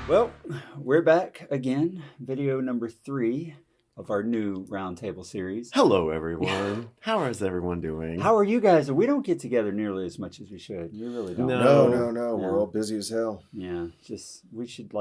Well, we're back again. Video number 3 of our new roundtable series. Hello, everyone. How is everyone doing? How are you guys? We don't get together nearly as much as we should. We really don't. No. Yeah. We're all busy as hell. Yeah, we should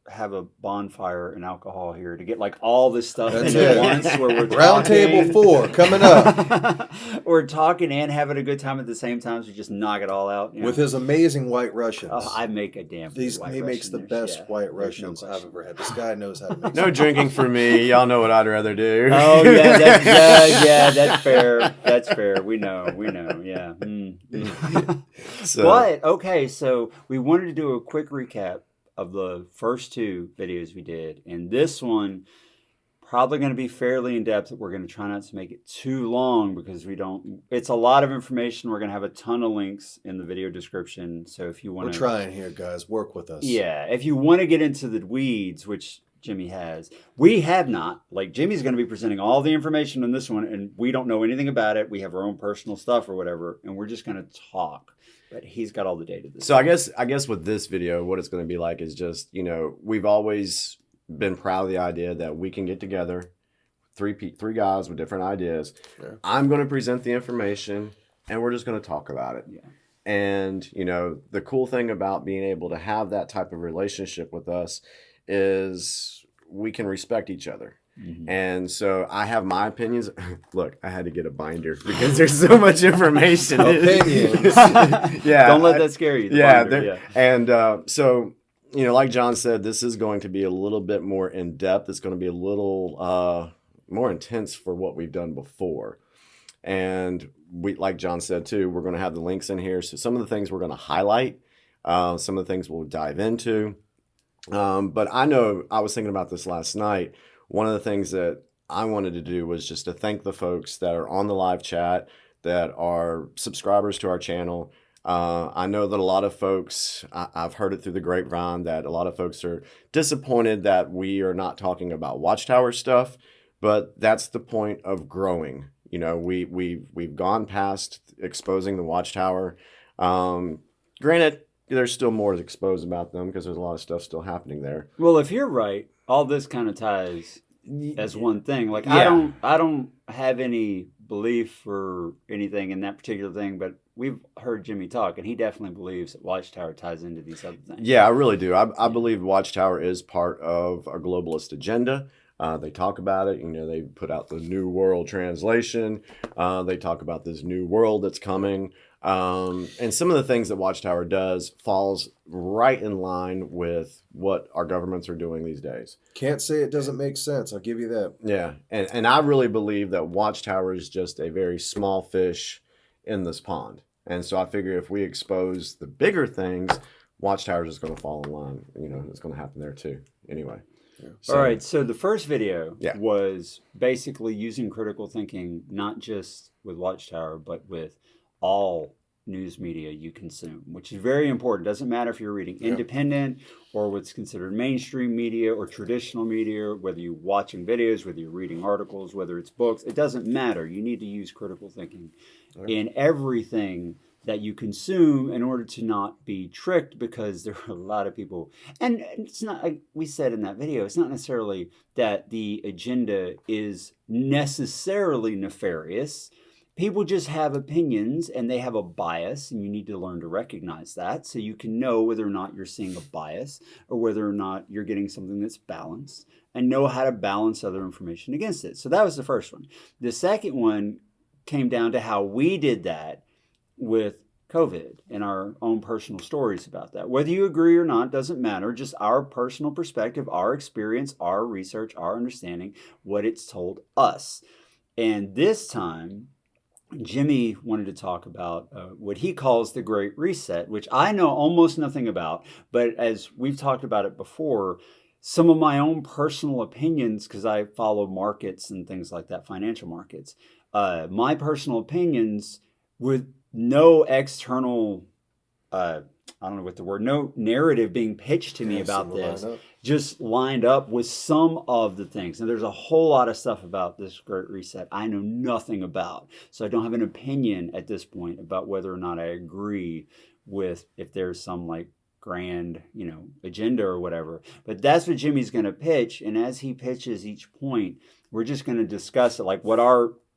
have a bonfire and alcohol here to get all this stuff That's in it. at once where we're Roundtable 4 coming up we're talking and having a good time at the same time, so we just knock it all out. with his amazing White Russians. Oh, I make a damn good white He makes Russian. the best Yeah, White there's no Russians I've question. ever had. This guy knows how to make No drinking for me. Y'all know what I'd rather do. Oh yeah, that's fair. That's fair. We know. Yeah. But okay, so we wanted to do a quick recap of the first 2 videos we did, and this one probably going to be fairly in depth. We're going to try not to make it too long because it's a lot of information. We're going to have a ton of links in the video description, so if you want We're trying here, guys. Work with us. Yeah, if you want to get into the weeds, which Jimmy has, we have not. Jimmy's going to be presenting all the information on this one, and we don't know anything about it. We have our own personal stuff or whatever, and we're just going to talk. But he's got all the data. So I guess with this video, what it's going to be like is just, we've always been proud of the idea that we can get together, three guys with different ideas. Yeah. I'm going to present the information, and we're just going to talk about it. Yeah. And, the cool thing about being able to have that type of relationship with us is we can respect each other. Mm-hmm. And so I have my opinions. Look, I had to get a binder because there's so much information. Opinions. Yeah. Don't let that scare you. Yeah. And so, like John said, this is going to be a little bit more in depth. It's going to be a little more intense for what we've done before. And we, like John said too, we're going to have the links in here. So some of the things we're going to highlight, some of the things we'll dive into. But I know I was thinking about this last night. One of the things that I wanted to do was just to thank the folks that are on the live chat, that are subscribers to our channel. I know that a lot of folks, I've heard it through the grapevine, that a lot of folks are disappointed that we are not talking about Watchtower stuff, but that's the point of growing. We've gone past exposing the Watchtower. Granted, there's still more to expose about them because there's a lot of stuff still happening there. Well, if you're right, all this kind of ties as one thing. Yeah. I don't have any belief or anything in that particular thing, but we've heard Jimmy talk, and he definitely believes that Watchtower ties into these other things. Yeah, I really do. I believe Watchtower is part of a globalist agenda. They talk about it. They put out the New World Translation. They talk about this new world that's coming. And some of the things that Watchtower does falls right in line with what our governments are doing these days. Can't say it doesn't make sense. I'll give you that. Yeah. And I really believe that Watchtower is just a very small fish in this pond. And so I figure if we expose the bigger things, Watchtower is going to fall in line. It's going to happen there too. Anyway. Yeah. All right. So the first video was basically using critical thinking, not just with Watchtower, but with all news media you consume, which is very important. Doesn't matter if you're reading independent or what's considered mainstream media or traditional media, whether you're watching videos, whether you're reading articles, whether it's books, it doesn't matter. You need to use critical thinking in everything that you consume in order to not be tricked, because there are a lot of people, and it's not, like we said in that video, it's not necessarily that the agenda is necessarily nefarious. People just have opinions and they have a bias, and you need to learn to recognize that so you can know whether or not you're seeing a bias or whether or not you're getting something that's balanced, and know how to balance other information against it. So that was the first one. The second one came down to how we did that with COVID and our own personal stories about that. Whether you agree or not doesn't matter, just our personal perspective, our experience, our research, our understanding, what it's told us. And this time, Jimmy wanted to talk about what he calls the Great Reset, which I know almost nothing about, but as we've talked about it before, some of my own personal opinions, because I follow markets and things like that, financial markets, my personal opinions with no external, I don't know what the word, no narrative being pitched to me about this, just lined up with some of the things. And there's a whole lot of stuff about this Great Reset I know nothing about. So I don't have an opinion at this point about whether or not I agree with if there's some grand, agenda or whatever. But that's what Jimmy's going to pitch. And as he pitches each point, we're just going to discuss it, like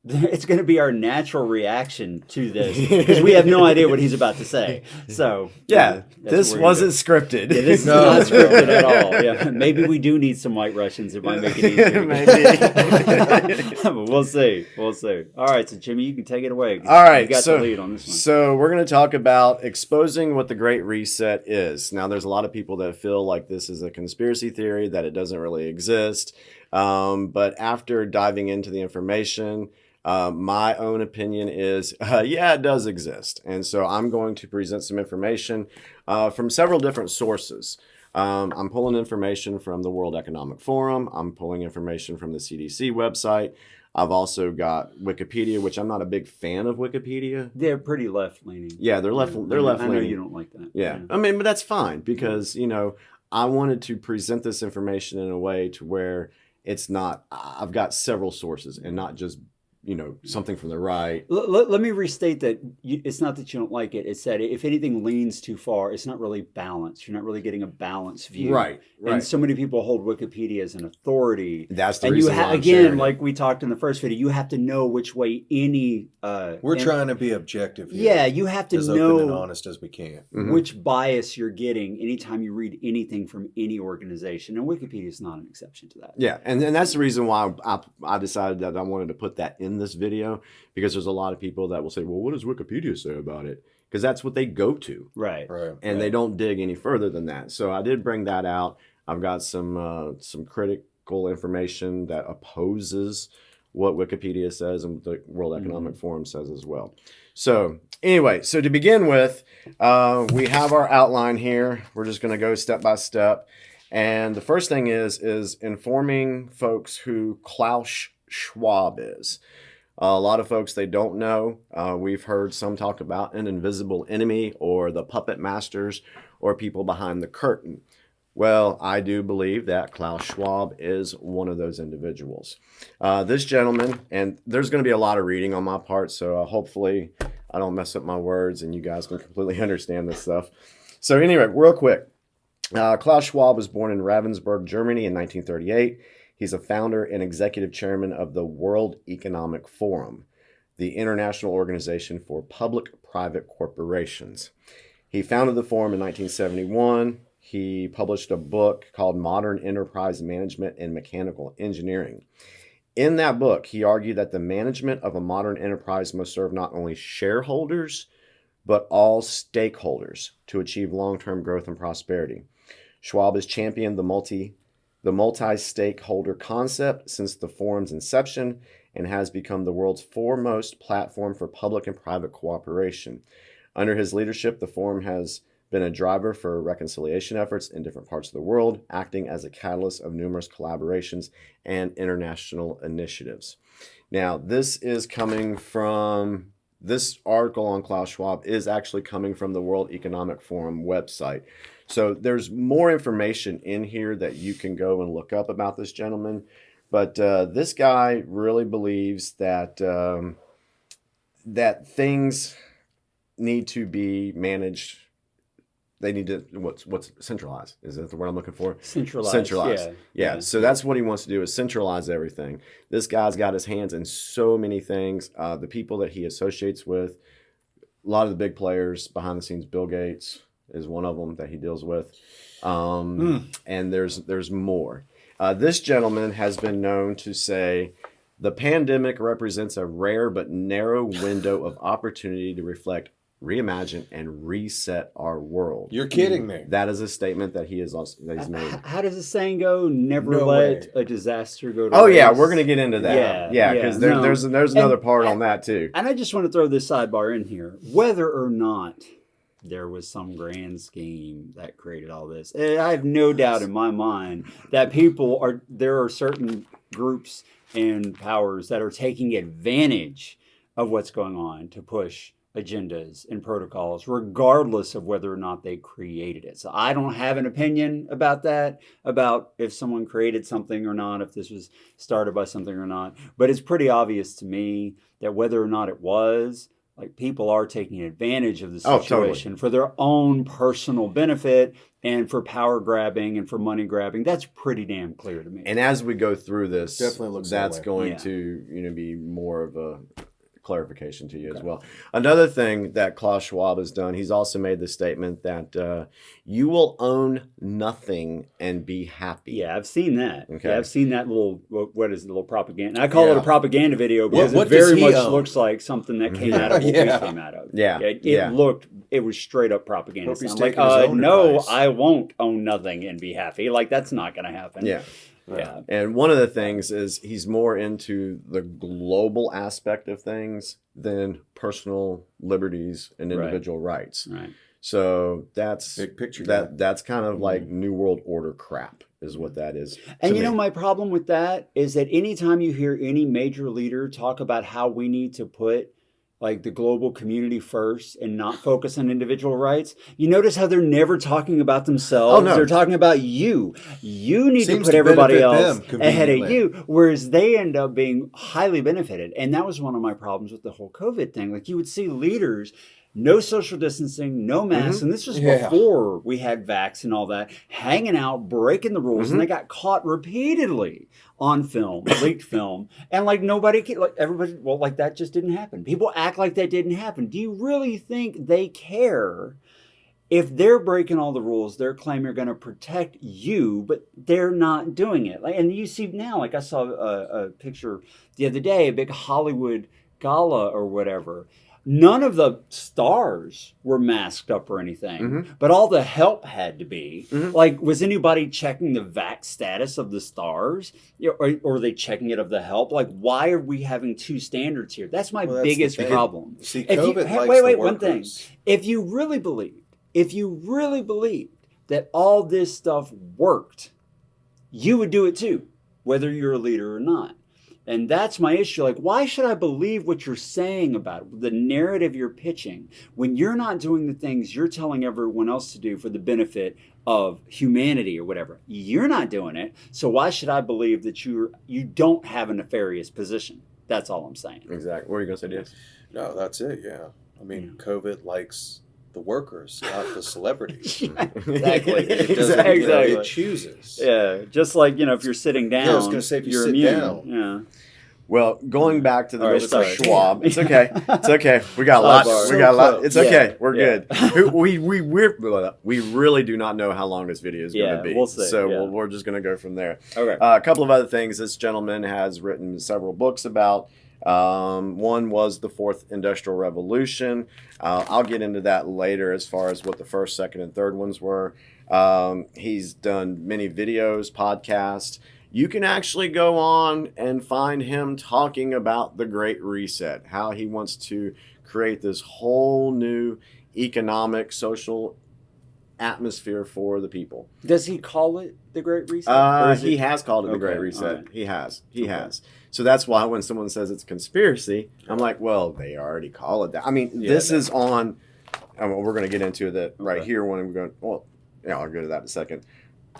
it's going to be our natural reaction to this, because we have no idea what he's about to say. So this wasn't scripted. Yeah, this is not scripted at all. Yeah, maybe we do need some White Russians. It might make it easier. Maybe. But we'll see. All right, so Jimmy, you can take it away. All right, you got the lead on this one. So we're going to talk about exposing what the Great Reset is. Now, there's a lot of people that feel like this is a conspiracy theory, that it doesn't really exist. But after diving into the information, my own opinion is, it does exist. And so I'm going to present some information from several different sources. I'm pulling information from the World Economic Forum. I'm pulling information from the CDC website. I've also got Wikipedia, which I'm not a big fan of Wikipedia. They're pretty left-leaning. Yeah, they're left-leaning. I know you don't like that. Yeah. I mean, but that's fine because, I wanted to present this information in a way to where it's not, I've got several sources and not just something from the right. Let me restate that it's not that you don't like it. It's that if anything leans too far, it's not really balanced. You're not really getting a balanced view. Right. And so many people hold Wikipedia as an authority. That's the reason why I'm again, sharing like we talked in the first video, you have to know which way any... We're trying to be objective here. Yeah, you have to as know... open and honest as we can. Which bias you're getting anytime you read anything from any organization. And Wikipedia is not an exception to that. Yeah, and that's the reason why I decided that I wanted to put that in this video, because there's a lot of people that will say, well, what does Wikipedia say about it? Because that's what they go to. Right. And they don't dig any further than that. So I did bring that out. I've got some critical information that opposes what Wikipedia says and the World Economic Forum says as well. So anyway, so to begin with, we have our outline here. We're just going to go step by step. And the first thing is informing folks who Klaus Schwab is. A lot of folks, they don't know. We've heard some talk about an invisible enemy or the puppet masters or people behind the curtain. Well, I do believe that Klaus Schwab is one of those individuals. This gentleman, and there's going to be a lot of reading on my part, so hopefully I don't mess up my words and you guys can completely understand this stuff. So anyway, real quick. Klaus Schwab was born in Ravensburg, Germany in 1938. He's a founder and executive chairman of the World Economic Forum, the international organization for public-private corporations. He founded the forum in 1971. He published a book called Modern Enterprise Management and Mechanical Engineering. In that book, he argued that the management of a modern enterprise must serve not only shareholders, but all stakeholders to achieve long-term growth and prosperity. Schwab has championed the multi-stakeholder concept since the forum's inception and has become the world's foremost platform for public and private cooperation. Under his leadership, the forum has been a driver for reconciliation efforts in different parts of the world, acting as a catalyst of numerous collaborations and international initiatives. Now, this article on Klaus Schwab is actually coming from the World Economic Forum website. So there's more information in here that you can go and look up about this gentleman. But this guy really believes that that things need to be managed. They need to, what's centralized? Is that the word I'm looking for? Centralized. Yeah. So that's what he wants to do, is centralize everything. This guy's got his hands in so many things. The people that he associates with, a lot of the big players behind the scenes, Bill Gates is one of them that he deals with. And there's more. This gentleman has been known to say, the pandemic represents a rare but narrow window of opportunity to reflect, reimagine, and reset our world. You're kidding me. That is a statement that he's made. How does the saying go? Never let a disaster go to waste. Oh, waste. yeah, we're going to get into that. Yeah, because there's another part on that, too. And I just want to throw this sidebar in here. Whether or not there was some grand scheme that created all this, I have no doubt in my mind that there are certain groups and powers that are taking advantage of what's going on to push agendas and protocols, regardless of whether or not they created it. So I don't have an opinion about that, about if someone created something or not, if this was started by something or not. But it's pretty obvious to me that whether or not it was, like people are taking advantage of the Oh, situation totally. for their own personal benefit and for power grabbing and for money grabbing. That's pretty damn clear to me. And as we go through this, Definitely looks that that's way. going Yeah. to be more of a clarification to you as well. Another thing that Klaus Schwab has done, he's also made the statement that you will own nothing and be happy. Yeah, I've seen that. Okay. Yeah, I've seen that what is it, little propaganda? I call it a propaganda video because What it very does he much own? looks like something that came out of what we came out of. Yeah. It was straight up propaganda. Hope he's I'm like, taking his own no, advice. I won't own nothing and be happy. Like, that's not going to happen. Yeah. Yeah. And one of the things is he's more into the global aspect of things than personal liberties and individual rights. Right. So that's Big picture guy. that's kind of like New World Order crap is what that is. And to you know, me. my problem with that is that anytime you hear any major leader talk about how we need to put like the global community first and not focus on individual rights, you notice how they're never talking about themselves. Oh, no. They're talking about you. You need Seems to put to everybody benefit else them ahead of conveniently. you, whereas they end up being highly benefited. And that was one of my problems with the whole COVID thing. Like, you would see leaders, no social distancing, no masks, and this was before we had vax and all that, hanging out, breaking the rules, and they got caught repeatedly on film, leaked film, and like everybody, well, like that just didn't happen. People act like that didn't happen. Do you really think they care if they're breaking all the rules? They're claiming they're going to protect you, but they're not doing it. Like, and you see now, like I saw a picture the other day, a big Hollywood gala or whatever. None of the stars were masked up or anything, but all the help had to be. Like, was anybody checking the vax status of the stars? Or are they checking it of the help? Like, why are we having two standards here? That's my biggest problem. See, If you- COVID hey, likes wait, the one thing. workers. If you really believed that all this stuff worked, you would do it too, whether you're a leader or not. And that's my issue. Like, why should I believe what you're saying about it, the narrative you're pitching, when you're not doing the things you're telling everyone else to do for the benefit of humanity or whatever? You're not doing it. So why should I believe that you don't have a nefarious position? That's all I'm saying. Exactly. What are you going to say, Diaz? No, that's it. Yeah. I mean, COVID likes the workers, not the celebrities. Exactly. It doesn't, Exactly. it chooses. Yeah, just like, if you're sitting down, Yeah, I was gonna say, if you you're sit immune. down. Yeah. Well, going back to the All right, Mr. sorry. Schwab, it's okay. It's okay. We got a lot. Sidebar. We got a lot. So It's close. okay. Yeah. We're Yeah. good. We really do not know how long this video is going Yeah, to be. we'll see. So Yeah. we're just going to go from there. Okay. A couple of other things this gentleman has written several books about. One was the Fourth Industrial Revolution. I'll get into that later as far as what the first, second, and third ones were. He's done many videos, podcasts. You can actually go on and find him talking about the Great Reset, how he wants to create this whole new economic, social atmosphere for the people. Does he call it the Great Reset? Or is He it- has called it the Okay, Great Reset. all right. He has. So that's why when someone says it's conspiracy, I'm like, well, they already call it that. I mean, Yeah, this no. is on. We're going to get into that right Okay. here when we're going. Well, yeah, I'll go to that in a second.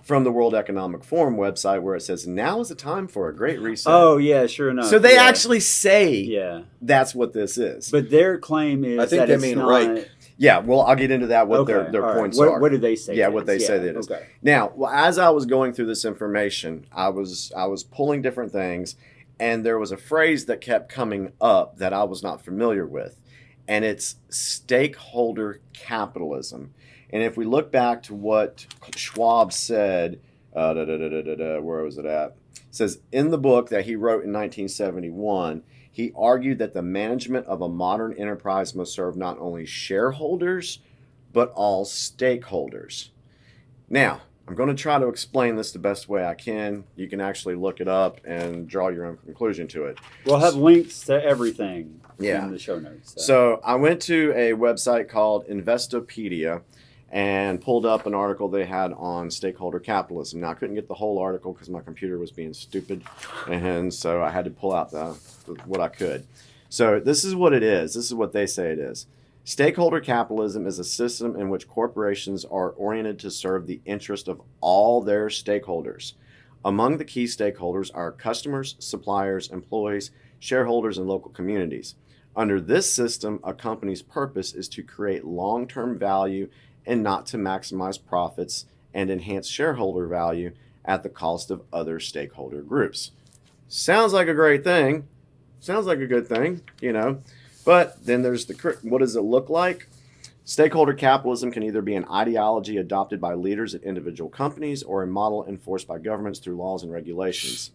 From the World Economic Forum website, where it says now is the time for a Great Reset. Oh, yeah, sure enough. so they yeah. actually say Yeah. that's what this is. But their claim is I think that they it's mean not... Reich. Yeah, well, I'll get into that. What Okay, their all right. points What, are. What did they say? Yeah, it what they is? say that it is. Okay. Now, as I was going through this information, I was pulling different things, and there was a phrase that kept coming up that I was not familiar with, and it's stakeholder capitalism. And if we look back to what Schwab said, where was it at? It says in the book that he wrote in 1971, he argued that the management of a modern enterprise must serve not only shareholders, but all stakeholders. Now, I'm going to try to explain this the best way I can. You can actually look it up and draw your own conclusion to it. We'll have links to everything Yeah. in the show notes. So I went to a website called Investopedia and pulled up an article they had on stakeholder capitalism. Now, I couldn't get the whole article because my computer was being stupid, and so I had to pull out what I could. So this is what it is. This is what they say it is. Stakeholder capitalism is a system in which corporations are oriented to serve the interest of all their stakeholders. Among the key stakeholders are customers, suppliers, employees, shareholders, and local communities. Under this system, a company's purpose is to create long-term value and not to maximize profits and enhance shareholder value at the cost of other stakeholder groups. Sounds like a great thing. Sounds like a good thing, you know. But then there's what does it look like? Stakeholder capitalism can either be an ideology adopted by leaders at individual companies or a model enforced by governments through laws and regulations.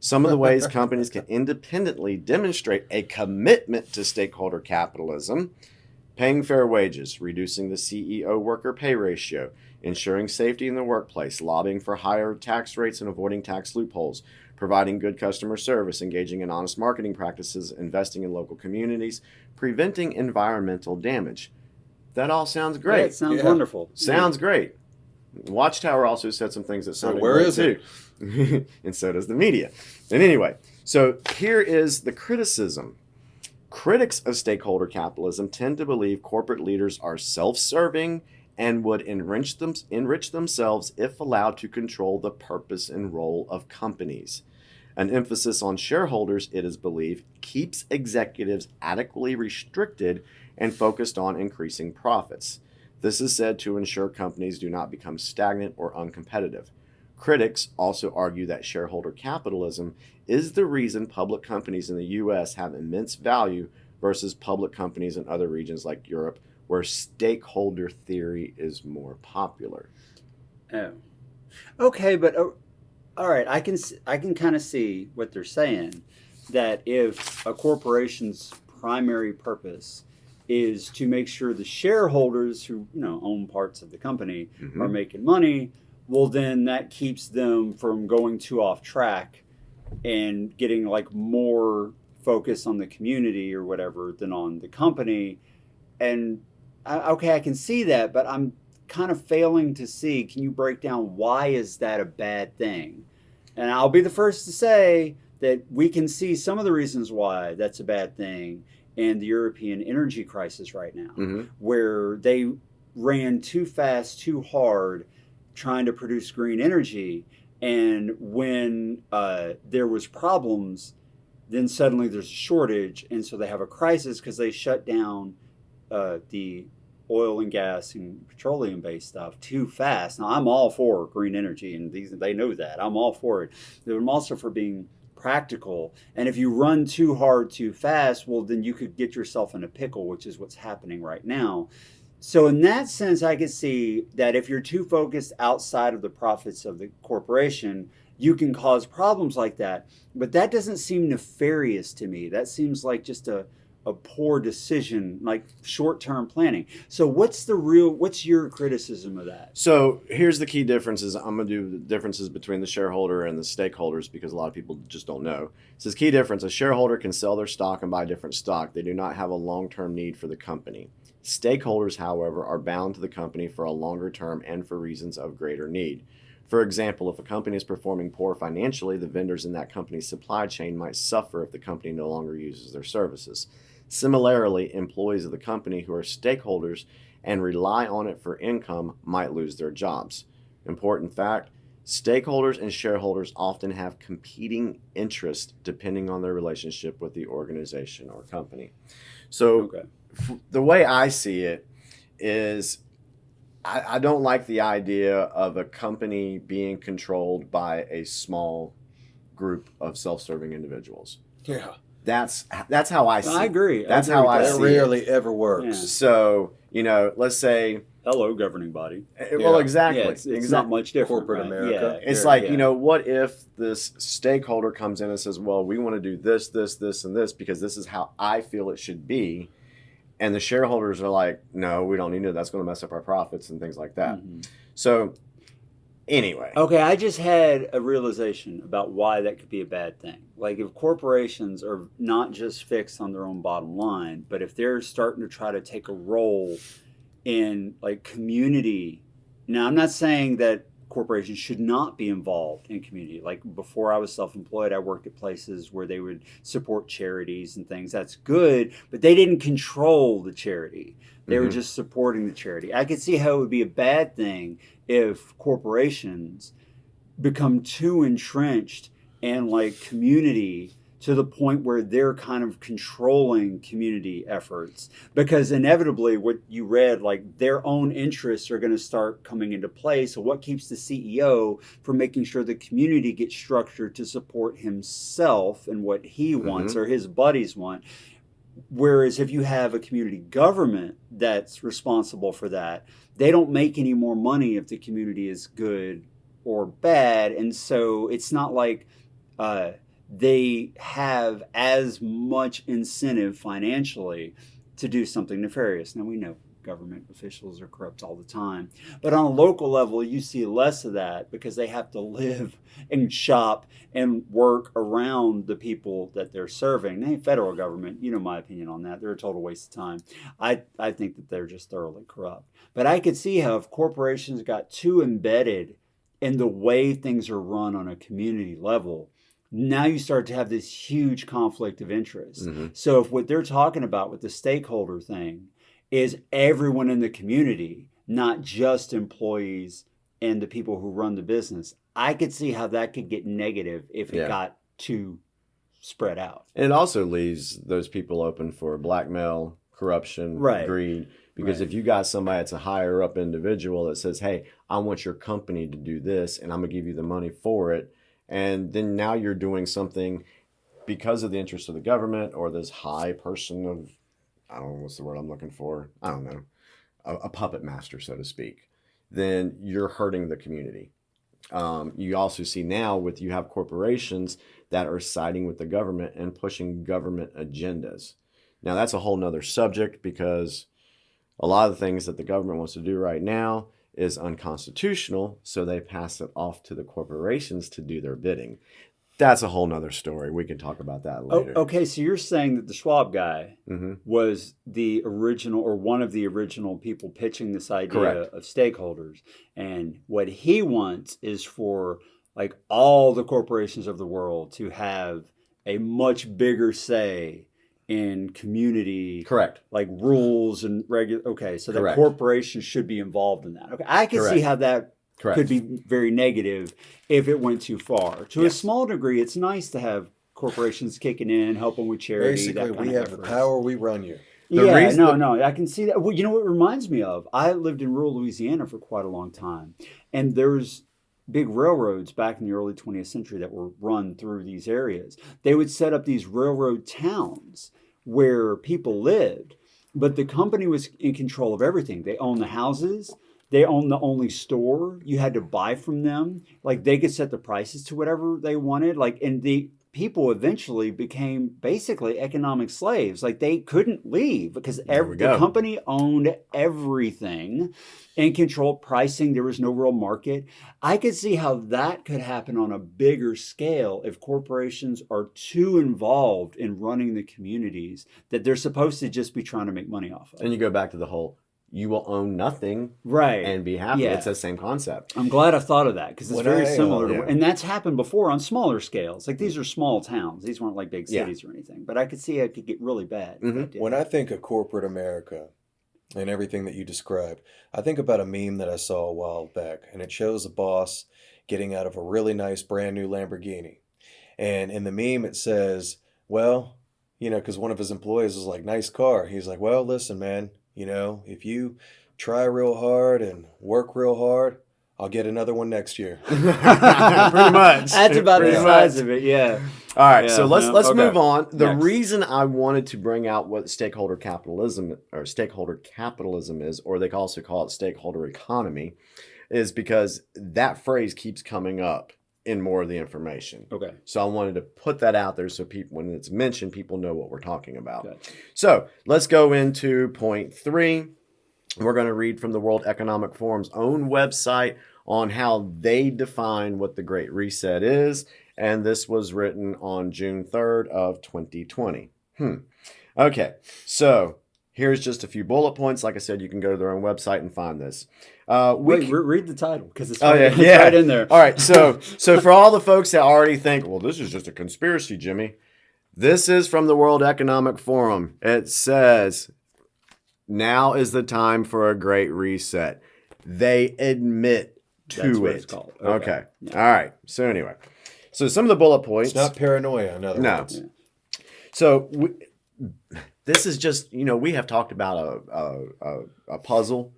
Some of the ways companies can independently demonstrate a commitment to stakeholder capitalism: paying fair wages, reducing the CEO-worker pay ratio, ensuring safety in the workplace, lobbying for higher tax rates and avoiding tax loopholes, providing good customer service, engaging in honest marketing practices, investing in local communities, preventing environmental damage. That all sounds great. Yeah, it sounds wonderful. Sounds great. Watchtower also said some things that sounded where great is too. And so does the media. And anyway, so here is the criticism. Critics of stakeholder capitalism tend to believe corporate leaders are self-serving and would enrich themselves if allowed to control the purpose and role of companies. An emphasis on shareholders, it is believed, keeps executives adequately restricted and focused on increasing profits. This is said to ensure companies do not become stagnant or uncompetitive. Critics also argue that shareholder capitalism is the reason public companies in the U.S. have immense value versus public companies in other regions like Europe, where stakeholder theory is more popular. Oh, okay, but all right, I can kind of see what they're saying, that if a corporation's primary purpose is to make sure the shareholders who own parts of the company are making money, well, then that keeps them from going too off track and getting like more focus on the community or whatever than on the company. And okay, I can see that, but I'm kind of failing to see, can you break down why is that a bad thing? And I'll be the first to say that we can see some of the reasons why that's a bad thing in the European energy crisis right now, where they ran too fast, too hard, trying to produce green energy. And when there was problems, then suddenly there's a shortage. And so they have a crisis because they shut down the oil and gas and petroleum-based stuff too fast. Now, I'm all for green energy, and they know that. I'm all for it. But I'm also for being practical. And if you run too hard too fast, well, then you could get yourself in a pickle, which is what's happening right now. So in that sense, I could see that if you're too focused outside of the profits of the corporation, you can cause problems like that. But that doesn't seem nefarious to me. That seems like just a poor decision, like short-term planning. So what's your criticism of that? So here's the key differences. I'm going to do the differences between the shareholder and the stakeholders because a lot of people just don't know. It says key difference: a shareholder can sell their stock and buy different stock. They do not have a long-term need for the company. Stakeholders, however, are bound to the company for a longer term and for reasons of greater need. For example, if a company is performing poor financially, the vendors in that company's supply chain might suffer if the company no longer uses their services. Similarly, employees of the company who are stakeholders and rely on it for income might lose their jobs. Important fact: stakeholders and shareholders often have competing interests depending on their relationship with the organization or company. So the way I see it is I don't like the idea of a company being controlled by a small group of self-serving individuals. Yeah. That's how I see it. I agree. That's how I see it. That rarely ever works. Yeah. So, let's say... Hello, governing body. Well, exactly. Yeah, it's not much different. Corporate America. Yeah. It's like, what if this stakeholder comes in and says, well, we want to do this, this, this, and this because this is how I feel it should be. And the shareholders are like, no, we don't need to. That's going to mess up our profits and things like that. So... Anyway. Okay, I just had a realization about why that could be a bad thing. Like if corporations are not just fixed on their own bottom line, but if they're starting to try to take a role in like community. Now, I'm not saying that corporations should not be involved in community. Like before I was self-employed, I worked at places where they would support charities and things. That's good, but they didn't control the charity. They were just supporting the charity. I could see how it would be a bad thing if corporations become too entrenched in like community to the point where they're kind of controlling community efforts, because inevitably what you read, like their own interests are going to start coming into play. So what keeps the CEO from making sure the community gets structured to support himself and what he wants or his buddies want? Whereas if you have a community government that's responsible for that, they don't make any more money if the community is good or bad. And so it's not like they have as much incentive financially to do something nefarious. Now, we know government officials are corrupt all the time, but on a local level, you see less of that because they have to live and shop and work around the people that they're serving. The federal government, you know my opinion on that, they're a total waste of time. I think that they're just thoroughly corrupt. But I could see how if corporations got too embedded in the way things are run on a community level, now you start to have this huge conflict of interest. So if what they're talking about with the stakeholder thing is everyone in the community, not just employees and the people who run the business, I could see how that could get negative if it got too spread out. And it also leaves those people open for blackmail, corruption, greed. Because if you got somebody that's a higher up individual that says, hey, I want your company to do this and I'm going to give you the money for it. And then now you're doing something because of the interest of the government or this high person of, I don't know what's the word I'm looking for. I don't know. A puppet master, so to speak. Then you're hurting the community. You also see now you have corporations that are siding with the government and pushing government agendas. Now that's a whole nother subject because a lot of the things that the government wants to do right now is unconstitutional, so they pass it off to the corporations to do their bidding. That's a whole nother story. We can talk about that later. Okay, so you're saying that the Schwab guy was the original or one of the original people pitching this idea of stakeholders. And what he wants is for like all the corporations of the world to have a much bigger say in community, like rules and so the corporations should be involved in that. Okay, I can see how that could be very negative if it went too far. To a small degree, it's nice to have corporations kicking in, helping with charity. Basically, we have the power, we run you. No, I can see that. Well, you know what it reminds me of? I lived in rural Louisiana for quite a long time, and there's big railroads back in the early 20th century that were run through these areas. They would set up these railroad towns where people lived, but the company was in control of everything. They owned the houses. They owned the only store. You had to buy from them. Like they could set the prices to whatever they wanted. Like, and the people eventually became basically economic slaves. Like they couldn't leave because the company owned everything and controlled pricing. There was no real market. I could see how that could happen on a bigger scale if corporations are too involved in running the communities that they're supposed to just be trying to make money off of. And you go back to the whole, you will own nothing and be happy. It's the same concept. I'm glad I thought of that because it's very similar to, and that's happened before on smaller scales. Like these are small towns. These weren't like big cities or anything, but I could see it could get really bad. When I think of corporate America and everything that you described, I think about a meme that I saw a while back, and it shows a boss getting out of a really nice brand new Lamborghini. And in the meme, it says, well, you know, because one of his employees was like, nice car. He's like, well, listen, man, you know, if you try real hard and work real hard, I'll get another one next year. Pretty much. That's about the size of it, All right, so let's move on. The reason I wanted to bring out what stakeholder capitalism is, or they also call it stakeholder economy, is because that phrase keeps coming up in more of the information. Okay. So I wanted to put that out there so people, when it's mentioned, people know what we're talking about. Gotcha. So let's go into point 3. We're going to read from the World Economic Forum's own website on how they define what the Great Reset is. And this was written on June 3rd of 2020. Okay, so here's just a few bullet points. Like I said, you can go to their own website and find this. Read the title because it's right in there. All right, so for all the folks that already think, well, this is just a conspiracy, Jimmy, this is from the World Economic Forum. It says, now is the time for a great reset. They admit to That's what it. it's called. Okay. Yeah. All right. So anyway, So some of the bullet points. It's not paranoia, in other words. So this is just, we have talked about a puzzle.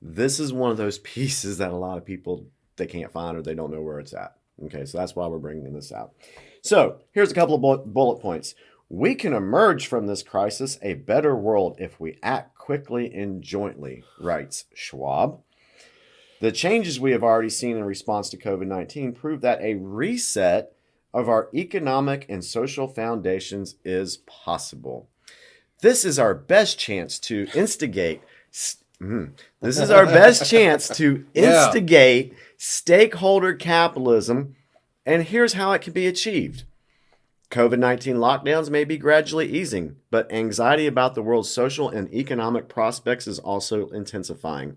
This is one of those pieces that a lot of people, they can't find or they don't know where it's at. Okay, so that's why we're bringing this out. So here's a couple of bullet points. We can emerge from this crisis a better world if we act quickly and jointly, writes Schwab. The changes we have already seen in response to COVID-19 prove that a reset of our economic and social foundations is possible. This is our best chance to instigate. This is our best chance to instigate stakeholder capitalism, and here's how it can be achieved. COVID-19 lockdowns may be gradually easing, but anxiety about the world's social and economic prospects is also intensifying.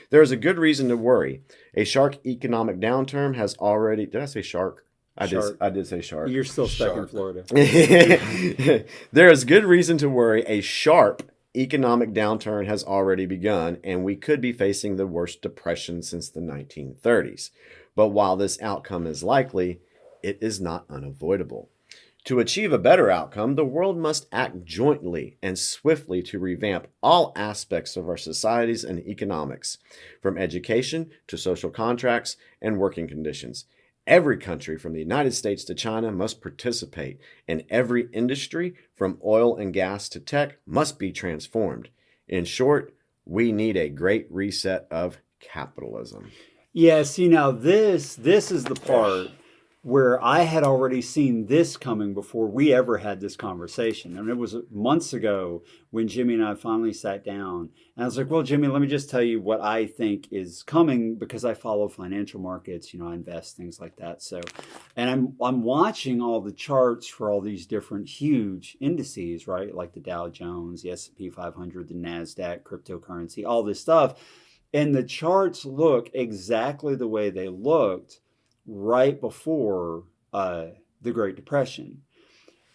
There is a good reason to worry. A sharp economic downturn has already... Did I say shark? I did say shark. You're still stuck in Florida. There is good reason to worry. A sharp economic downturn has already begun, and we could be facing the worst depression since the 1930s. But while this outcome is likely, it is not unavoidable. To achieve a better outcome, the world must act jointly and swiftly to revamp all aspects of our societies and economics, from education to social contracts and working conditions. Every country from the United States to China must participate, and every industry, from oil and gas to tech, must be transformed. In short, we need a great reset of capitalism. Yeah, see, now this is the part where I had already seen this coming before we ever had this conversation. And it was months ago when Jimmy and I finally sat down. And I was like, well, Jimmy, let me just tell you what I think is coming, because I follow financial markets, I invest, things like that. So, and I'm watching all the charts for all these different huge indices, right? Like the Dow Jones, the S&P 500, the NASDAQ, cryptocurrency, all this stuff. And the charts look exactly the way they looked right before the Great Depression.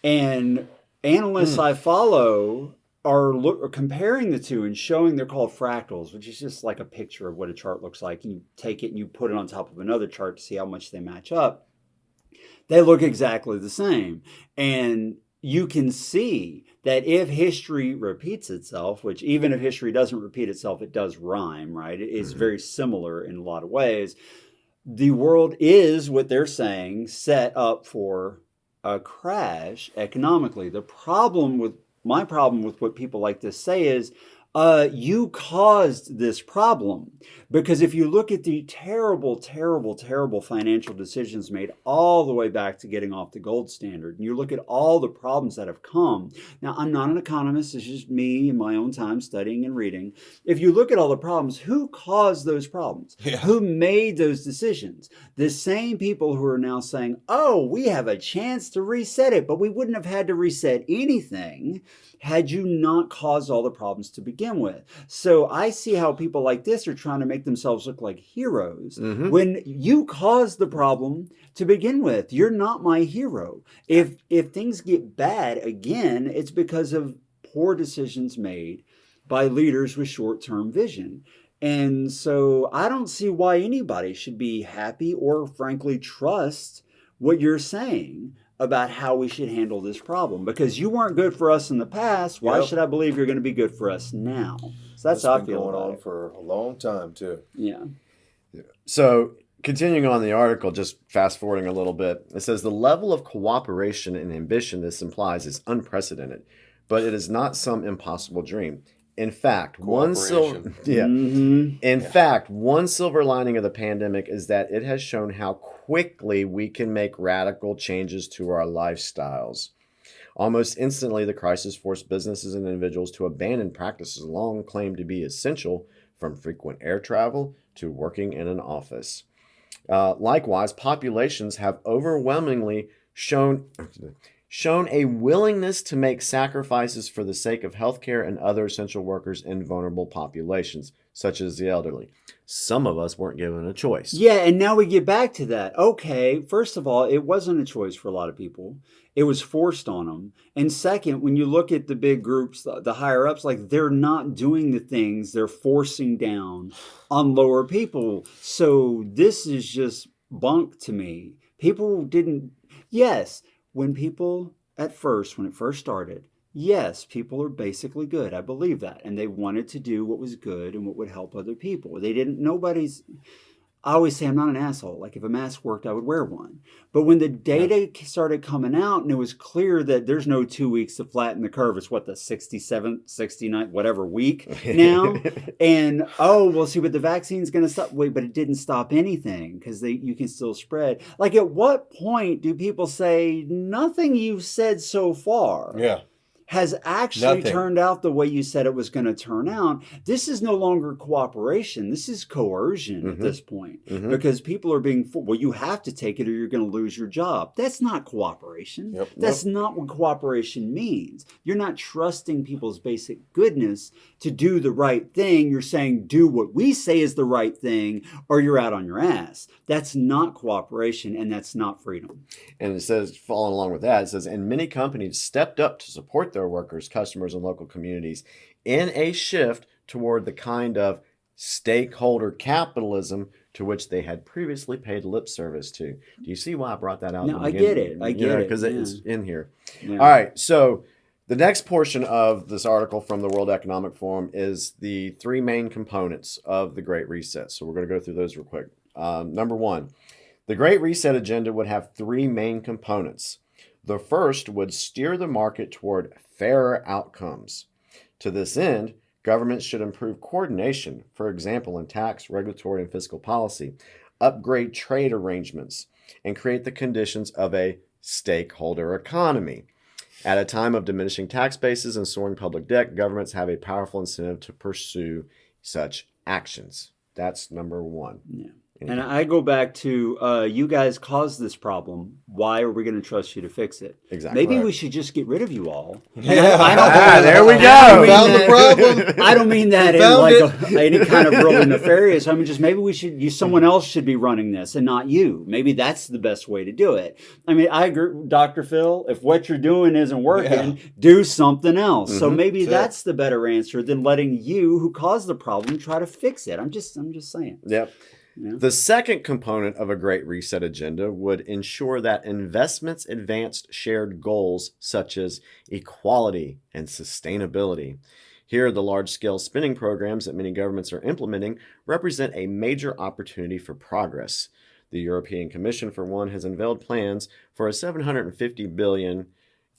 And analysts I follow are comparing the two and showing, they're called fractals, which is just like a picture of what a chart looks like. And you take it and you put it on top of another chart to see how much they match up. They look exactly the same. And you can see that if history repeats itself, which even if history doesn't repeat itself, it does rhyme, right? It is very similar in a lot of ways. The world is, what they're saying, set up for a crash economically. My problem with what people like this say is, you caused this problem. Because if you look at the terrible, terrible, terrible financial decisions made all the way back to getting off the gold standard, and you look at all the problems that have come. Now, I'm not an economist. It's just me in my own time studying and reading. If you look at all the problems, who caused those problems? Yeah. Who made those decisions? The same people who are now saying, oh, we have a chance to reset it, but we wouldn't have had to reset anything had you not caused all the problems to begin with. So I see how people like this are trying to make themselves look like heroes. When you caused the problem to begin with, you're not my hero. If things get bad again, it's because of poor decisions made by leaders with short-term vision. And so I don't see why anybody should be happy or frankly trust what you're saying about how we should handle this problem, because you weren't good for us in the past. Why should I believe you're going to be good for us now? So that's how I feel going on for a long time too. Yeah. So continuing on the article, just fast forwarding a little bit, it says the level of cooperation and ambition this implies is unprecedented, but it is not some impossible dream. In fact, one silver lining of the pandemic is that it has shown how quickly we can make radical changes to our lifestyles. Almost instantly, the crisis forced businesses and individuals to abandon practices long claimed to be essential, from frequent air travel to working in an office. Likewise, populations have overwhelmingly shown a willingness to make sacrifices for the sake of healthcare and other essential workers in vulnerable populations, such as the elderly. Some of us weren't given a choice. Yeah, and now we get back to that. Okay, first of all, it wasn't a choice for a lot of people. It was forced on them. And second, when you look at the big groups, the higher ups, like they're not doing the things they're forcing down on lower people. So this is just bunk to me. People didn't, yes, when it first started, yes, people are basically good. I believe that. And they wanted to do what was good and what would help other people. I always say I'm not an asshole. Like if a mask worked, I would wear one. But when the data started coming out and it was clear that there's no 2 weeks to flatten the curve, it's what, the 67th, 69th, whatever week now. And, but the vaccine's going to stop. Wait, but it didn't stop anything because you can still spread. Like at what point do people say nothing you've said so far has actually turned out the way you said it was going to turn out? This is no longer cooperation. This is coercion at this point because people are being, you have to take it or you're going to lose your job. That's not cooperation. That's not what cooperation means. You're not trusting people's basic goodness to do the right thing. You're saying, do what we say is the right thing or you're out on your ass. That's not cooperation and that's not freedom. And it says, following along with that, it says, and many companies stepped up to support their workers, customers, and local communities in a shift toward the kind of stakeholder capitalism to which they had previously paid lip service to. Do you see why I brought that out? No, I get it. I get it. Because it's in here. Yeah. All right. So the next portion of this article from the World Economic Forum is the three main components of the Great Reset. So we're going to go through those real quick. Number one, the Great Reset agenda would have three main components. The first would steer the market toward fairer outcomes. To this end, governments should improve coordination, for example, in tax, regulatory, and fiscal policy, upgrade trade arrangements, and create the conditions of a stakeholder economy. At a time of diminishing tax bases and soaring public debt, governments have a powerful incentive to pursue such actions. That's number one. Yeah. And I go back to, you guys caused this problem. Why are we going to trust you to fix it? Exactly. Maybe we should just get rid of you all. There we go. Found the problem. I don't mean that in like any kind of really nefarious. I mean, just maybe someone else should be running this and not you. Maybe that's the best way to do it. I mean, I agree, Dr. Phil, if what you're doing isn't working, do something else. So maybe that's the better answer than letting you, who caused the problem, try to fix it. I'm just saying. Yep. Yeah. The second component of a Great Reset agenda would ensure that investments advanced shared goals such as equality and sustainability. Here, the large-scale spending programs that many governments are implementing represent a major opportunity for progress. The European Commission, for one, has unveiled plans for a 750 billion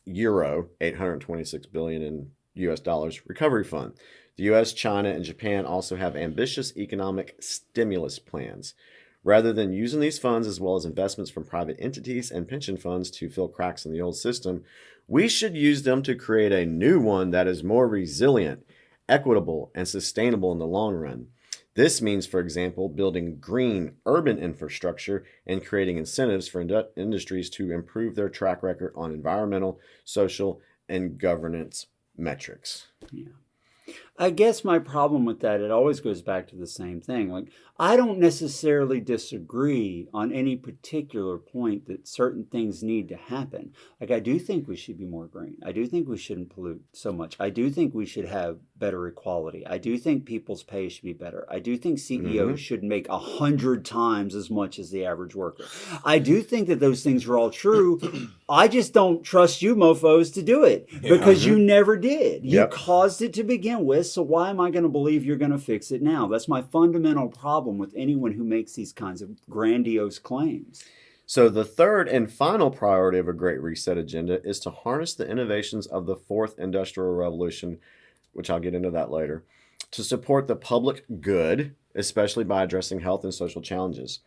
euro, 826 billion in US dollars, recovery fund. The US, China, and Japan also have ambitious economic stimulus plans. Rather than using these funds as well as investments from private entities and pension funds to fill cracks in the old system, we should use them to create a new one that is more resilient, equitable, and sustainable in the long run. This means, for example, building green urban infrastructure and creating incentives for industries to improve their track record on environmental, social, and governance metrics. Yeah. I guess my problem with that, it always goes back to the same thing. Like, I don't necessarily disagree on any particular point that certain things need to happen. Like, I do think we should be more green. I do think we shouldn't pollute so much. I do think we should have better equality. I do think people's pay should be better. I do think CEOs should make 100 times as much as the average worker. I do think that those things are all true. I just don't trust you mofos to do it because you never did. You caused it to begin with. So why am I going to believe you're going to fix it now? That's my fundamental problem with anyone who makes these kinds of grandiose claims. So the third and final priority of a Great Reset agenda is to harness the innovations of the fourth industrial revolution, which I'll get into that later, to support the public good, especially by addressing health and social challenges.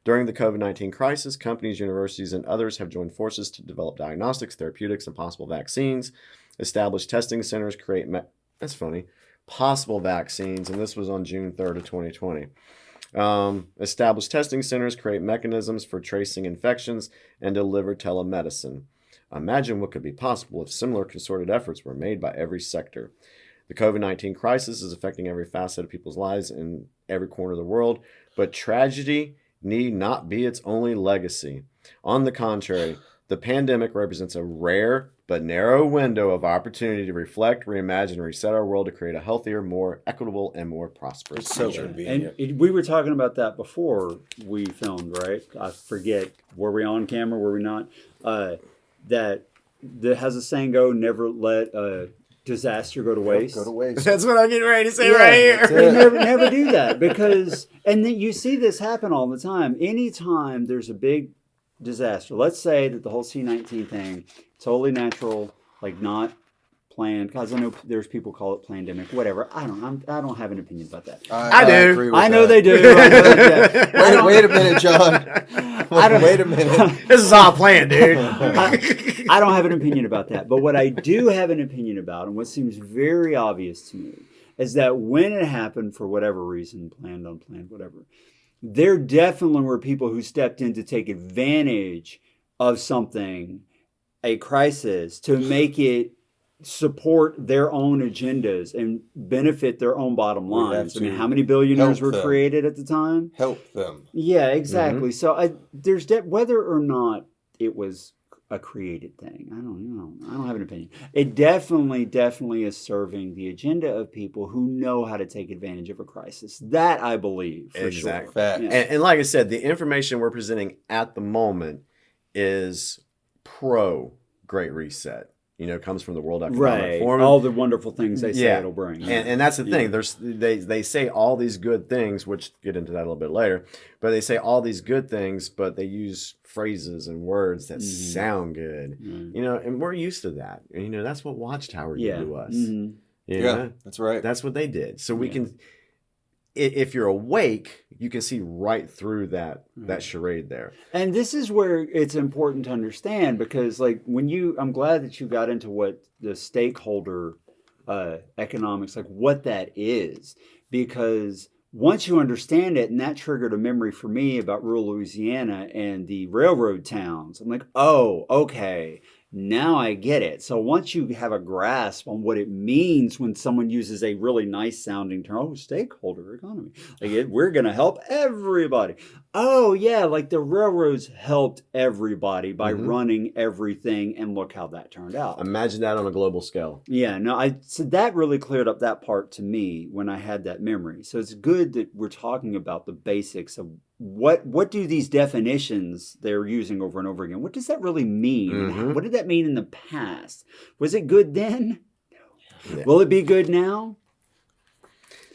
During the COVID-19 crisis, companies, universities, and others have joined forces to develop diagnostics, therapeutics, and possible vaccines, establish testing centers, possible vaccines, and this was on June 3rd of 2020. Establish testing centers, create mechanisms for tracing infections, and deliver telemedicine. Imagine what could be possible if similar concerted efforts were made by every sector. The COVID-19 crisis is affecting every facet of people's lives in every corner of the world, but tragedy need not be its only legacy. On the contrary, the pandemic represents a rare but narrow window of opportunity to reflect, reimagine, and reset our world to create a healthier, more equitable, and more prosperous It's so future. convenient. And we were talking about that before we filmed, right? I forget, were we on camera, were we not? That has a saying go, never let a disaster go to waste. Go to waste. That's what I'm getting ready to say right here. Never do that, because, and then you see this happen all the time. Anytime there's a big disaster, let's say that the whole C-19 thing, totally natural, like not planned, because I know there's people call it pandemic, whatever. I don't have an opinion about that. I do. Agree with I know that. they do. Wait a minute, John. Wait a minute. This is all planned, dude. I don't have an opinion about that. But what I do have an opinion about, and what seems very obvious to me, is that when it happened, for whatever reason, planned, unplanned, whatever, there definitely were people who stepped in to take advantage of something, a crisis, to make it support their own agendas and benefit their own bottom lines. I mean, how many billionaires were created at the time? Help them. Yeah, exactly. So there's whether or not it was a created thing, I don't know. I don't have an opinion. It definitely is serving the agenda of people who know how to take advantage of a crisis. That I believe, for sure. Fact. Yeah. And like I said, the information we're presenting at the moment is pro Great Reset. You know, comes from the World Economic Forum. All the wonderful things they say it'll bring. And that's the thing. They say all these good things, which get into that a little bit later, but they say all these good things, but they use phrases and words that sound good. You know, and we're used to that. And, you know, that's what Watchtower did to us. You know? That's right. That's what they did. So we can, if you're awake, you can see right through that charade there. And this is where it's important to understand, because like I'm glad that you got into what the stakeholder economics, like what that is, because once you understand it, and that triggered a memory for me about rural Louisiana and the railroad towns. I'm like, oh, okay. Now I get it. So once you have a grasp on what it means when someone uses a really nice sounding term, stakeholder economy, like we're going to help everybody. Oh yeah, like the railroads helped everybody by running everything, and look how that turned out. Imagine that on a global scale. Yeah, no, so that really cleared up that part to me when I had that memory. So it's good that we're talking about the basics of what do these definitions they're using over and over again, what does that really mean? And what did that mean in the past? Was it good then? No. Yeah. Will it be good now?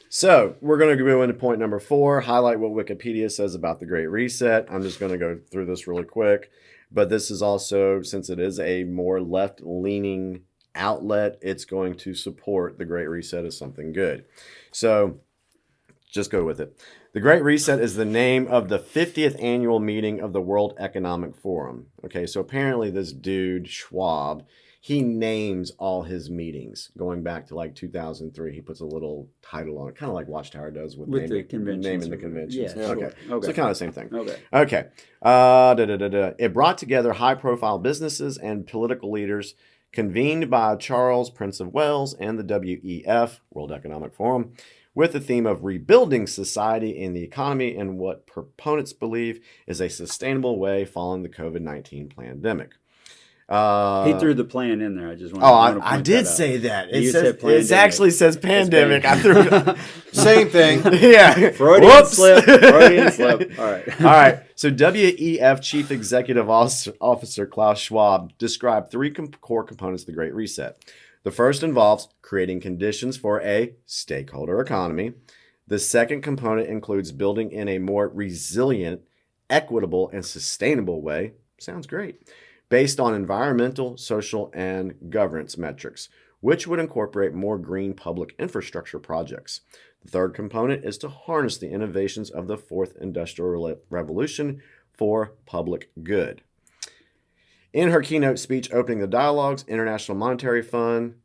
So we're going to go into point number 4, highlight what Wikipedia says about the Great Reset. I'm just going to go through this really quick. But this is also, since it is a more left-leaning outlet, it's going to support the Great Reset as something good. So just go with it. The Great Reset is the name of the 50th annual meeting of the World Economic Forum. Okay, so apparently this dude, Schwab, he names all his meetings going back to like 2003. He puts a little title on it, kind of like Watchtower does with the conventions. Naming the conventions. Yeah, okay. Sure. Okay. So kind of the same thing. Okay. It brought together high-profile businesses and political leaders, convened by Charles, Prince of Wales, and the WEF, World Economic Forum, with the theme of rebuilding society and the economy in what proponents believe is a sustainable way following the COVID-19 pandemic. He threw the plan in there. I just want I did say that. It actually says pandemic. I threw it. Same thing. Yeah. Freudian slip. All right. So WEF Chief Executive Officer Klaus Schwab described 3 core components of the Great Reset. The first involves creating conditions for a stakeholder economy. The second component includes building in a more resilient, equitable, and sustainable way. Sounds great. Based on environmental, social, and governance metrics, which would incorporate more green public infrastructure projects. The third component is to harness the innovations of the 4th Industrial Revolution for public good. In her keynote speech opening the dialogues, International Monetary Fund,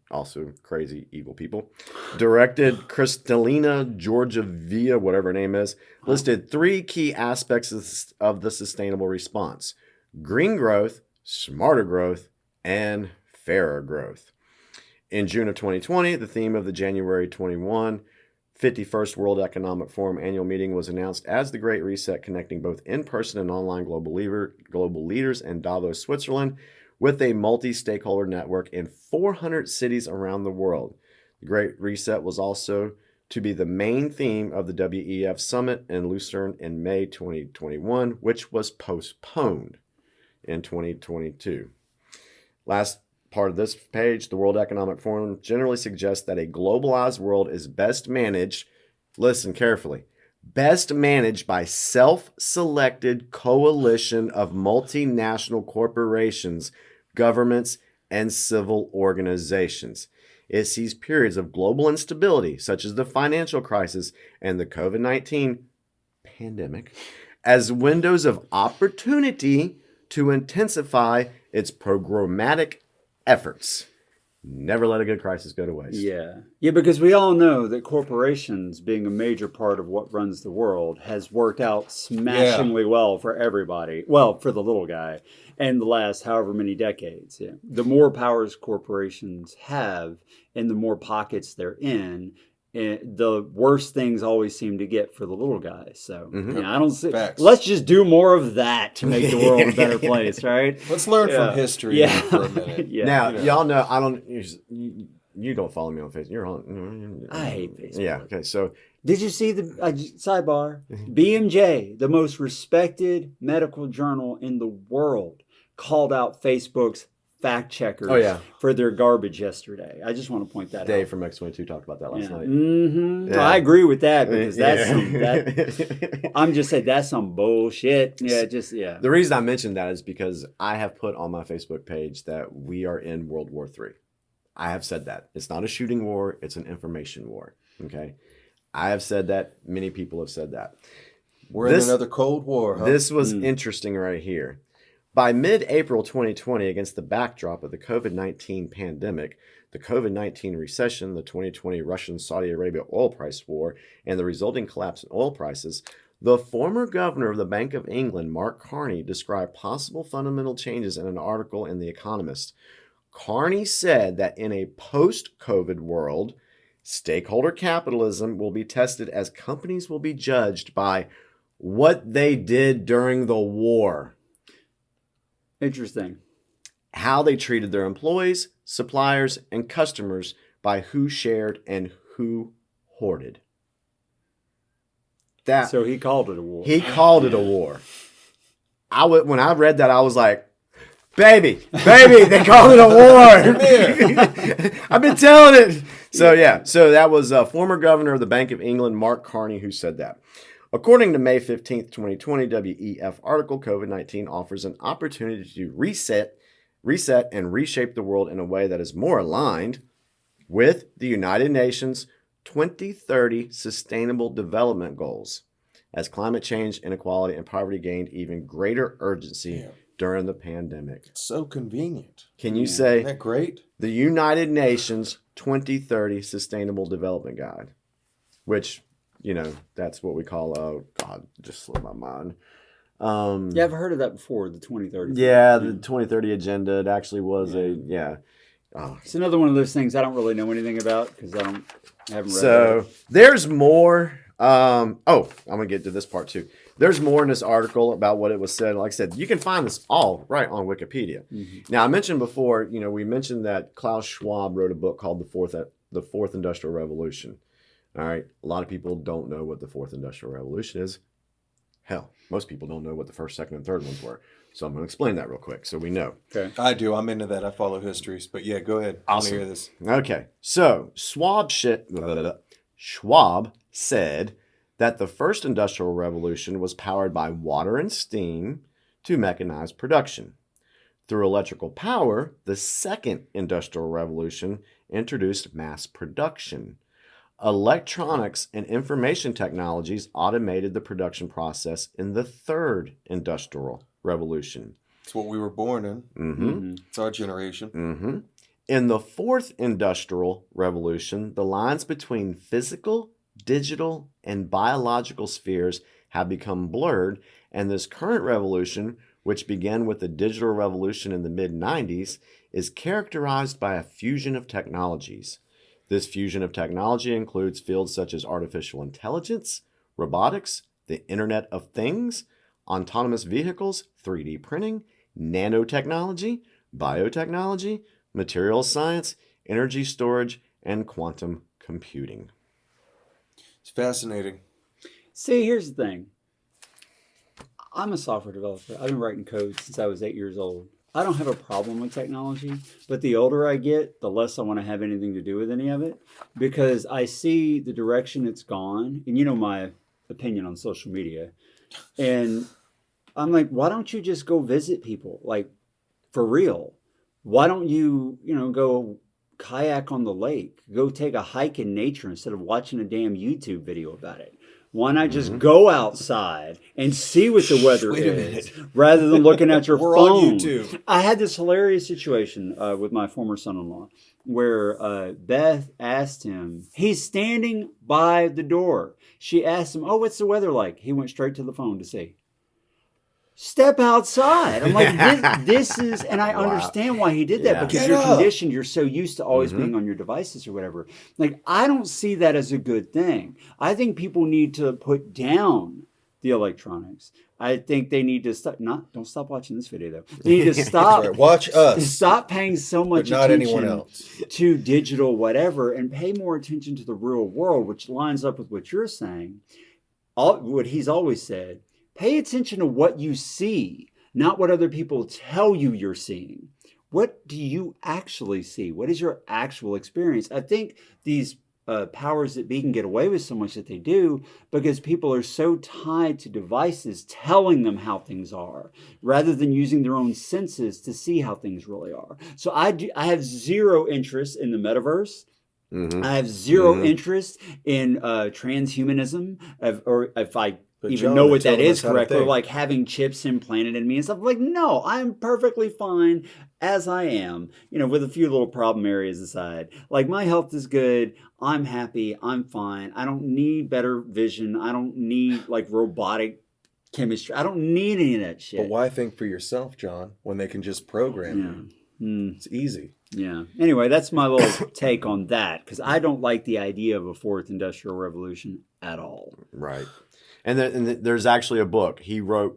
also crazy evil people, directed Kristalina Georgieva, whatever her name is, listed 3 key aspects of the sustainable response: green growth, smarter growth, and fairer growth. In June of 2020, the theme of the January 21 51st World Economic Forum annual meeting was announced as the Great Reset, connecting both in-person and online global leaders in Davos, Switzerland, with a multi-stakeholder network in 400 cities around the world. The Great Reset was also to be the main theme of the WEF Summit in Lucerne in May 2021, which was postponed in 2022. Last part of this page, the World Economic Forum generally suggests that a globalized world is best managed, listen carefully, best managed by self-selected coalition of multinational corporations, governments, and civil organizations. It sees periods of global instability, such as the financial crisis and the COVID-19 pandemic, as windows of opportunity to intensify its programmatic efforts. Never let a good crisis go to waste. Yeah, because we all know that corporations, being a major part of what runs the world, has worked out smashingly well for everybody. Well, for the little guy, in the last however many decades. Yeah. The more powers corporations have and the more pockets they're in, the worse things always seem to get for the little guy. So I don't see. Facts. Let's just do more of that to make the world a better place, right? Let's learn from history for a minute. Now, y'all know I don't. You don't follow me on Facebook. You're on. I hate Facebook. Yeah. Okay. So did you see the sidebar? BMJ, the most respected medical journal in the world, called out Facebook's fact checkers for their garbage yesterday. I just want to point that out. Dave from X22 talked about that last night. Yeah. I agree with that because that's I'm just saying that's some bullshit. The reason I mentioned that is because I have put on my Facebook page that we are in World War III. I have said that. It's not a shooting war, it's an information war. Okay. I have said that. Many people have said that. We're in another Cold War, huh? This was interesting right here. By mid-April 2020, against the backdrop of the COVID-19 pandemic, the COVID-19 recession, the 2020 Russian-Saudi Arabia oil price war, and the resulting collapse in oil prices, the former governor of the Bank of England, Mark Carney, described possible fundamental changes in an article in The Economist. Carney said that in a post-COVID world, stakeholder capitalism will be tested as companies will be judged by what they did during the war. Interesting. How they treated their employees, suppliers, and customers by who shared and who hoarded. So he called it a war. He called it a war. When I read that, I was like, baby, they called it a war. I've been telling it. So that was former governor of the Bank of England, Mark Carney, who said that. According to May 15th, 2020 WEF article, COVID-19 offers an opportunity to reset and reshape the world in a way that is more aligned with the United Nations 2030 Sustainable Development Goals, as climate change, inequality, and poverty gained even greater urgency during the pandemic. It's so convenient. Can you say, isn't that great? The United Nations 2030 Sustainable Development Guide, which... that's what we call, God, just slipped my mind. I've heard of that before, the 2030. Yeah, the 2030 agenda. It actually was It's another one of those things I don't really know anything about because I haven't read it. So there's more. I'm going to get to this part too. There's more in this article about what it was said. Like I said, you can find this all right on Wikipedia. Now, I mentioned before, we mentioned that Klaus Schwab wrote a book called The Fourth Industrial Revolution. All right. A lot of people don't know what the Fourth Industrial Revolution is. Hell, most people don't know what the first, second, and third ones were. So I'm going to explain that real quick so we know. Okay. I do. I'm into that. I follow histories. But yeah, go ahead. Awesome. I want to hear this. Okay. So Schwab said that the first industrial revolution was powered by water and steam to mechanize production. Through electrical power, the second industrial revolution introduced mass production. Electronics and information technologies automated the production process in the third industrial revolution. It's what we were born in. It's our generation. In the fourth industrial revolution, the lines between physical, digital, and biological spheres have become blurred, and this current revolution, which began with the digital revolution in the mid-90s, is characterized by a fusion of technologies. This fusion of technology includes fields such as artificial intelligence, robotics, the Internet of Things, autonomous vehicles, 3D printing, nanotechnology, biotechnology, materials science, energy storage, and quantum computing. It's fascinating. See, here's the thing. I'm a software developer. I've been writing code since I was 8 years old. I don't have a problem with technology, but the older I get, the less I want to have anything to do with any of it, because I see the direction it's gone. And you know my opinion on social media. And I'm like, why don't you just go visit people? Like, for real. Why don't you, go kayak on the lake? Go take a hike in nature instead of watching a damn YouTube video about it. Why not just go outside and see what the weather is rather than looking at your We're phone? on YouTube. I had this hilarious situation with my former son-in-law where Beth asked him, he's standing by the door. She asked him, oh, what's the weather like? He went straight to the phone to see. Step outside. I'm like, this is, and I understand why he did that, because you're conditioned. You're so used to always being on your devices or whatever. Like, I don't see that as a good thing. I think people need to put down the electronics. I think they need to stop. Don't stop watching this video though. They need to stop. Right. Watch us. Stop paying so much not attention anyone else. to digital whatever, and pay more attention to the real world, which lines up with what you're saying. What he's always said. Pay attention to what you see, not what other people tell you you're seeing. What do you actually see? What is your actual experience? I think these powers that be can get away with so much that they do because people are so tied to devices telling them how things are rather than using their own senses to see how things really are. So I have zero interest in the metaverse. I have zero interest in transhumanism, or if I even know what that is correctly, or like having chips implanted in me and stuff. Like, no, I'm perfectly fine as I am, with a few little problem areas aside. Like, my health is good. I'm happy. I'm fine. I don't need better vision. I don't need like robotic chemistry. I don't need any of that shit. But why think for yourself, John, when they can just program you? It's easy. Yeah. Anyway, that's my little take on that, because I don't like the idea of a fourth industrial revolution at all. Right. And there's actually a book.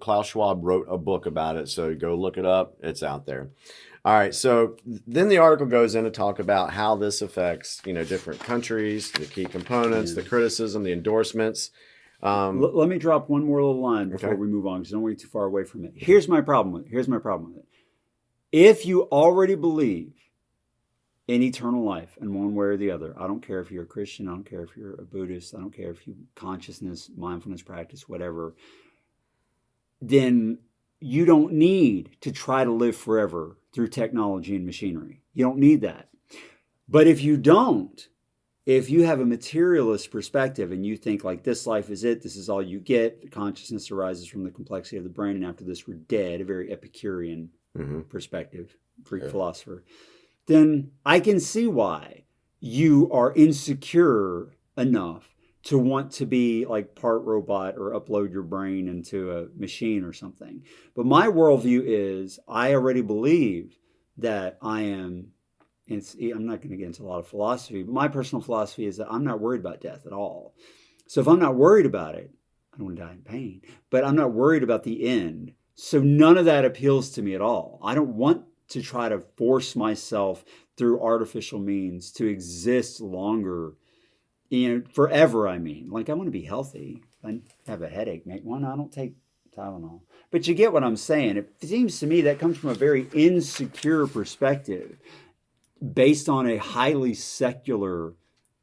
Klaus Schwab wrote a book about it. So go look it up. It's out there. All right. So then the article goes in to talk about how this affects, different countries, the key components, the criticism, the endorsements. Let me drop one more little line before we move on, because I don't want to get too far away from it. Here's my problem with it. If you already believe in eternal life in one way or the other, I don't care if you're a Christian, I don't care if you're a Buddhist, I don't care if you consciousness, mindfulness practice, whatever, then you don't need to try to live forever through technology and machinery. You don't need that. But if you have a materialist perspective and you think like this life is it, this is all you get, the consciousness arises from the complexity of the brain, and after this we're dead, a very Epicurean perspective, Greek philosopher, then I can see why you are insecure enough to want to be like part robot or upload your brain into a machine or something. But my worldview is I already believe that I am, I'm not going to get into a lot of philosophy, but my personal philosophy is that I'm not worried about death at all. So if I'm not worried about it, I don't want to die in pain, but I'm not worried about the end. So none of that appeals to me at all. I don't want to try to force myself through artificial means to exist longer, forever. I mean, like, I want to be healthy. I have a headache, mate. Why not? I don't take Tylenol. But you get what I'm saying. It seems to me that comes from a very insecure perspective based on a highly secular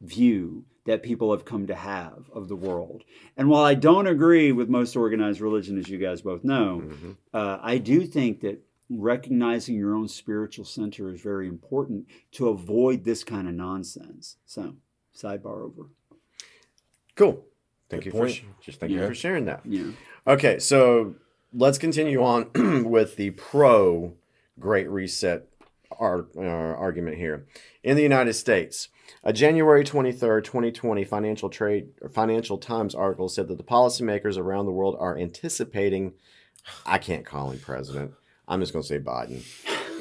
view that people have come to have of the world. And while I don't agree with most organized religion, as you guys both know, I do think that recognizing your own spiritual center is very important to avoid this kind of nonsense. So, sidebar over. Cool. Thank you for sharing that. Yeah. Okay, so let's continue on with the pro Great Reset argument here. In the United States, a January 23rd, 2020 Financial Times article said that the policymakers around the world are anticipating, I can't call him president, I'm just going to say Biden.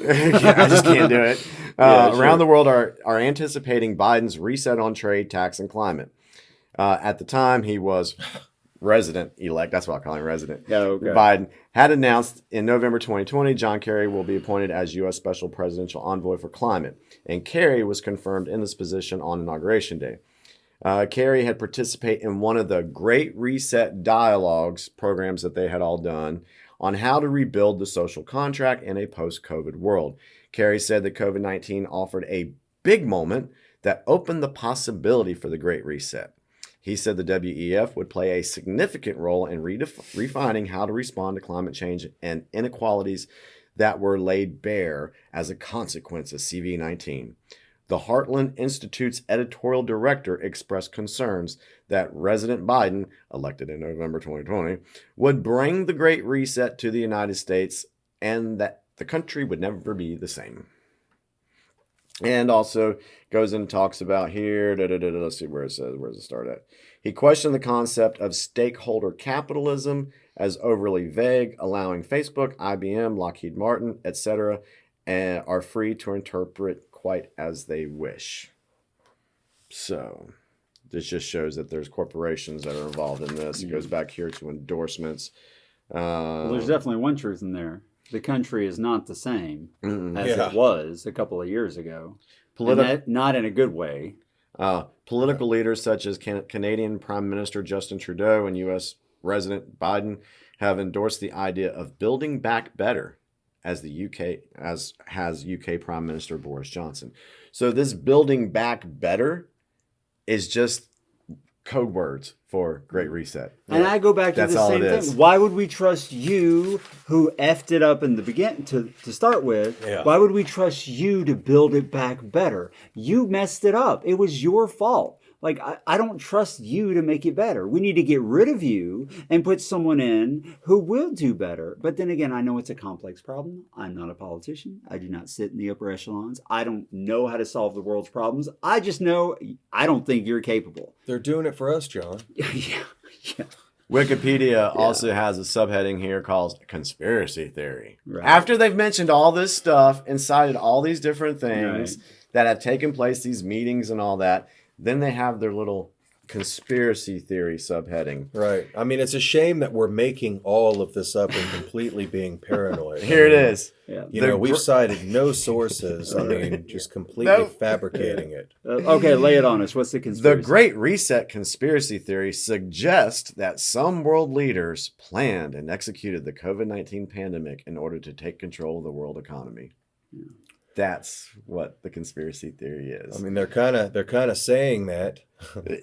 I just can't do it. Around the world are anticipating Biden's reset on trade, tax, and climate. At the time, he was President-elect, that's what I call him, resident, Okay. Biden, had announced in November 2020, John Kerry will be appointed as U.S. Special Presidential Envoy for Climate. And Kerry was confirmed in this position on Inauguration Day. Kerry had participated in one of the Great Reset dialogues programs that they had all done on how to rebuild the social contract in a post-COVID world. Kerry said that COVID-19 offered a big moment that opened the possibility for the Great Reset. He said the WEF would play a significant role in refining how to respond to climate change and inequalities that were laid bare as a consequence of CV-19. The Heartland Institute's editorial director expressed concerns that President Biden, elected in November 2020, would bring the Great Reset to the United States and that the country would never be the same. And also goes and talks about here, let's see where it says, where does it start at? He questioned the concept of stakeholder capitalism as overly vague, allowing Facebook, IBM, Lockheed Martin, etc., are free to interpret quite as they wish. So this just shows that there's corporations that are involved in this. It goes back here to endorsements. Well, there's definitely one truth in there. The country is not the same as it was a couple of years ago. Not in a good way. Political leaders such as Canadian Prime Minister Justin Trudeau and U.S. President Biden have endorsed the idea of building back better, as has UK Prime Minister Boris Johnson. So this building back better is just code words for Great Reset. And I go back to the same thing. Why would we trust you, who effed it up in the beginning to start with? Yeah. Why would we trust you to build it back better? You messed it up. It was your fault. Like, I don't trust you to make it better. We need to get rid of you and put someone in who will do better. But then again, I know it's a complex problem. I'm not a politician. I do not sit in the upper echelons. I don't know how to solve the world's problems. I just know I don't think you're capable. They're doing it for us, John. Yeah. Wikipedia also has a subheading here called conspiracy theory. Right. After they've mentioned all this stuff and cited all these different things that have taken place, these meetings and all that, then they have their little conspiracy theory subheading. Right. I mean, it's a shame that we're making all of this up and completely being paranoid. Here it is. Yeah. You know, we've cited no sources. I mean, just completely fabricating it. Okay, lay it on us. What's the conspiracy? The Great Reset conspiracy theory suggests that some world leaders planned and executed the COVID-19 pandemic in order to take control of the world economy. Yeah. That's what the conspiracy theory is. I mean, they're kind of saying that,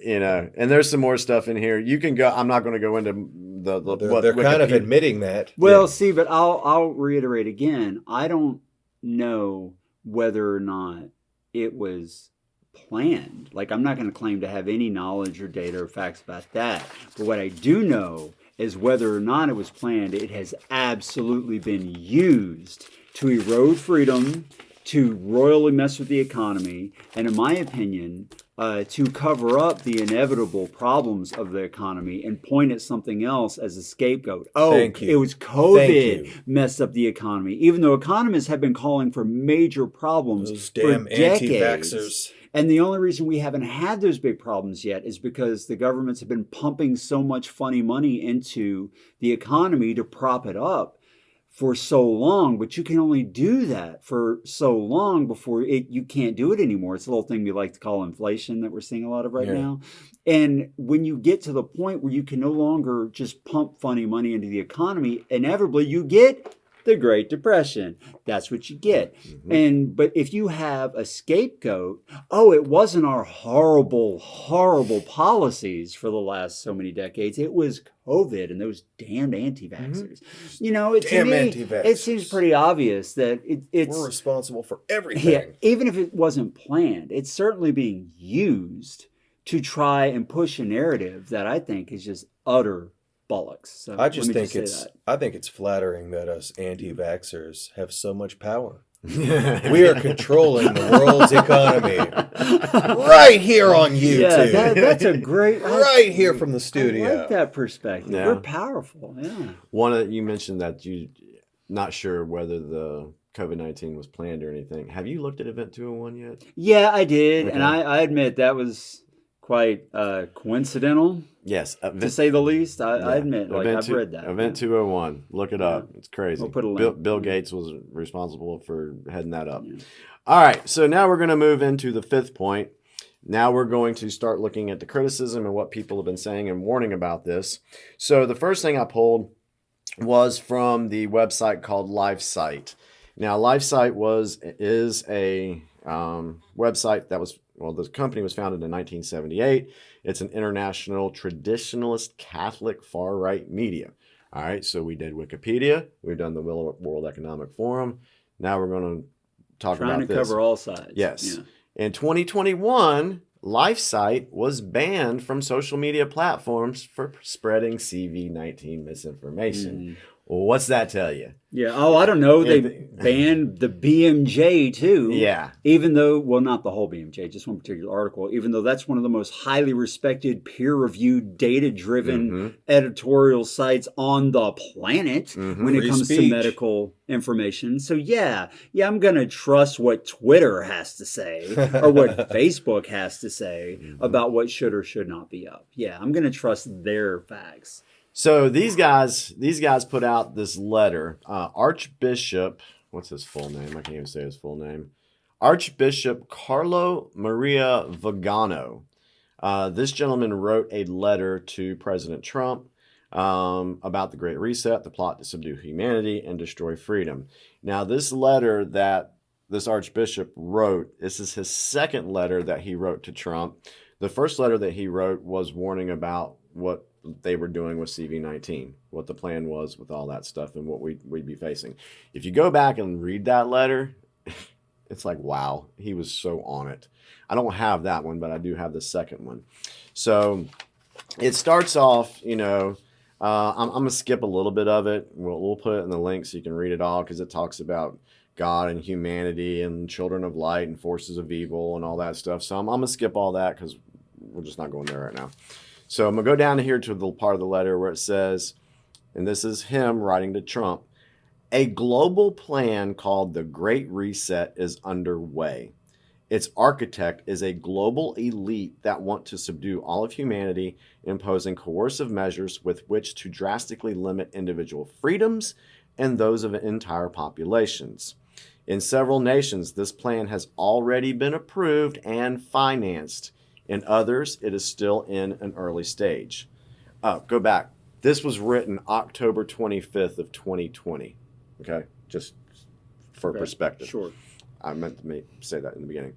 you know. And there's some more stuff in here. You can go. I'm not going to go into they're kind of admitting that. Well, see, but I'll reiterate again. I don't know whether or not it was planned. Like, I'm not going to claim to have any knowledge or data or facts about that. But what I do know is whether or not it was planned, it has absolutely been used to erode freedom, to royally mess with the economy, and in my opinion, to cover up the inevitable problems of the economy and point at something else as a scapegoat. Oh, it was COVID messed up the economy, even though economists have been calling for major problems those damn for decades. Anti-vaxxers. And the only reason we haven't had those big problems yet is because the governments have been pumping so much funny money into the economy to prop it up for so long, but you can only do that for so long before you can't do it anymore. It's a little thing we like to call inflation that we're seeing a lot of right now. And when you get to the point where you can no longer just pump funny money into the economy, inevitably you get the Great Depression. That's what you get. But if you have a scapegoat, it wasn't our horrible, horrible policies for the last so many decades. It was COVID and those damned anti-vaxxers. You know, to me, it seems pretty obvious that it's... We're responsible for everything. Yeah, even if it wasn't planned, it's certainly being used to try and push a narrative that I think is just utter bollocks. So I think it's flattering that us anti-vaxxers have so much power. We are controlling the world's economy right here on YouTube. Yeah, that's a great... right here from the studio. I like that perspective. Yeah. We're powerful, yeah. You mentioned that you not sure whether the COVID-19 was planned or anything. Have you looked at Event 201 yet? Yeah, I did. Okay. And I admit that was quite coincidental. Yes, to say the least. I admit, I've read that. Event 201. Look it up. It's crazy. We'll put a link. Bill Gates was responsible for heading that up. Yeah. All right, so now we're going to move into the fifth point. Now we're going to start looking at the criticism and what people have been saying and warning about this. So the first thing I pulled was from the website called LifeSite. Now, LifeSite is a website that was, the company was founded in 1978. It's an international traditionalist Catholic far-right media. All right, so we did Wikipedia. We've done the World Economic Forum. Now we're going to talk about this. Trying to cover all sides. Yes. Yeah. In 2021, LifeSite was banned from social media platforms for spreading CV-19 misinformation. What's that tell you? Yeah. Oh, I don't know. They banned the BMJ too. Yeah. Even though, well, not the whole BMJ, just one particular article, even though that's one of the most highly respected, peer-reviewed, data-driven editorial sites on the planet when it comes to medical information. So yeah, I'm going to trust what Twitter has to say or what Facebook has to say about what should or should not be up. Yeah, I'm going to trust their facts. So these guys put out this letter. Archbishop, what's his full name? I can't even say his full name. Archbishop Carlo Maria Vigano. This gentleman wrote a letter to President Trump about the Great Reset, the plot to subdue humanity and destroy freedom. Now, this letter that this Archbishop wrote, this is his second letter that he wrote to Trump. The first letter that he wrote was warning about what they were doing with CV-19, what the plan was with all that stuff and what we'd be facing. If you go back and read that letter, it's like, wow, he was so on it. I don't have that one, but I do have the second one. So it starts off, I'm going to skip a little bit of it. We'll put it in the link so you can read it all because it talks about God and humanity and children of light and forces of evil and all that stuff. So I'm going to skip all that because we're just not going there right now. So I'm going to go down here to the part of the letter where it says, and this is him writing to Trump, a global plan called the Great Reset is underway. Its architect is a global elite that want to subdue all of humanity, imposing coercive measures with which to drastically limit individual freedoms and those of entire populations. In several nations, this plan has already been approved and financed. In others, it is still in an early stage. Go back. This was written October 25th of 2020. Okay? Just for perspective. Sure. I meant to say that in the beginning.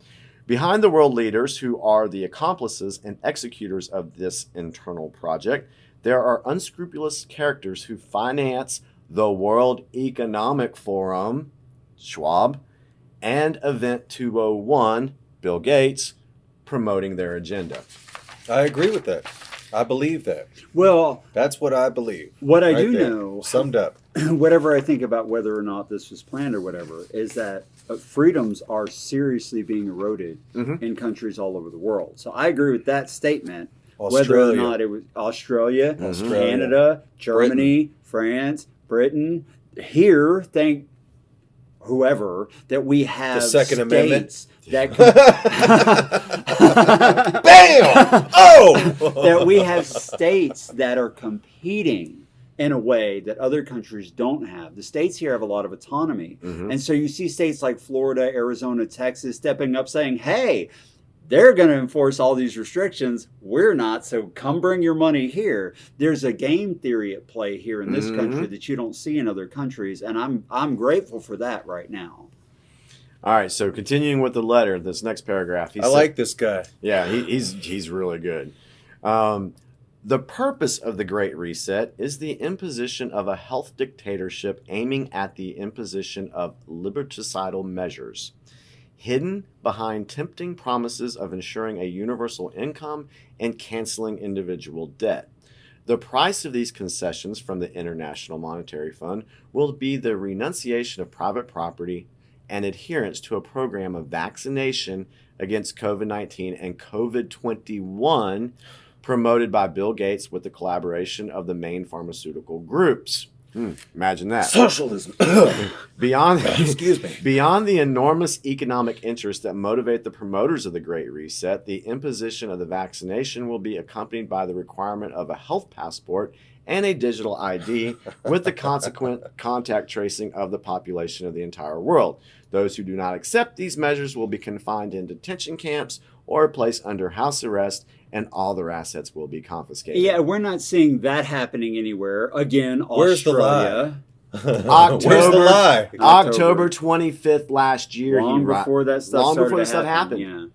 Behind the world leaders who are the accomplices and executors of this internal project, there are unscrupulous characters who finance the World Economic Forum, Schwab, and Event 201, Bill Gates, promoting their agenda. I agree with that. I believe that. Well, that's what I believe. What I do know, summed up, whatever I think about whether or not this was planned or whatever, is that freedoms are seriously being eroded in countries all over the world. So I agree with that statement. Whether or not it was Australia, Canada, Germany, France, Britain, here, thank whoever, that we have the Second Amendment. That Bam! Oh! That we have states that are competing in a way that other countries don't have. The states here have a lot of autonomy. And so you see states like Florida, Arizona, Texas stepping up saying, hey, they're going to enforce all these restrictions. We're not. So come bring your money here. There's a game theory at play here in this country that you don't see in other countries. And I'm grateful for that right now. All right, so continuing with the letter, this next paragraph. I like this guy. Yeah, he's really good. The purpose of the Great Reset is the imposition of a health dictatorship aiming at the imposition of liberticidal measures, hidden behind tempting promises of ensuring a universal income and canceling individual debt. The price of these concessions from the International Monetary Fund will be the renunciation of private property and adherence to a program of vaccination against COVID-19 and COVID-21 promoted by Bill Gates with the collaboration of the main pharmaceutical groups. Imagine that. Socialism. Beyond, Excuse me. Beyond the enormous economic interests that motivate the promoters of the Great Reset, the imposition of the vaccination will be accompanied by the requirement of a health passport and a digital ID with the consequent contact tracing of the population of the entire world. Those who do not accept these measures will be confined in detention camps or placed under house arrest, and all their assets will be confiscated. Yeah, we're not seeing that happening anywhere. Again, Where's Australia. Where's the lie? October 25th last year. Long before that stuff happened. Yeah.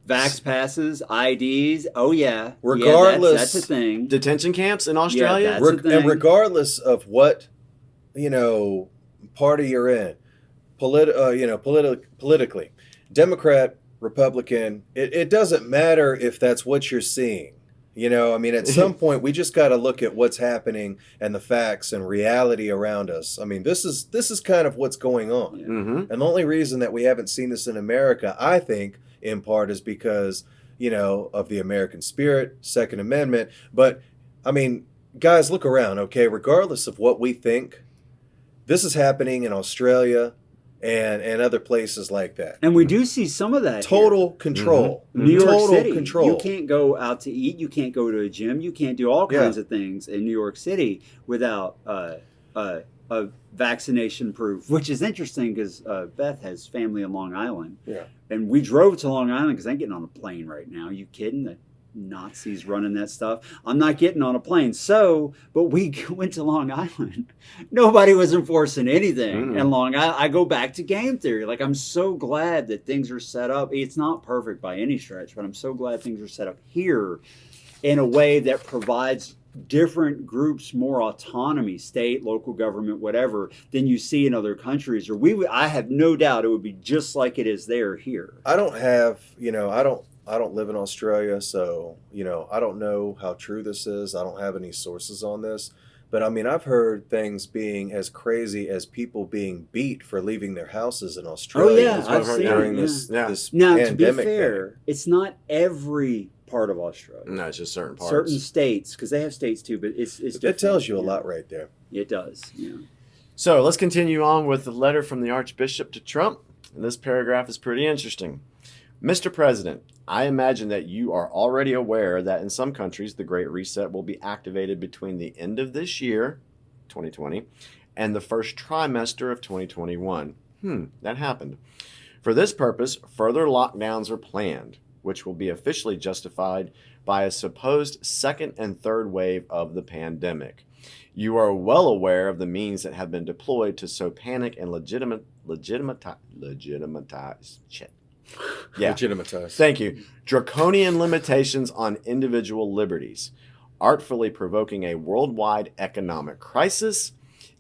Vax passes, IDs. Oh, yeah. Regardless. Yeah, that's a thing. Detention camps in Australia? Yeah, that's a thing. And regardless of what, party you're in, politically, Democrat, Republican, it doesn't matter if that's what you're seeing. At some point, we just got to look at what's happening and the facts and reality around us. This is kind of what's going on. Yeah. Mm-hmm. And the only reason that we haven't seen this in America, I think, in part is because, of the American spirit, Second Amendment. But, guys, look around, okay? Regardless of what we think, this is happening in Australia and other places like that. And we do see some of that. Total control. Mm-hmm. New York Total City. control. You can't go out to eat. You can't go to a gym. You can't do all kinds of things in New York City without a vaccination proof, which is interesting because Beth has family in Long Island. Yeah. And we drove to Long Island because I'm getting on a plane right now. Are you kidding? The Nazis running that stuff. I'm not getting on a plane. But we went to Long Island. Nobody was enforcing anything in Long Island. I go back to game theory. Like, I'm so glad that things are set up. It's not perfect by any stretch, but I'm so glad things are set up here in a way that provides different groups more autonomy, state, local government, whatever, than you see in other countries. I have no doubt it would be just like it is there here. I don't live in Australia, so, I don't know how true this is. I don't have any sources on this. But, I've heard things being as crazy as people being beat for leaving their houses in Australia. Oh, yeah, I've seen during it, this Now, pandemic. to be fair, it's not every part of Australia. No, it's just certain parts. Certain states, because they have states too, but it's different. It tells you a lot right there. It does, yeah. So let's continue on with the letter from the Archbishop to Trump. And this paragraph is pretty interesting. Mr. President, I imagine that you are already aware that in some countries the Great Reset will be activated between the end of this year, 2020, and the first trimester of 2021. That happened. For this purpose, further lockdowns are planned, which will be officially justified by a supposed second and third wave of the pandemic. You are well aware of the means that have been deployed to so panic and legitimize. Shit. Yeah. Legitimize. Thank you. Draconian limitations on individual liberties, artfully provoking a worldwide economic crisis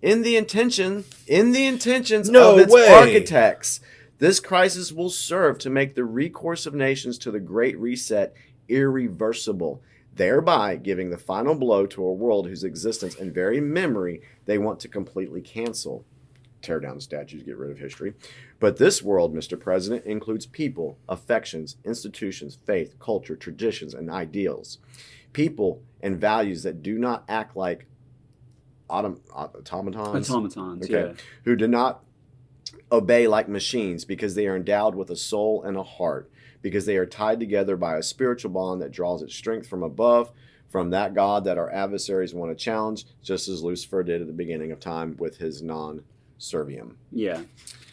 in the intentions of its architects. This crisis will serve to make the recourse of nations to the Great Reset irreversible, thereby giving the final blow to a world whose existence and very memory they want to completely cancel. Tear down statues, get rid of history. But this world, Mr. President, includes people, affections, institutions, faith, culture, traditions, and ideals. People and values that do not act like automatons. Automatons, okay, yeah. Who do not obey like machines because they are endowed with a soul and a heart, because they are tied together by a spiritual bond that draws its strength from above, from that God that our adversaries want to challenge, just as Lucifer did at the beginning of time with his non-servium. Yeah.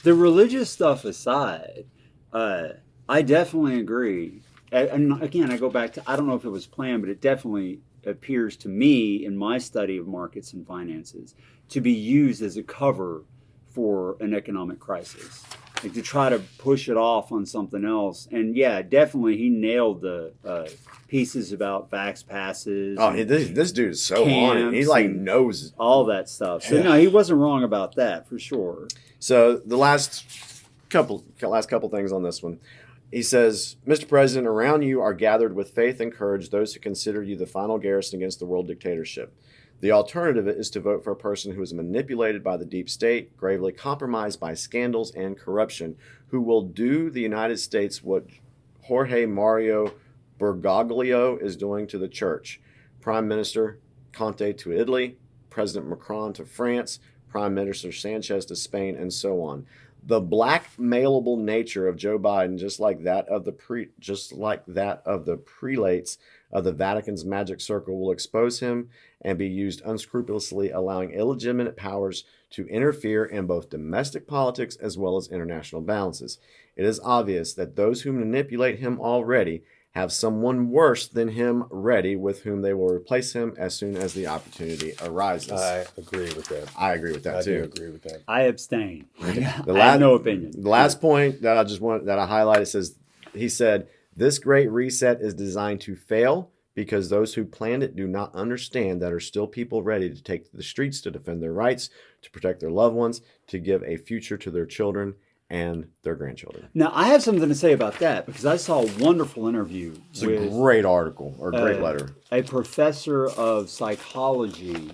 The religious stuff aside, I definitely agree. And again, I go back to, I don't know if it was planned, but it definitely appears to me in my study of markets and finances to be used as a cover for an economic crisis, like to try to push it off on something else. And yeah, definitely he nailed the pieces about vax passes. Oh, this dude is so on it. He knows all that stuff. So no, he wasn't wrong about that for sure. So the last couple things on this one. He says, Mr. President, around you are gathered with faith and courage those who consider you the final garrison against the world dictatorship. The alternative is to vote for a person who is manipulated by the deep state, gravely compromised by scandals and corruption, who will do the United States what Jorge Mario Bergoglio is doing to the church. Prime Minister Conte to Italy, President Macron to France, Prime Minister Sanchez to Spain, and so on. The blackmailable nature of Joe Biden, just like that of the prelates of the Vatican's magic circle, will expose him and be used unscrupulously, allowing illegitimate powers to interfere in both domestic politics as well as international balances. It is obvious that those who manipulate him already have someone worse than him ready, with whom they will replace him as soon as the opportunity arises. I agree with that. I agree with that too. I do agree with that. I abstain. I have no opinion. The last point that I highlighted says, he said, this great reset is designed to fail because those who planned it do not understand that are still people ready to take to the streets to defend their rights, to protect their loved ones, to give a future to their children and their grandchildren. Now, I have something to say about that because I saw a wonderful interview with a great article or great letter. A professor of psychology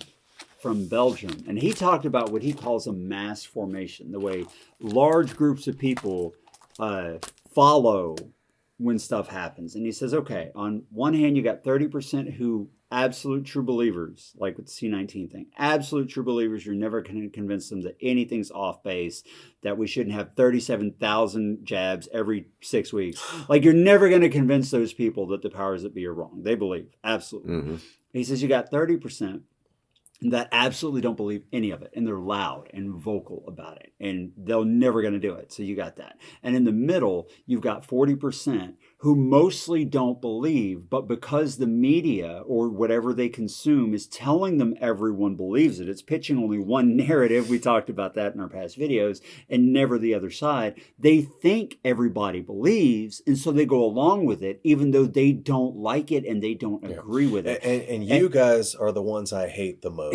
from Belgium, and he talked about what he calls a mass formation, the way large groups of people follow when stuff happens. And he says, okay, on one hand, you got 30% who absolute true believers, like with the C-19 thing, absolute true believers. You're never going to convince them that anything's off base, that we shouldn't have 37,000 jabs every 6 weeks. Like, you're never going to convince those people that the powers that be are wrong. They believe, absolutely. Mm-hmm. He says you got 30% that absolutely don't believe any of it, and they're loud and vocal about it, and they're never going to do it. So you got that. And in the middle, you've got 40% who mostly don't believe, but because the media or whatever they consume is telling them everyone believes it, it's pitching only one narrative. We talked about that in our past videos, and never the other side. They think everybody believes, and so they go along with it, even though they don't like it and they don't agree with it. And you guys are the ones I hate the most.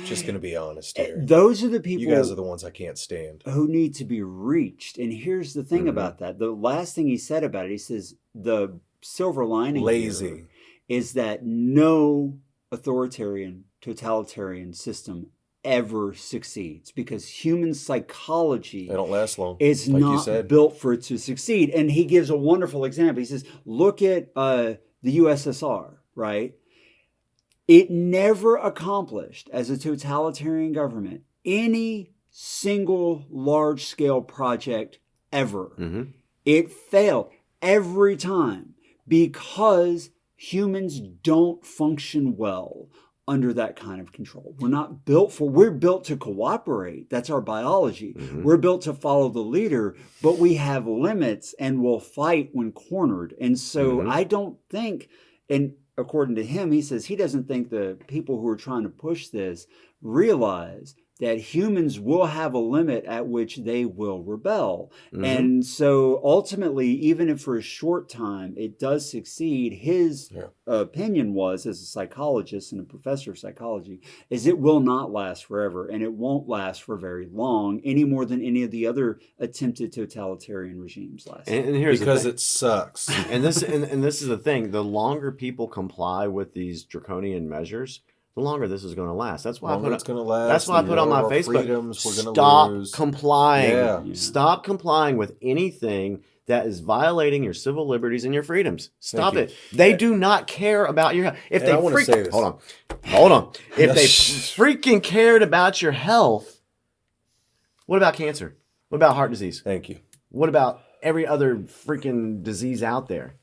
Just going to be honest here. Those are the people. You guys are the ones I can't stand. Who need to be reached. And here's the thing about that. The last thing he said about it, he says the silver lining here is that no authoritarian, totalitarian system ever succeeds because human psychology they don't last long. Is like not built for it to succeed. And he gives a wonderful example. He says, look at the USSR, right? It never accomplished, as a totalitarian government, any single large-scale project ever. Mm-hmm. It failed every time because humans don't function well under that kind of control. We're built to cooperate. That's our biology. Mm-hmm. We're built to follow the leader, but we have limits and we'll fight when cornered. And so I don't think, and according to him, he says he doesn't think the people who are trying to push this realize that humans will have a limit at which they will rebel. Mm-hmm. And so ultimately, even if for a short time it does succeed, his opinion was, as a psychologist and a professor of psychology, is it will not last forever, and it won't last for very long, any more than any of the other attempted totalitarian regimes last. And here's because it sucks. and this is the thing: the longer people comply with these draconian measures, the longer this is going to last. That's why I put on my Facebook. Stop complying. Yeah. Stop complying with anything that is violating your civil liberties and your freedoms. Stop it. They do not care about your health. If they hold on. If they freaking cared about your health, what about cancer? What about heart disease? Thank you. What about every other freaking disease out there?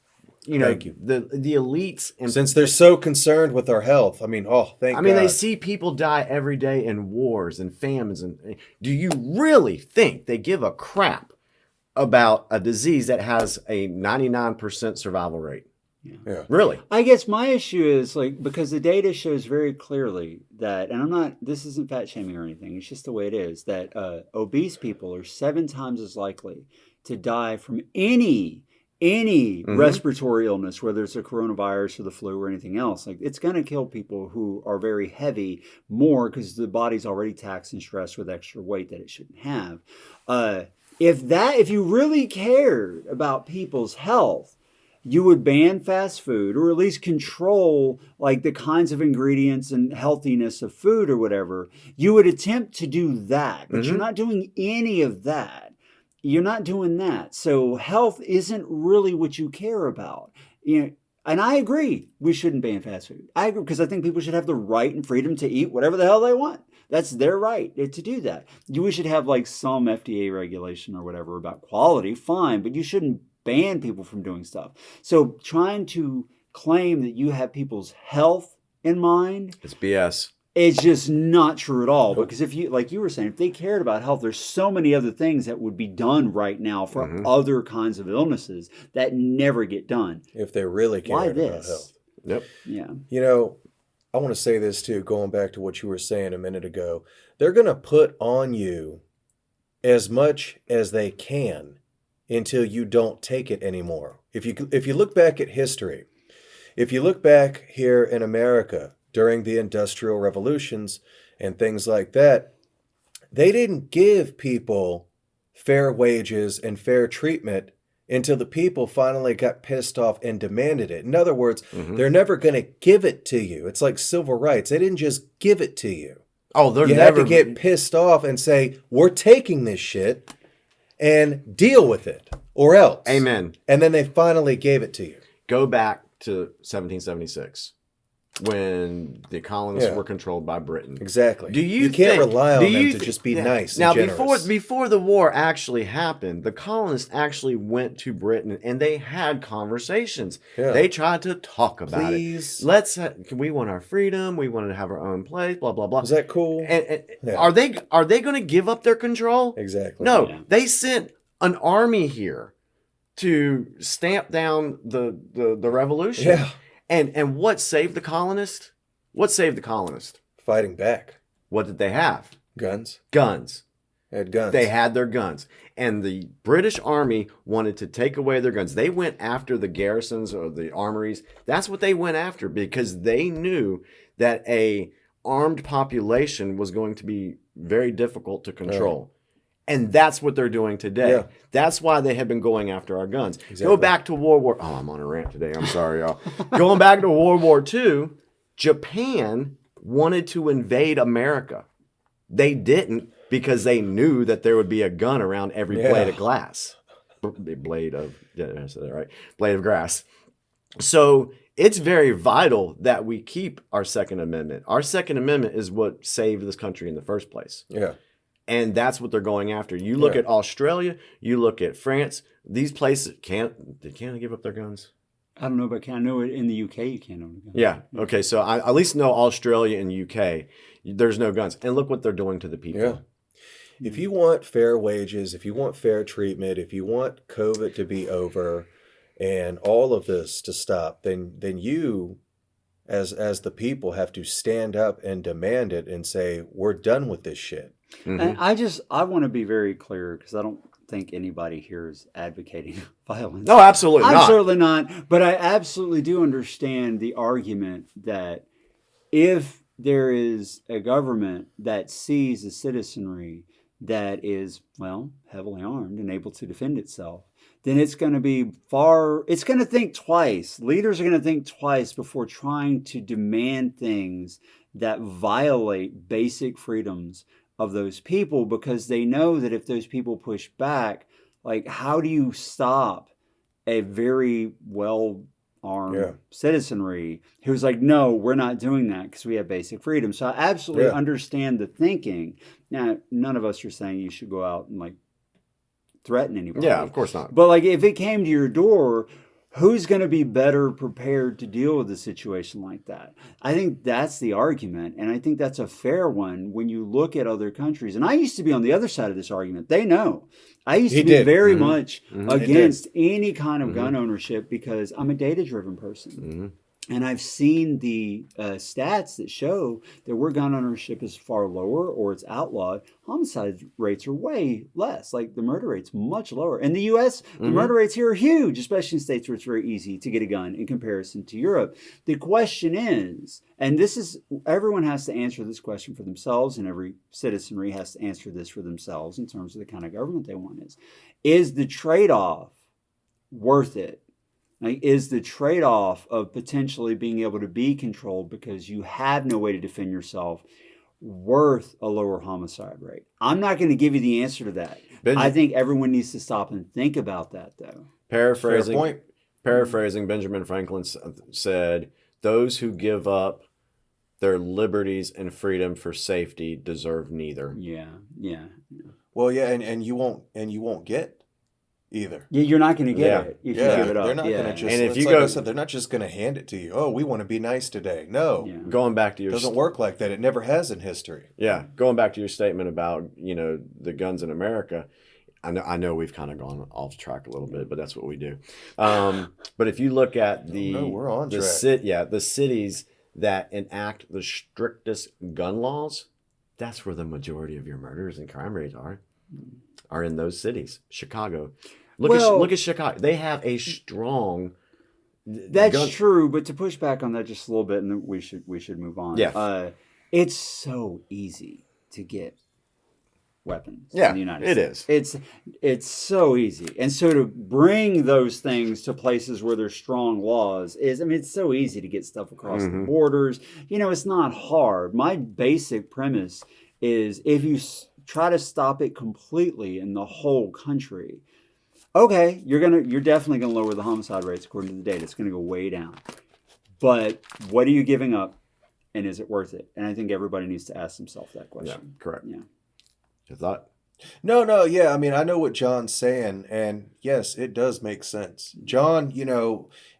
You know, the elites. And since they're so concerned with our health, I mean, God. They see people die every day in wars and famines. And do you really think they give a crap about a disease that has a 99% survival rate? Yeah. Really? I guess my issue is because the data shows very clearly that, and this isn't fat shaming or anything, it's just the way it is, that obese people are 7 times as likely to die from any respiratory illness, whether it's a coronavirus or the flu or anything else. It's going to kill people who are very heavy more because the body's already taxed and stressed with extra weight that it shouldn't have. If you really cared about people's health, you would ban fast food, or at least control the kinds of ingredients and healthiness of food or whatever. You would attempt to do that, but you're not doing any of that. You're not doing that. So health isn't really what you care about. And I agree, we shouldn't ban fast food. I agree, because I think people should have the right and freedom to eat whatever the hell they want. That's their right to do that. We should have like some FDA regulation or whatever about quality, fine, but you shouldn't ban people from doing stuff. So trying to claim that you have people's health in mind, it's BS. It's just not true at all. Because if you, like you were saying, if they cared about health, there's so many other things that would be done right now for other kinds of illnesses that never get done. If they really cared about health. Yep. Yeah. You know, I want to say this too, going back to what you were saying a minute ago. They're going to put on you as much as they can until you don't take it anymore. If you look back at history, if you look back here in America during the Industrial Revolutions and things like that, they didn't give people fair wages and fair treatment until the people finally got pissed off and demanded it. In other words, they're never going to give it to you. It's like civil rights. They didn't just give it to you. Oh, they're you never... had to get pissed off and say, we're taking this shit and deal with it, or else. Amen. And then they finally gave it to you. Go back to 1776. When the colonists were controlled by Britain. Exactly. Do you can't rely on them to just be nice now, and generous. before the war actually happened, the colonists actually went to Britain and they had conversations. Yeah. They tried to talk about Please. it. We want our freedom. We want to have our own place. Blah blah blah. Is that cool? And are they going to give up their control? Exactly. No. Yeah. They sent an army here to stamp down the revolution. Yeah. And what saved the colonists? What saved the colonists? Fighting back. What did they have? Guns. Guns. They had guns. They had their guns. And the British Army wanted to take away their guns. They went after the garrisons or the armories. That's what they went after because they knew that a armed population was going to be very difficult to control. And that's what they're doing today. Yeah. That's why they have been going after our guns. Exactly. Go back to World War... Oh, I'm on a rant today. I'm sorry, y'all. Going back to World War II, Japan wanted to invade America. They didn't because they knew that there would be a gun around every blade of glass. Blade of... Yeah, I said that right. Blade of grass. So it's very vital that we keep our Second Amendment. Our Second Amendment is what saved this country in the first place. Yeah. And that's what they're going after. You look at Australia, you look at France, these places can't give up their guns? I don't know about I know in the UK you can't own a gun. Yeah. Okay. So I at least know Australia and UK, there's no guns. And look what they're doing to the people. Yeah. If you want fair wages, if you want fair treatment, if you want COVID to be over and all of this to stop, then you as the people have to stand up and demand it and say, we're done with this shit. And I want to be very clear because I don't think anybody here is advocating violence. No, absolutely not. I'm certainly not. But I absolutely do understand the argument that if there is a government that sees a citizenry that is, well, heavily armed and able to defend itself, then it's going to think twice. Leaders are going to think twice before trying to demand things that violate basic freedoms of those people, because they know that if those people push back, like, how do you stop a very well-armed citizenry who's like, no, we're not doing that because we have basic freedom. So I absolutely understand the thinking. Now, none of us are saying you should go out and like threaten anybody. Yeah, of course not. But like, if it came to your door, who's going to be better prepared to deal with a situation like that? I think that's the argument, and I think that's a fair one when you look at other countries. And I used to be on the other side of this argument. They know. I used to be very much against any kind of gun ownership because I'm a data-driven person. And I've seen the stats that show that where gun ownership is far lower or it's outlawed, homicide rates are way less. Like the murder rate's much lower. In the U.S., the murder rates here are huge, especially in states where it's very easy to get a gun in comparison to Europe. The question is, and this is, everyone has to answer this question for themselves, and every citizenry has to answer this for themselves in terms of the kind of government they want is the trade-off worth it? Like, is the trade-off of potentially being able to be controlled because you have no way to defend yourself worth a lower homicide rate? I'm not going to give you the answer to that. I think everyone needs to stop and think about that, though. Paraphrasing Paraphrasing, Benjamin Franklin said, "Those who give up their liberties and freedom for safety deserve neither." Yeah. Well, yeah, and you won't get either. Yeah, you're not going to get it if you give it up. They're not going to just. And if it's you like go, I said, they're not just going to hand it to you. Oh, we want to be nice today. No, going back to your it doesn't work like that. It never has in history. Yeah, going back to your statement about the guns in America. I know we've kind of gone off track a little bit, but that's what we do. But if you look at we're on track. the cities that enact the strictest gun laws, that's where the majority of your murders and crime rates are in those cities. Chicago. Look at Chicago. They have a strong. That's true, but to push back on that just a little bit, and then we should move on. Yeah, it's so easy to get weapons in the United States. It is. It's so easy. And so to bring those things to places where there's strong laws it's so easy to get stuff across the borders. It's not hard. My basic premise is if you try to stop it completely in the whole country, okay, you're definitely going to lower the homicide rates according to the data. It's going to go way down. But what are you giving up, and is it worth it? And I think everybody needs to ask themselves that question. Yeah, correct. Yeah. Your thought? No, yeah. I mean, I know what John's saying, and yes, it does make sense. John,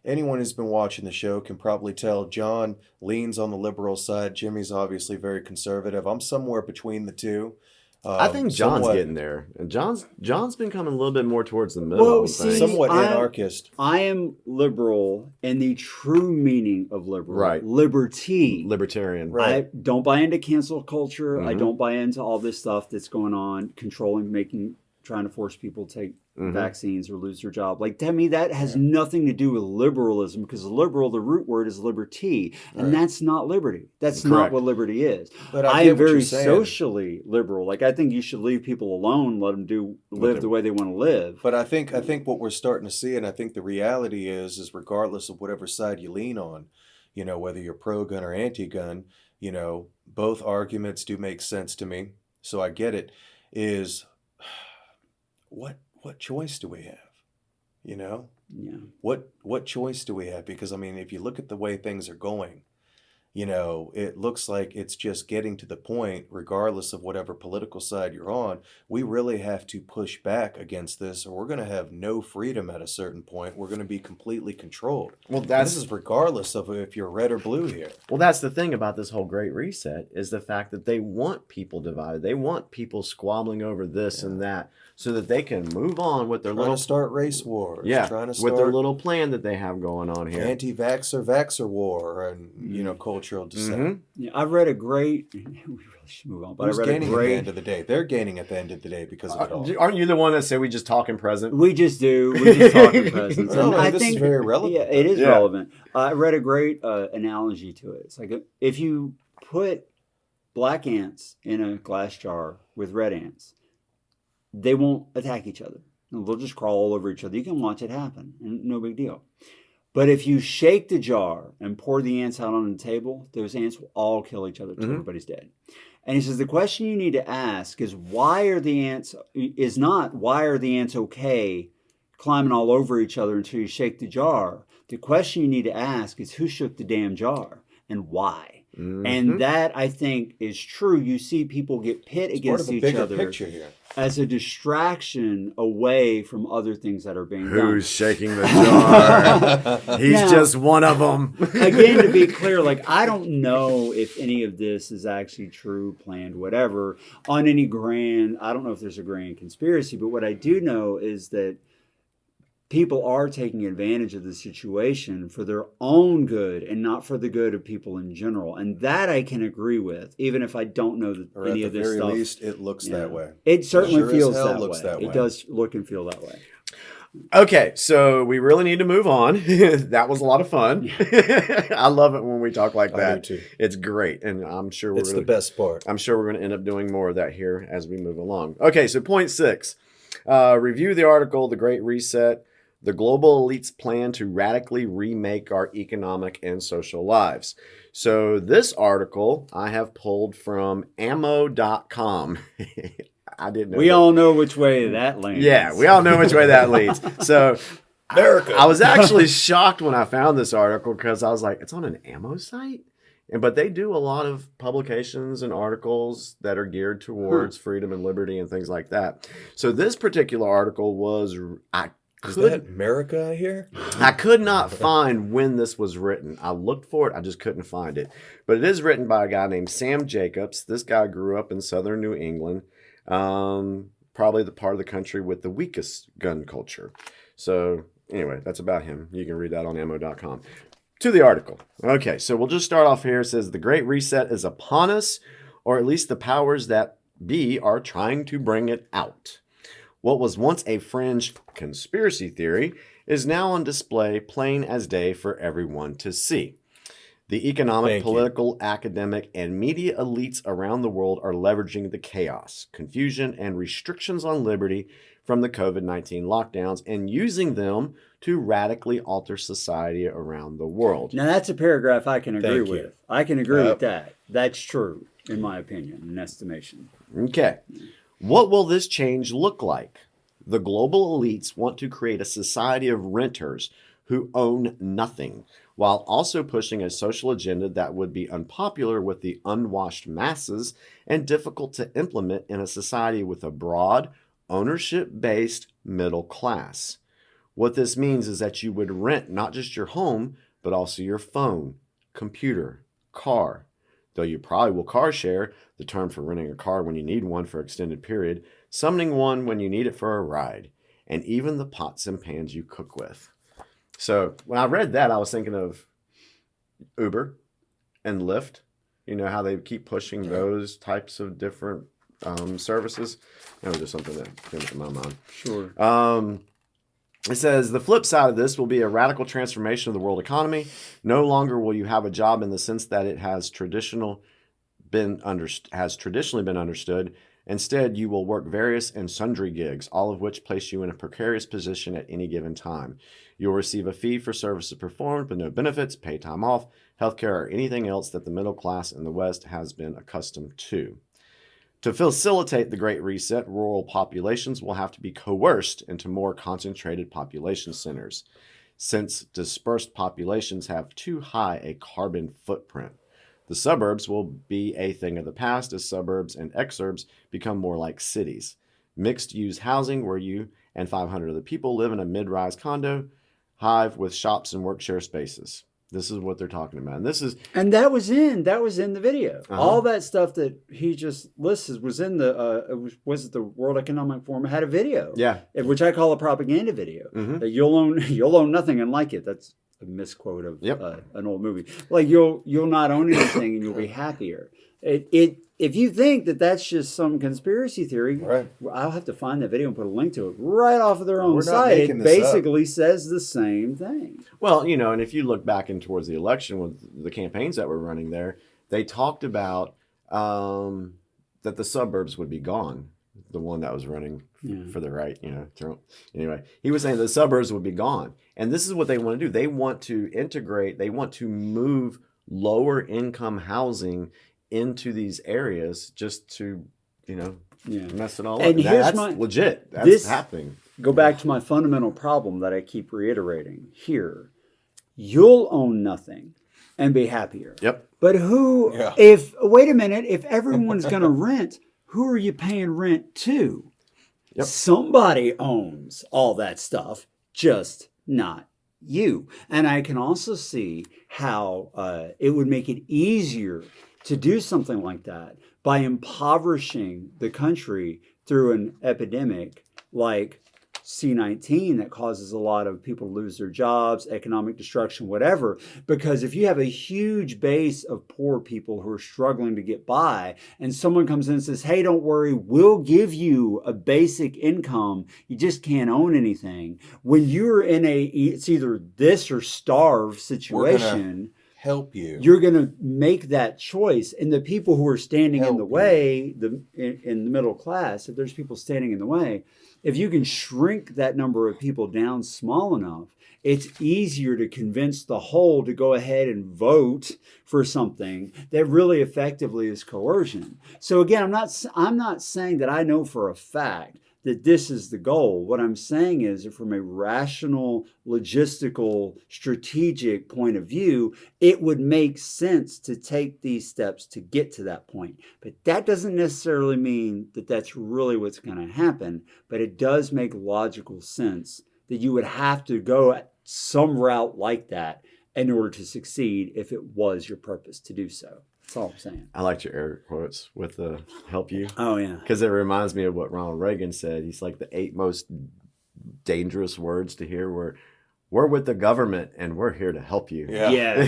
anyone who's been watching the show can probably tell John leans on the liberal side. Jimmy's obviously very conservative. I'm somewhere between the two. I think John's getting there, and John's been coming a little bit more towards the middle. Somewhat anarchist. I am liberal in the true meaning of liberal, right? Libertarian. Right. I don't buy into cancel culture. I don't buy into all this stuff that's going on, trying to force people to take vaccines or lose their job. Like, to me, that has nothing to do with liberalism, because the root word is liberty, and that's not liberty. That's not what liberty is. But I am very socially liberal. Like, I think you should leave people alone, let them live the way they want to live. But I think what we're starting to see, and I think the reality is regardless of whatever side you lean on, whether you're pro-gun or anti-gun, both arguments do make sense to me. So I get it. Is what choice do we have? Yeah. What choice do we have? Because if you look at the way things are going, it looks like it's just getting to the point, regardless of whatever political side you're on, we really have to push back against this, or we're going to have no freedom at a certain point. We're going to be completely controlled. Well, this is regardless of if you're red or blue here. Well, that's the thing about this whole Great Reset, is the fact that they want people divided. They want people squabbling over this and that, so that they can move on with their trying to start race wars. With their little plan that they have going on here. Vaxxer war, and cultural dissent. Yeah, I read a great. We really should move on. But Who's gaining at the end of the day? They're gaining at the end of the day because of it all. Aren't you the one that said we just talk in present? We just do. We just talk in present. This is very relevant. Yeah, it is relevant. I read a great analogy to it. It's like if you put black ants in a glass jar with red ants, they won't attack each other. They'll just crawl all over each other. You can watch it happen, and no big deal. But if you shake the jar and pour the ants out on the table, those ants will all kill each other until everybody's dead. And he says the question you need to ask is why are the ants okay climbing all over each other until you shake the jar? The question you need to ask is who shook the damn jar and why? And that, I think, is true. You see people get pit against each other as a distraction away from other things that are being done. Who's shaking the jar? He's just one of them. Again, to be clear, I don't know if any of this is actually true, planned, whatever, on any grand, I don't know if there's a grand conspiracy, but what I do know is that people are taking advantage of the situation for their own good and not for the good of people in general. And that I can agree with, even if I don't know any of this stuff. At the very least, it looks that way. It certainly feels that way. It does look and feel that way. Okay, so we really need to move on. That was a lot of fun. I love it when we talk like that. I do too. It's great, and I'm sure it's the best part. I'm sure we're going to end up doing more of that here as we move along. Okay, so point 6. Review the article, The Great Reset. The global elites plan to radically remake our economic and social lives. So this article I have pulled from ammo.com. I didn't know. We all know which way that lands. Yeah, we all know which way that leads. So America. I was actually shocked when I found this article because I was like, it's on an ammo site? But they do a lot of publications and articles that are geared towards freedom and liberty and things like that. So this particular article was, Is that America here? I could not find when this was written. I looked for it. I just couldn't find it. But it is written by a guy named Sam Jacobs. This guy grew up in southern New England, probably the part of the country with the weakest gun culture. So anyway, that's about him. You can read that on ammo.com. To the article. Okay, so we'll just start off here. It says, the Great Reset is upon us, or at least the powers that be are trying to bring it out. What was once a fringe conspiracy theory is now on display plain as day for everyone to see. The economic, political, academic, and media elites around the world are leveraging the chaos, confusion, and restrictions on liberty from the COVID-19 lockdowns and using them to radically alter society around the world. Now, that's a paragraph I can agree with. I can agree with that. That's true, in my opinion, and estimation. Okay. What will this change look like? The global elites want to create a society of renters who own nothing, while also pushing a social agenda that would be unpopular with the unwashed masses and difficult to implement in a society with a broad, ownership-based middle class. What this means is that you would rent not just your home, but also your phone, computer, car. Though you probably will car share, the term for renting a car when you need one for an extended period, summoning one when you need it for a ride, and even the pots and pans you cook with. So when I read that, I was thinking of Uber and Lyft. You know how they keep pushing those types of different services. That was just something that came to my mind. Sure. It says, the flip side of this will be a radical transformation of the world economy. No longer will you have a job in the sense that it has traditionally been understood. Instead, you will work various and sundry gigs, all of which place you in a precarious position at any given time. You'll receive a fee for services performed, but no benefits, paid time off, healthcare, or anything else that the middle class in the West has been accustomed to. To facilitate the Great Reset, rural populations will have to be coerced into more concentrated population centers, since dispersed populations have too high a carbon footprint. The suburbs will be a thing of the past as suburbs and exurbs become more like cities. Mixed-use housing where you and 500 other people live in a mid-rise condo hive with shops and work share spaces. This is what they're talking about. And that was in the video. All that stuff that he just listed was in was it the World Economic Forum? It had a video. Yeah. Which I call a propaganda video. Mm-hmm. That you'll own nothing and like it. That's a misquote of an old movie. Like you'll not own anything and you'll be happier. If you think that that's just some conspiracy theory, right. I'll have to find that video and put a link to it right off of their own site. It basically says the same thing. Well, and if you look back in towards the election with the campaigns that were running there, they talked about that the suburbs would be gone. The one that was running for the right, Trump. Anyway, he was saying the suburbs would be gone. And this is what they want to do. They want to integrate, they want to move lower income housing into these areas just to, mess it all and up. That's legit. That's happening. Go back to my fundamental problem that I keep reiterating here. You'll own nothing and be happier. Yep. But wait a minute, if everyone's going to rent, who are you paying rent to? Yep. Somebody owns all that stuff, just not you. And I can also see how it would make it easier to do something like that by impoverishing the country through an epidemic like C-19 that causes a lot of people to lose their jobs, economic destruction, whatever. Because if you have a huge base of poor people who are struggling to get by and someone comes in and says, hey, don't worry, we'll give you a basic income. You just can't own anything. When you're in it's either this or starve situation, help you. You're going to make that choice. And the people who are standing in the way, in the middle class, if there's people standing in the way, if you can shrink that number of people down small enough, it's easier to convince the whole to go ahead and vote for something that really effectively is coercion. So again, I'm not saying that I know for a fact that this is the goal. What I'm saying is that from a rational, logistical, strategic point of view, it would make sense to take these steps to get to that point. But that doesn't necessarily mean that that's really what's going to happen. But it does make logical sense that you would have to go some route like that in order to succeed if it was your purpose to do so. That's all I'm saying. I liked your air quotes with the help you. Oh, yeah. Because it reminds me of what Ronald Reagan said. He's like, the 8 most dangerous words to hear were, we're with the government and we're here to help you. Yeah.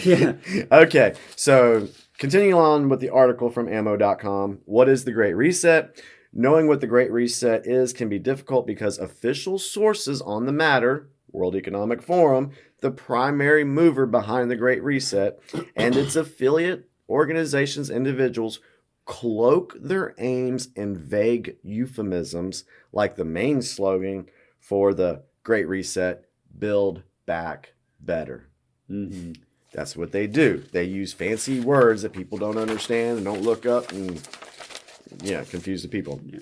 Yeah. Okay. So continuing on with the article from ammo.com, what is the Great Reset? Knowing what the Great Reset is can be difficult because official sources on the matter, World Economic Forum, the primary mover behind the Great Reset, and its affiliate organizations, individuals, cloak their aims in vague euphemisms like the main slogan for the Great Reset, Build Back Better. Mm-hmm. That's what they do. They use fancy words that people don't understand and don't look up and confuse the people. Yeah.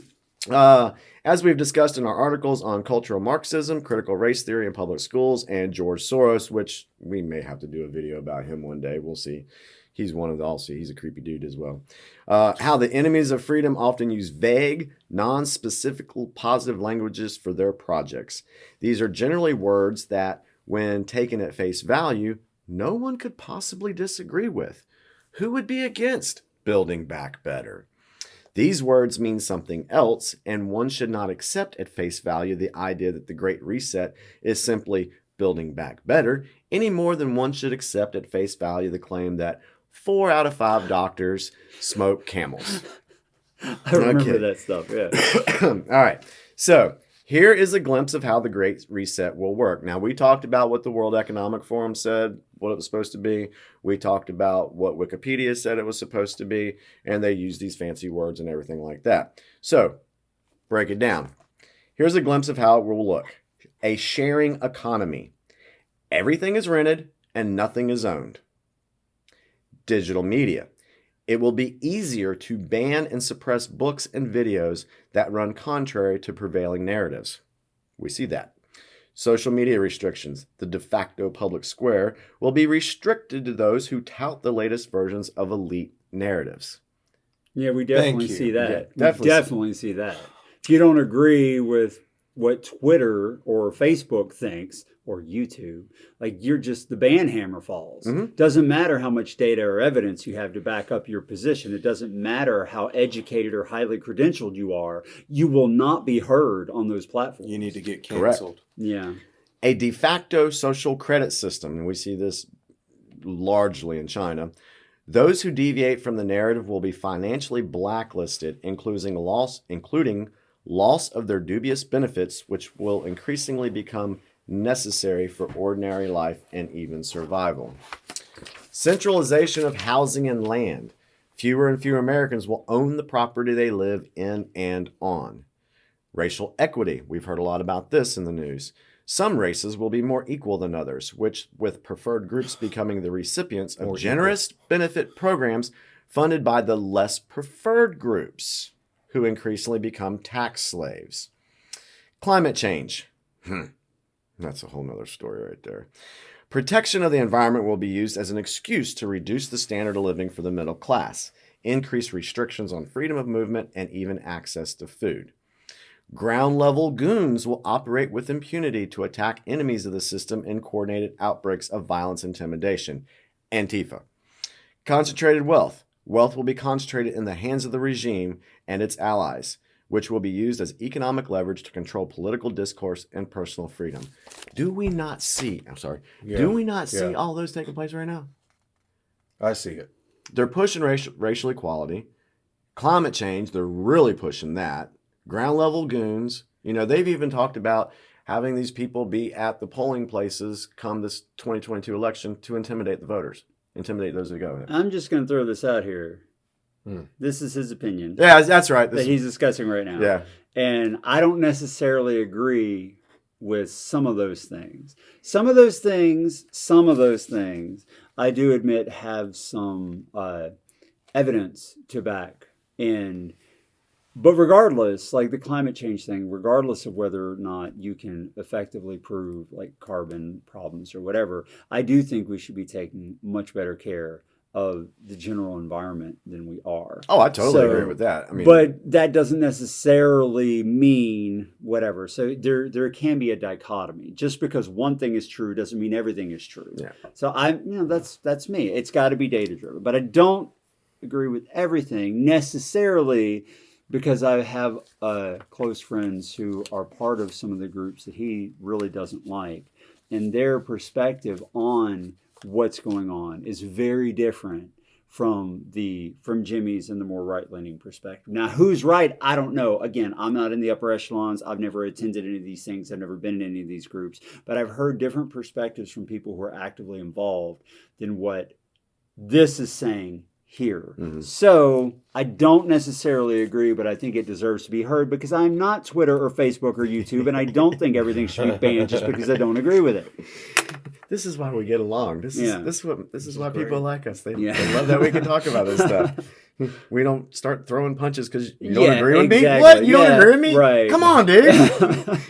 As we've discussed in our articles on cultural Marxism, critical race theory in public schools, and George Soros, which we may have to do a video about him one day. We'll see. He's he's a creepy dude as well. How the enemies of freedom often use vague, non-specific positive languages for their projects. These are generally words that, when taken at face value, no one could possibly disagree with. Who would be against building back better? These words mean something else, and one should not accept at face value the idea that the Great Reset is simply building back better, any more than one should accept at face value the claim that 4 out of 5 doctors smoke Camels. I remember that stuff, yeah. All right, so here is a glimpse of how the Great Reset will work. Now, we talked about what the World Economic Forum said, what it was supposed to be. We talked about what Wikipedia said it was supposed to be, and they use these fancy words and everything like that. So, break it down. Here's a glimpse of how it will look. A sharing economy. Everything is rented and nothing is owned. Digital media. It will be easier to ban and suppress books and videos that run contrary to prevailing narratives. We see that. Social media restrictions. The de facto public square will be restricted to those who tout the latest versions of elite narratives. Yeah, we definitely see that. Yeah, definitely see that. If you don't agree with what Twitter or Facebook thinks, or YouTube, like you're just, the ban hammer falls. Mm-hmm. Doesn't matter how much data or evidence you have to back up your position. It doesn't matter how educated or highly credentialed you are. You will not be heard on those platforms. You need to get canceled. Correct. Yeah. A de facto social credit system, and we see this largely in China. Those who deviate from the narrative will be financially blacklisted, including loss of their dubious benefits, which will increasingly become necessary for ordinary life and even survival. Centralization of housing and land. Fewer and fewer Americans will own the property they live in and on. Racial equity. We've heard a lot about this in the news. Some races will be more equal than others, which, with preferred groups becoming the recipients of generous benefit programs funded by the less preferred groups, who increasingly become tax slaves. Climate change. That's a whole nother story right there. Protection of the environment will be used as an excuse to reduce the standard of living for the middle class, increase restrictions on freedom of movement, and even access to food. Ground-level goons will operate with impunity to attack enemies of the system in coordinated outbreaks of violence and intimidation. Antifa. Concentrated wealth. Wealth will be concentrated in the hands of the regime and its allies, which will be used as economic leverage to control political discourse and personal freedom. Do we not see all those taking place right now? I see it. They're pushing racial equality. Climate change, they're really pushing that. Ground level goons. They've even talked about having these people be at the polling places come this 2022 election to intimidate the voters, intimidate those who go. I'm just going to throw this out here. This is his opinion. Yeah, that's right. That he's discussing right now. Yeah. And I don't necessarily agree with some of those things. Some of those things, I do admit have some evidence to back. And But regardless, like the climate change thing, regardless of whether or not you can effectively prove like carbon problems or whatever, I do think we should be taking much better care of the general environment than we are. Oh, I totally agree with that. I mean, but that doesn't necessarily mean whatever. So there can be a dichotomy. Just because one thing is true doesn't mean everything is true. Yeah. So that's me. It's got to be data driven. But I don't agree with everything necessarily, because I have close friends who are part of some of the groups that he really doesn't like, and their perspective on what's going on is very different from Jimmy's and the more right-leaning perspective. Now, who's right? I don't know. Again, I'm not in the upper echelons. I've never attended any of these things. I've never been in any of these groups. But I've heard different perspectives from people who are actively involved than what this is saying here. Mm-hmm. So I don't necessarily agree, but I think it deserves to be heard because I'm not Twitter or Facebook or YouTube, and I don't think everything should be banned just because I don't agree with it. This is why we get along. This is why people like us. They love that we can talk about this stuff. We don't start throwing punches because you don't agree with me. What? You don't agree with me? Right. Come on, dude.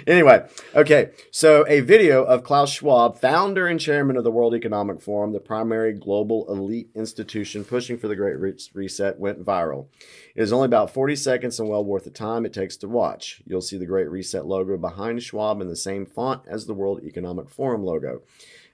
Anyway, okay. So a video of Klaus Schwab, founder and chairman of the World Economic Forum, the primary global elite institution pushing for the Great Reset, went viral. It is only about 40 seconds and well worth the time it takes to watch. You'll see the Great Reset logo behind Schwab in the same font as the World Economic Forum logo.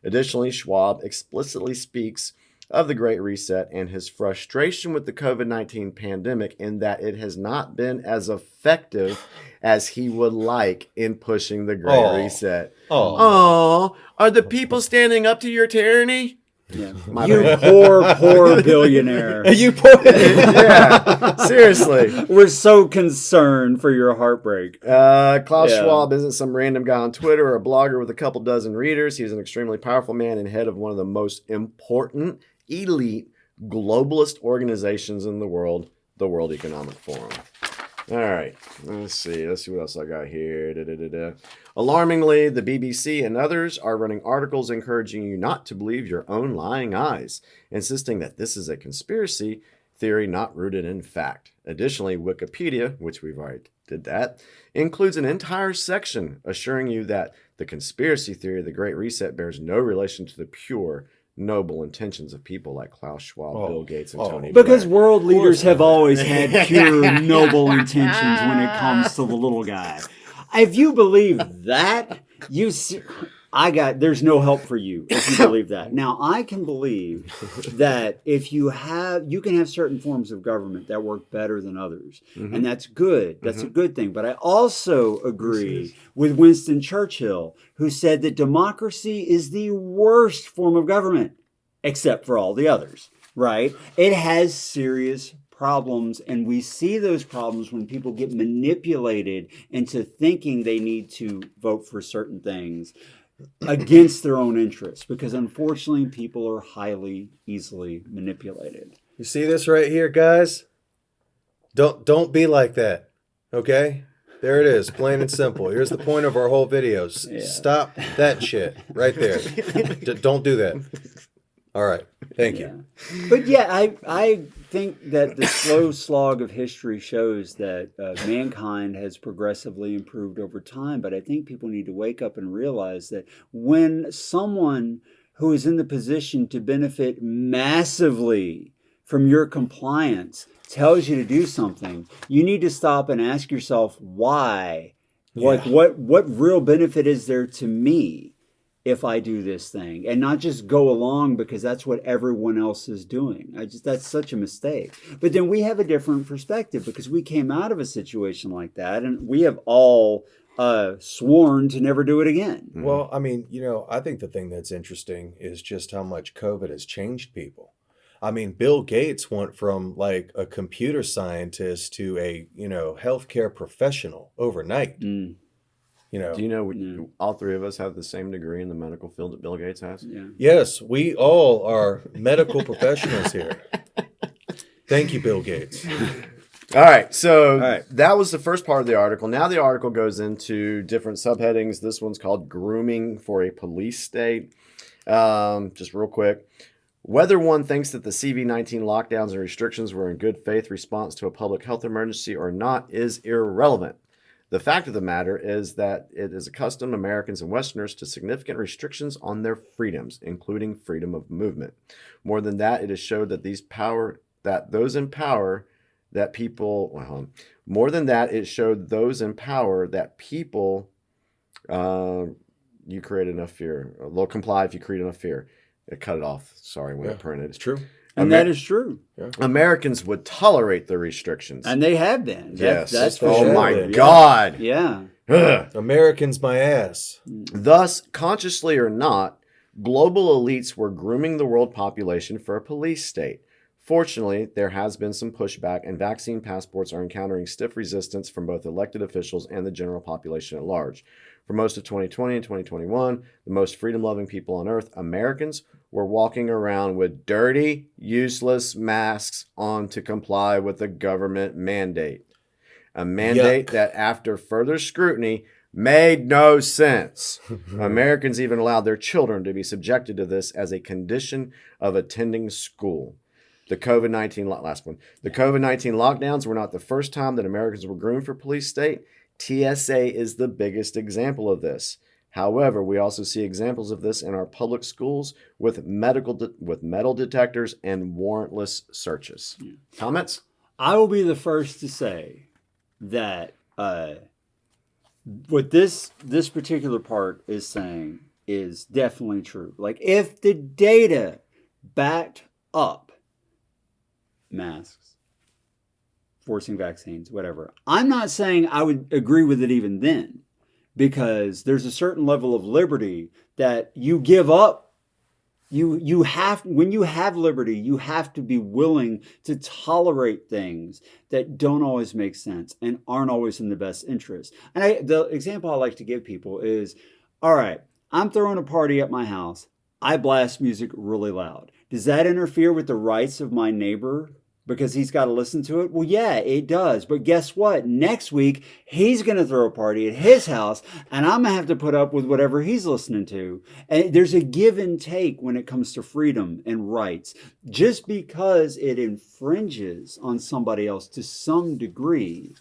Additionally, Schwab explicitly speaks of the Great Reset and his frustration with the COVID-19 pandemic in that it has not been as effective as he would like in pushing the Great Reset. Oh, are the people standing up to your tyranny? Yeah. You poor billionaire. You poor. Yeah, seriously. We're so concerned for your heartbreak. Klaus Schwab isn't some random guy on Twitter or a blogger with a couple dozen readers. He's an extremely powerful man and head of one of the most important, elite, globalist organizations in the world, the World Economic Forum. All right, let's see what else I got here. Alarmingly, the BBC and others are running articles encouraging you not to believe your own lying eyes, insisting that this is a conspiracy theory not rooted in fact. Additionally, Wikipedia, which we've already did that, includes an entire section assuring you that the conspiracy theory of the Great Reset bears no relation to the pure, noble intentions of people like Klaus Schwab, Bill Gates, and Tony Blair. Because world leaders have always had pure, noble intentions when it comes to the little guy. If you believe that, there's no help for you if you believe that. Now, I can believe that if you can have certain forms of government that work better than others. Mm-hmm. And that's good. That's a good thing. But I also agree with Winston Churchill, who said that democracy is the worst form of government, except for all the others, right? It has serious problems, and we see those problems when people get manipulated into thinking they need to vote for certain things against their own interests, because unfortunately people are highly easily manipulated. You see this right here, guys? Don't be like that, okay? There it is, plain and simple. Here's the point of our whole video. Stop that shit right there. Don't do that. All right. Thank you. But I think that the slow slog of history shows that mankind has progressively improved over time. But I think people need to wake up and realize that when someone who is in the position to benefit massively from your compliance tells you to do something, you need to stop and ask yourself why. Yeah. Like, what real benefit is there to me if I do this thing, and not just go along because that's what everyone else is doing. That's such a mistake. But then we have a different perspective because we came out of a situation like that, and we have all sworn to never do it again. Well, I mean, I think the thing that's interesting is just how much COVID has changed people. I mean, Bill Gates went from like a computer scientist to a, healthcare professional overnight. Mm. Do you know all three of us have the same degree in the medical field that Bill Gates has? Yeah. Yes, we all are medical professionals here. Thank you, Bill Gates. All right, so that was the first part of the article. Now the article goes into different subheadings. This one's called Grooming for a Police State. Just real quick. Whether one thinks that the CV-19 lockdowns and restrictions were in good faith response to a public health emergency or not is irrelevant. The fact of the matter is that it has accustomed Americans and Westerners to significant restrictions on their freedoms, including freedom of movement. More than that, it has showed that those in power that people, more than that, it showed those in power that people, you create enough fear. They'll comply if you create enough fear. It cut it off. Sorry, when it printed. It's true. And that is true. Yeah. Americans would tolerate the restrictions. And they have been. Yes. That's for oh sure. my God. Yeah. Americans, my ass. Thus, consciously or not, global elites were grooming the world population for a police state. Fortunately, there has been some pushback, and vaccine passports are encountering stiff resistance from both elected officials and the general population at large. For most of 2020 and 2021, the most freedom-loving people on earth, Americans, were walking around with dirty, useless masks on to comply with the government mandate. A mandate that, after further scrutiny, made no sense. Americans even allowed their children to be subjected to this as a condition of attending school. The COVID-19 lockdowns were not the first time that Americans were groomed for police state. TSA is the biggest example of this. However, we also see examples of this in our public schools with metal detectors and warrantless searches. Comments? I will be the first to say that what this particular part is saying is definitely true. Like, if the data backed up masks, forcing vaccines, whatever, I'm not saying I would agree with it even then, because there's a certain level of liberty that you give up. You have, when you have liberty, you have to be willing to tolerate things that don't always make sense and aren't always in the best interest. And the example I like to give people is, all right, I'm throwing a party at my house. I blast music really loud. Does that interfere with the rights of my neighbor because he's got to listen to it? Well, yeah, it does. But guess what? Next week, he's going to throw a party at his house, and I'm going to have to put up with whatever he's listening to. And there's a give and take when it comes to freedom and rights. Just because it infringes on somebody else to some degree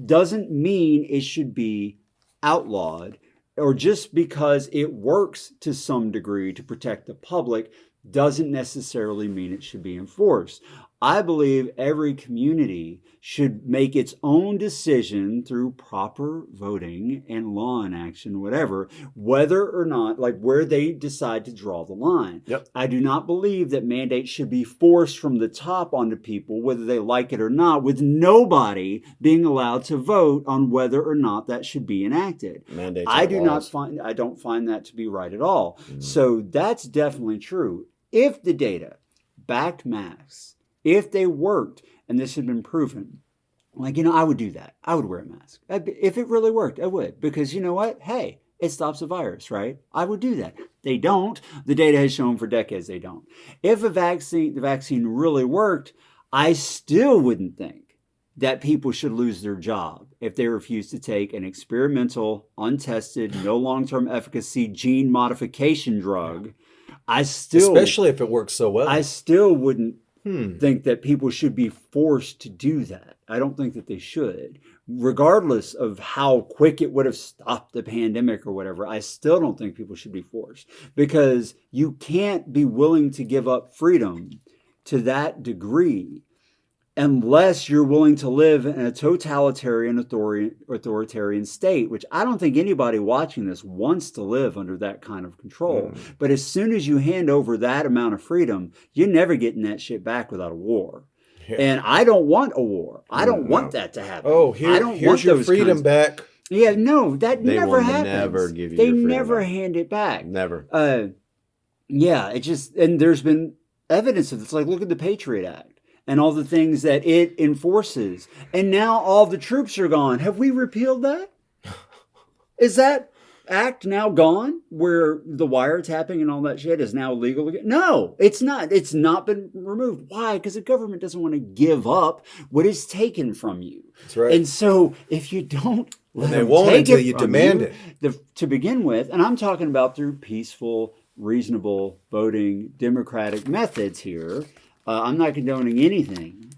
doesn't mean it should be outlawed, or just because it works to some degree to protect the public doesn't necessarily mean it should be enforced. I believe every community should make its own decision through proper voting and law and action, whatever, whether or not, like, where they decide to draw the line. Yep. I do not believe that mandates should be forced from the top onto people, whether they like it or not, with nobody being allowed to vote on whether or not that should be enacted. Mandates I don't find that to be right at all. So that's definitely true. If the data backed masks, if they worked, and this had been proven, like, I would do that. I would wear a mask. If it really worked, I would. Because you know what? Hey, it stops a virus, right? I would do that. They don't. The data has shown for decades they don't. If the vaccine really worked, I still wouldn't think that people should lose their job if they refuse to take an experimental, untested, no long-term efficacy gene modification drug. Especially if it works so well. I still wouldn't think that people should be forced to do that. I don't think that they should. Regardless of how quick it would have stopped the pandemic or whatever, I still don't think people should be forced. Because you can't be willing to give up freedom to that degree unless you're willing to live in a totalitarian authoritarian state, which I don't think anybody watching this wants to live under that kind of control. But as soon as you hand over that amount of freedom, you're never getting that shit back without a war. Yeah. And I don't want a war. I don't want that to happen. Oh, here's your freedom back. Yeah, no, that never happens. They never give you They your freedom never back. hand it back. Never. Yeah, it just, and there's been evidence of this. Like, look at the Patriot Act and all the things that it enforces. And now all the troops are gone. Have we repealed that? Is that act now gone where the wiretapping and all that shit is now legal again? No, it's not. It's not been removed. Why? Because the government doesn't want to give up what is taken from you. That's right. And so if you don't let they them won't take until it you from demand you, to begin with, and I'm talking about through peaceful reasonable voting democratic methods here. I'm not condoning anything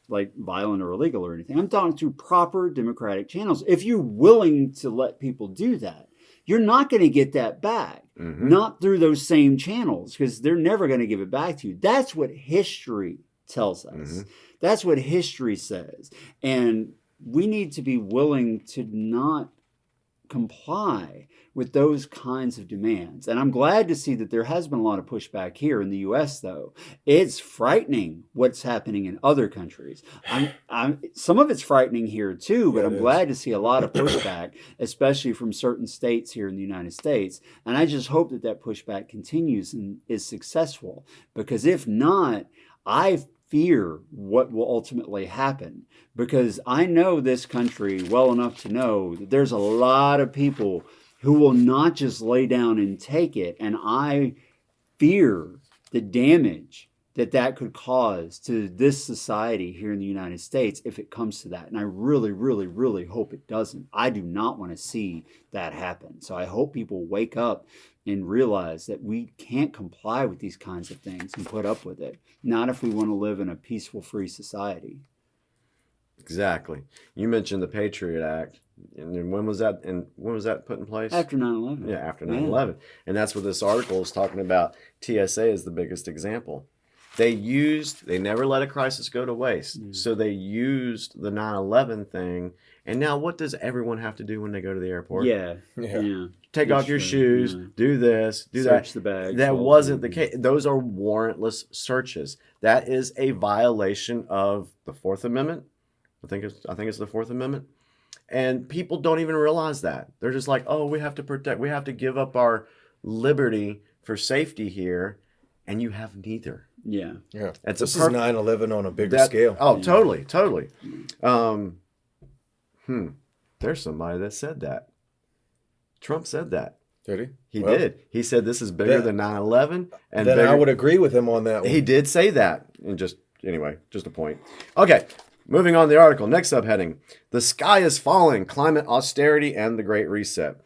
like violent or illegal or anything. I'm talking through proper democratic channels. If you're willing to let people do that, you're not going to get that back. Not through those same channels, because they're never going to give it back to you. That's what history tells us. That's what history says. And we need to be willing to not comply with those kinds of demands. And I'm glad to see that there has been a lot of pushback here in the U.S., though. It's frightening what's happening in other countries. Some of it's frightening here, too, but I'm glad to see a lot of pushback, especially from certain states here in the United States. And I just hope that that pushback continues and is successful, because if not, I fear what will ultimately happen, because I know this country well enough to know that there's a lot of people who will not just lay down and take it. And I fear the damage that that could cause to this society here in the United States if it comes to that. And I really, really, really hope it doesn't. I do not want to see that happen. So I hope people wake up and realize that we can't comply with these kinds of things and put up with it. Not if we want to live in a peaceful, free society. Exactly. You mentioned the Patriot Act. And then when was that put in place? After 9/11. Yeah, after 9/11. And that's what this article is talking about. TSA is the biggest example. They never let a crisis go to waste. So they used the 9/11 thing. And now what does everyone have to do when they go to the airport? Yeah. Take off your shoes, do this, do that. Search the bag. That wasn't the case. Those are warrantless searches. That is a violation of the Fourth Amendment. I think it's the Fourth Amendment. And people don't even realize that. They're just like, oh, we have to give up our liberty for safety here. And you have neither. Yeah. This is 9/11 on a bigger scale. Oh, totally. There's somebody that said that. Trump said that. Did he? He did. He said this is bigger than 9/11. And then I would agree with him on that one. He did say that. And just a point. Okay. Moving on to the article. Next subheading. The sky is falling. Climate austerity and the Great Reset.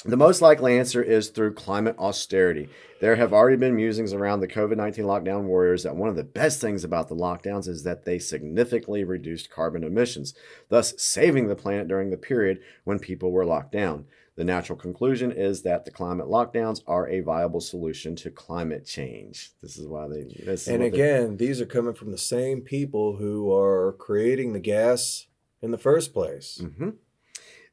The most likely answer is through climate austerity. There have already been musings around the COVID-19 lockdown warriors that one of the best things about the lockdowns is that they significantly reduced carbon emissions, thus saving the planet during the period when people were locked down. The natural conclusion is that the climate lockdowns are a viable solution to climate change. This is why these are coming from the same people who are creating the gas in the first place.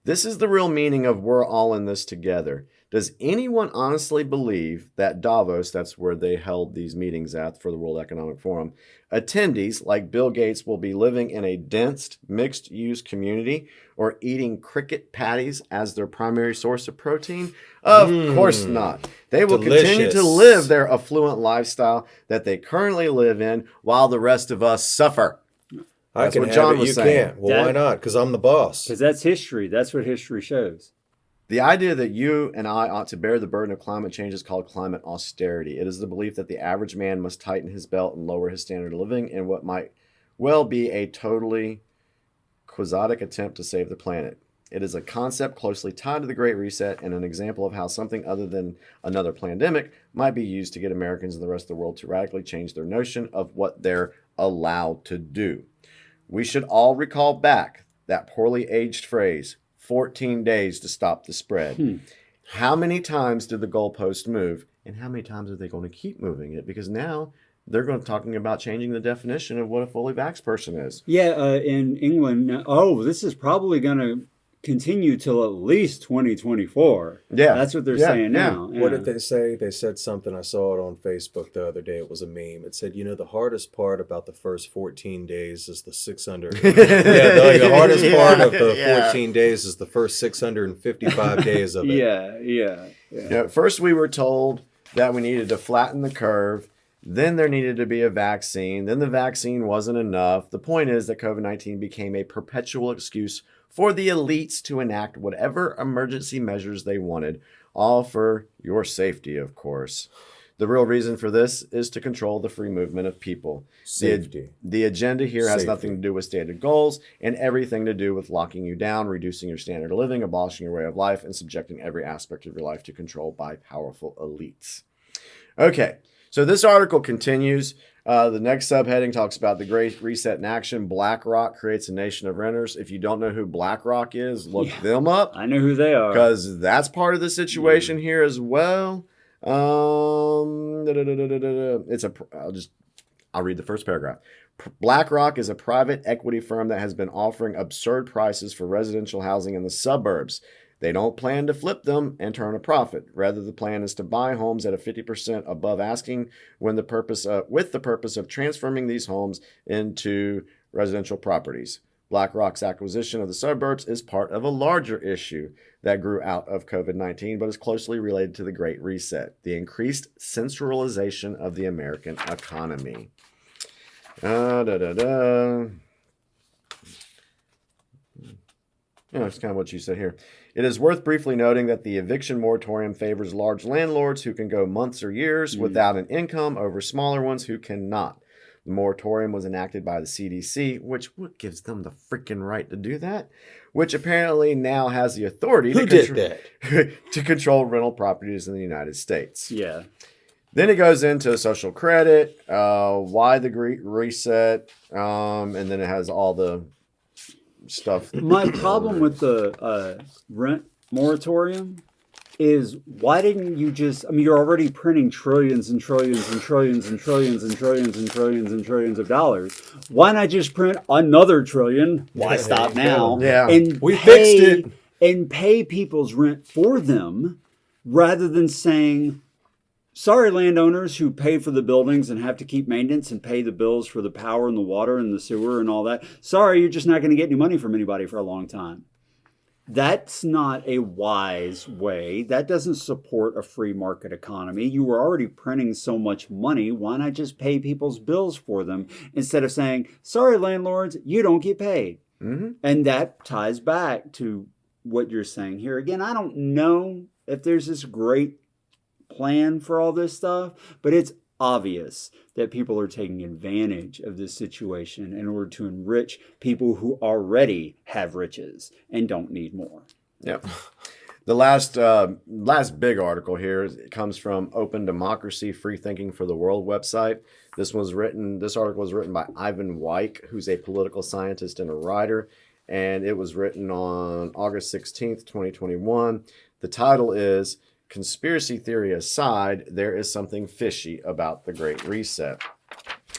This is the real meaning of we're all in this together. Does anyone honestly believe that Davos, that's where they held these meetings at for the World Economic Forum, attendees like Bill Gates will be living in a dense, mixed-use community or eating cricket patties as their primary source of protein? Of course not. They will continue to live their affluent lifestyle that they currently live in while the rest of us suffer. That's what John was saying. Can't. Well, why not? Because I'm the boss. Because that's history. That's what history shows. The idea that you and I ought to bear the burden of climate change is called climate austerity. It is the belief that the average man must tighten his belt and lower his standard of living in what might well be a totally quixotic attempt to save the planet. It is a concept closely tied to the Great Reset and an example of how something other than another pandemic might be used to get Americans and the rest of the world to radically change their notion of what they're allowed to do. We should all recall back that poorly aged phrase, 14 days to stop the spread. How many times did the goalpost move, and how many times are they going to keep moving it? Because now they're going to talking about changing the definition of what a fully vaxxed person is. In England, this is probably going to continue till at least 2024. That's what they're saying now. What did they say? They said something. I saw it on Facebook the other day. It was a meme. It said, the hardest part about the first 14 days is the 600. The hardest part of the 14 days is the first 655 days of it. First, we were told that we needed to flatten the curve. Then there needed to be a vaccine. Then the vaccine wasn't enough. The point is that COVID-19 became a perpetual excuse for the elites to enact whatever emergency measures they wanted, all for your safety, of course. The real reason for this is to control the free movement of people. Safety. The agenda here has Safety. nothing to do with stated goals and everything to do with locking you down, reducing your standard of living, abolishing your way of life, and subjecting every aspect of your life to control by powerful elites. Okay, so this article continues. The next subheading talks about the Great Reset in action. BlackRock creates a nation of renters. If you don't know who BlackRock is, look them up. I know who they are. Because that's part of the situation here as well. I'll read the first paragraph. BlackRock is a private equity firm that has been offering absurd prices for residential housing in the suburbs. They don't plan to flip them and turn a profit. Rather, the plan is to buy homes at a 50% above asking with the purpose of transforming these homes into residential properties. BlackRock's acquisition of the suburbs is part of a larger issue that grew out of COVID-19, but is closely related to the Great Reset, the increased centralization of the American economy. Yeah, that's kind of what you said here. It is worth briefly noting that the eviction moratorium favors large landlords who can go months or years without an income over smaller ones who cannot. The moratorium was enacted by the CDC, which what gives them the freaking right to do that? Which apparently now has the authority to control rental properties in the United States. Yeah. Then it goes into social credit, why the Great Reset, and then it has all the stuff. My problem with the rent moratorium is why didn't you just, I mean, you're already printing trillions and trillions and trillions and trillions and trillions and trillions and trillions of dollars. Why not just print another trillion? Why stop now? Yeah. And we fixed it. And pay people's rent for them rather than saying, sorry, landowners who pay for the buildings and have to keep maintenance and pay the bills for the power and the water and the sewer and all that. Sorry, you're just not going to get any money from anybody for a long time. That's not a wise way. That doesn't support a free market economy. You were already printing so much money. Why not just pay people's bills for them instead of saying, sorry, landlords, you don't get paid? Mm-hmm. And that ties back to what you're saying here. Again, I don't know if there's this great plan for all this stuff, but it's obvious that people are taking advantage of this situation in order to enrich people who already have riches and don't need more. Yep. The last big article here comes from openDemocracy, Free Thinking for the World website. This article was written by Ivan Wyke, who's a political scientist and a writer, and it was written on August 16th, 2021. The title is Conspiracy Theory Aside, There is Something Fishy About the Great Reset.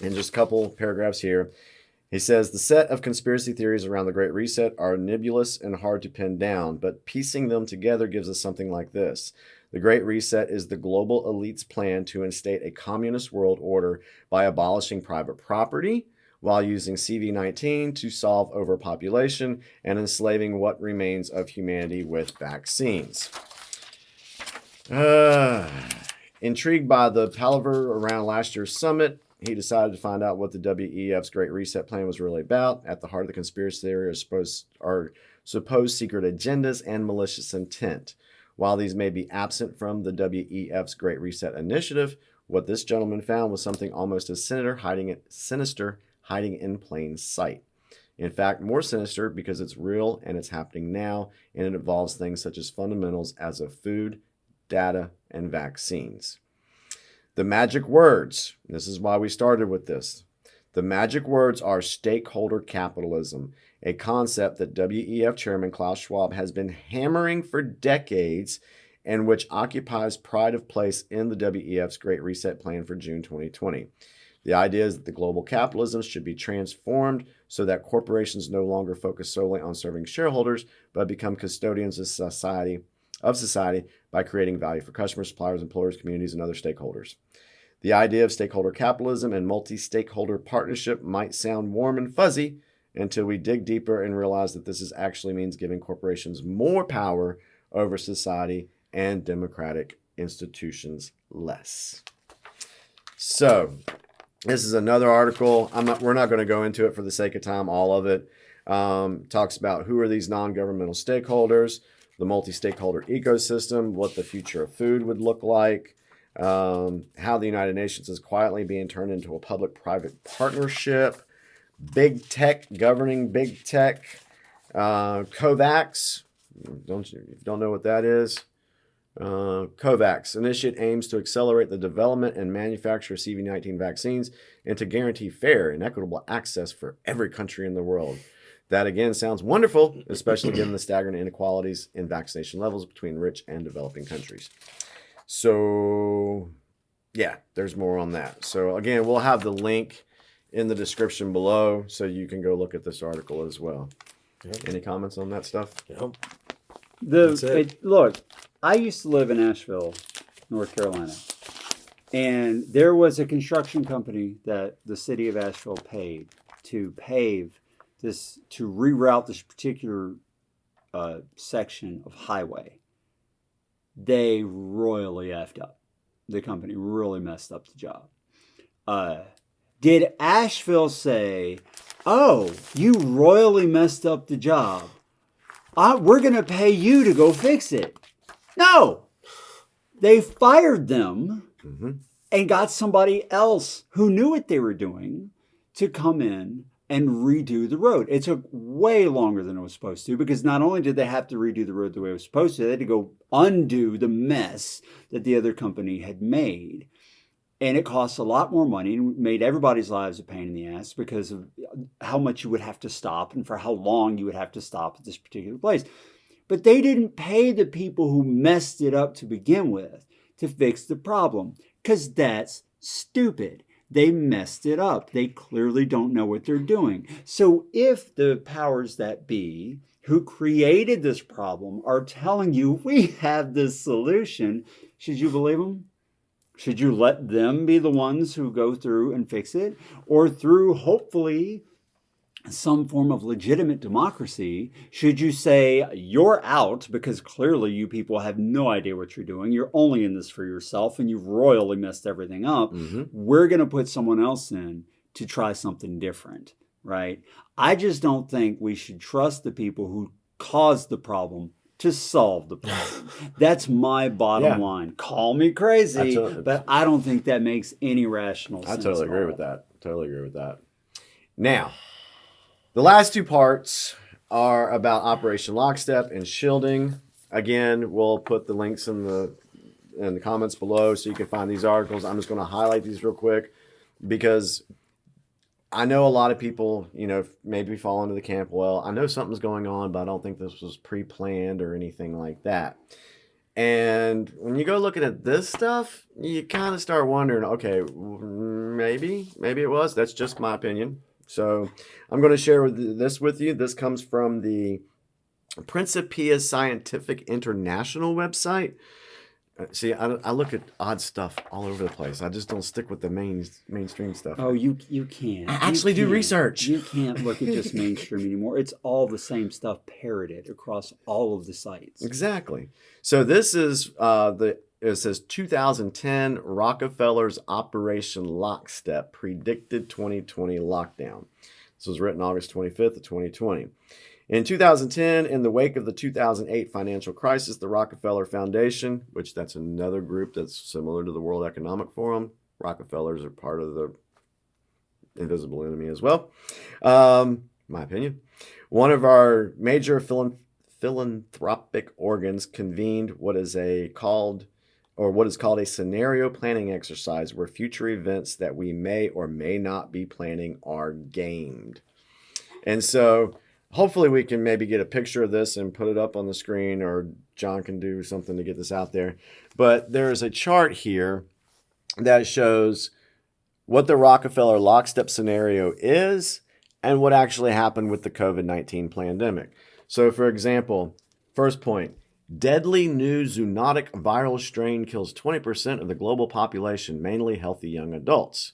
And just a couple paragraphs here. He says, the set of conspiracy theories around the Great Reset are nebulous and hard to pin down, but piecing them together gives us something like this. The Great Reset is the global elite's plan to instate a communist world order by abolishing private property, while using CV-19 to solve overpopulation and enslaving what remains of humanity with vaccines. Intrigued by the palaver around last year's summit, he decided to find out what the WEF's Great Reset plan was really about. At the heart of the conspiracy theory are supposed secret agendas and malicious intent. While these may be absent from the WEF's Great Reset initiative, what this gentleman found was something almost as sinister hiding in plain sight. In fact, more sinister because it's real and it's happening now, and it involves things such as fundamentals as of food, data, and vaccines. The magic words, this is why we started with this. The magic words are stakeholder capitalism, a concept that WEF Chairman Klaus Schwab has been hammering for decades and which occupies pride of place in the WEF's Great Reset plan for June 2020. The idea is that the global capitalism should be transformed so that corporations no longer focus solely on serving shareholders, but become custodians of society by creating value for customers, suppliers, employers, communities, and other stakeholders. The idea of stakeholder capitalism and multi-stakeholder partnership might sound warm and fuzzy until we dig deeper and realize that this actually means giving corporations more power over society and democratic institutions less. So, this is another article. We're not going to go into it for the sake of time, all of it. Talks about who are these non-governmental stakeholders, the multi-stakeholder ecosystem, what the future of food would look like. how the United Nations is quietly being turned into a public-private partnership, big tech governing big tech, COVAX. Don't know what that is. COVAX initiative aims to accelerate the development and manufacture of CV-19 vaccines and to guarantee fair and equitable access for every country in the world. That again sounds wonderful, especially given the staggering inequalities in vaccination levels between rich and developing countries. So, yeah, there's more on that. So again, we'll have the link in the description below so you can go look at this article as well. Yep. Any comments on that stuff? Yep. Look, I used to live in Asheville, North Carolina, and there was a construction company that the city of Asheville paid to pave this, to reroute this particular section of highway. They royally effed up. The company really messed up the job. Did Asheville say, "Oh, you royally messed up the job. We're going to pay you to go fix it"? No. They fired them and got somebody else who knew what they were doing to come in and redo the road. It took way longer than it was supposed to, because not only did they have to redo the road the way it was supposed to, they had to go undo the mess that the other company had made. And it cost a lot more money and made everybody's lives a pain in the ass because of how much you would have to stop and for how long you would have to stop at this particular place. But they didn't pay the people who messed it up to begin with to fix the problem, because that's stupid. They messed it up. They clearly don't know what they're doing. So if the powers that be who created this problem are telling you we have this solution, should you believe them? Should you let them be the ones who go through and fix it? Or through, hopefully, some form of legitimate democracy, should you say, you're out because clearly you people have no idea what you're doing. You're only in this for yourself and you've royally messed everything up. We're going to put someone else in to try something different, right? I just don't think we should trust the people who caused the problem to solve the problem. That's my bottom line. Call me crazy, but I don't think that makes any rational sense. I totally agree with that. Totally agree with that. Now, the last two parts are about Operation Lockstep and shielding. Again, we'll put the links in the comments below so you can find these articles. I'm just going to highlight these real quick because I know a lot of people, maybe fall into the camp, well, I know something's going on, but I don't think this was pre-planned or anything like that. And when you go looking at this stuff, you kind of start wondering, okay, maybe it was. That's just my opinion. So I'm going to share this with you. This comes from the Principia Scientific International website. See, I look at odd stuff all over the place. I just don't stick with the mainstream stuff. Oh, you can't. I actually do research. You can't look at just mainstream anymore. It's all the same stuff parroted across all of the sites. Exactly. So this is it says 2010 Rockefeller's Operation Lockstep predicted 2020 lockdown. This was written August 25th of 2020. In 2010, in the wake of the 2008 financial crisis, the Rockefeller Foundation, which that's another group that's similar to the World Economic Forum, Rockefellers are part of the invisible enemy as well, my opinion. One of our major philanthropic organs convened what is called a scenario planning exercise where future events that we may or may not be planning are gamed. And so hopefully we can maybe get a picture of this and put it up on the screen, or John can do something to get this out there. But there's a chart here that shows what the Rockefeller lockstep scenario is and what actually happened with the COVID-19 pandemic. So for example, first point, deadly new zoonotic viral strain kills 20% of the global population, mainly healthy young adults.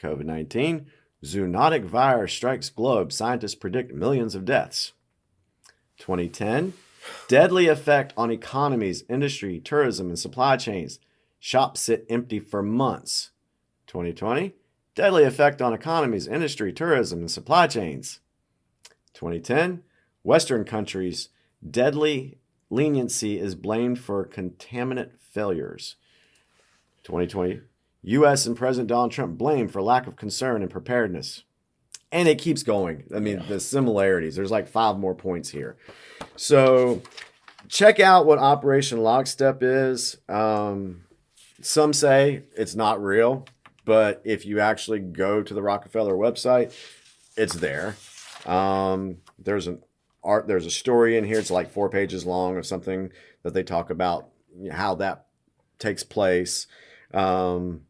COVID-19, zoonotic virus strikes globe. Scientists predict millions of deaths. 2010, deadly effect on economies, industry, tourism, and supply chains. Shops sit empty for months. 2020, deadly effect on economies, industry, tourism, and supply chains. 2010, Western countries, deadly leniency is blamed for contaminant failures. 2020, U.S. and President Donald Trump blamed for lack of concern and preparedness. And it keeps going. I mean, the similarities. There's like 5 more points here. So check out what Operation Lockstep is. Some say it's not real, but if you actually go to the Rockefeller website, it's there. There's a story in here. It's like 4 pages long of something that they talk about how that takes place. And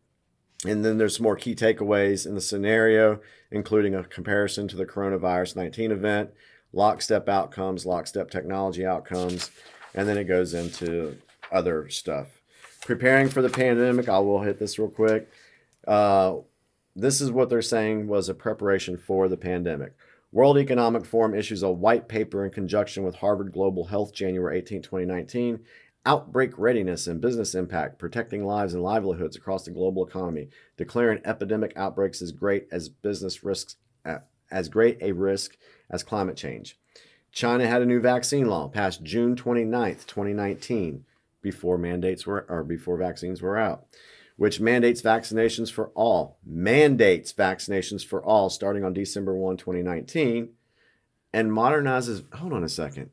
then there's some more key takeaways in the scenario, including a comparison to the coronavirus 19 event, Lockstep outcomes, Lockstep technology outcomes, and then it goes into other stuff. Preparing for the pandemic, I will hit this real quick. This is what they're saying was a preparation for the pandemic. World Economic Forum issues a white paper in conjunction with Harvard Global Health, January 18, 2019. Outbreak readiness and business impact, protecting lives and livelihoods across the global economy, declaring epidemic outbreaks as great as business risks, as great a risk as climate change. China had a new vaccine law passed June 29th, 2019, before vaccines were out, which mandates vaccinations for all starting on December 1, 2019, and modernizes, hold on a second.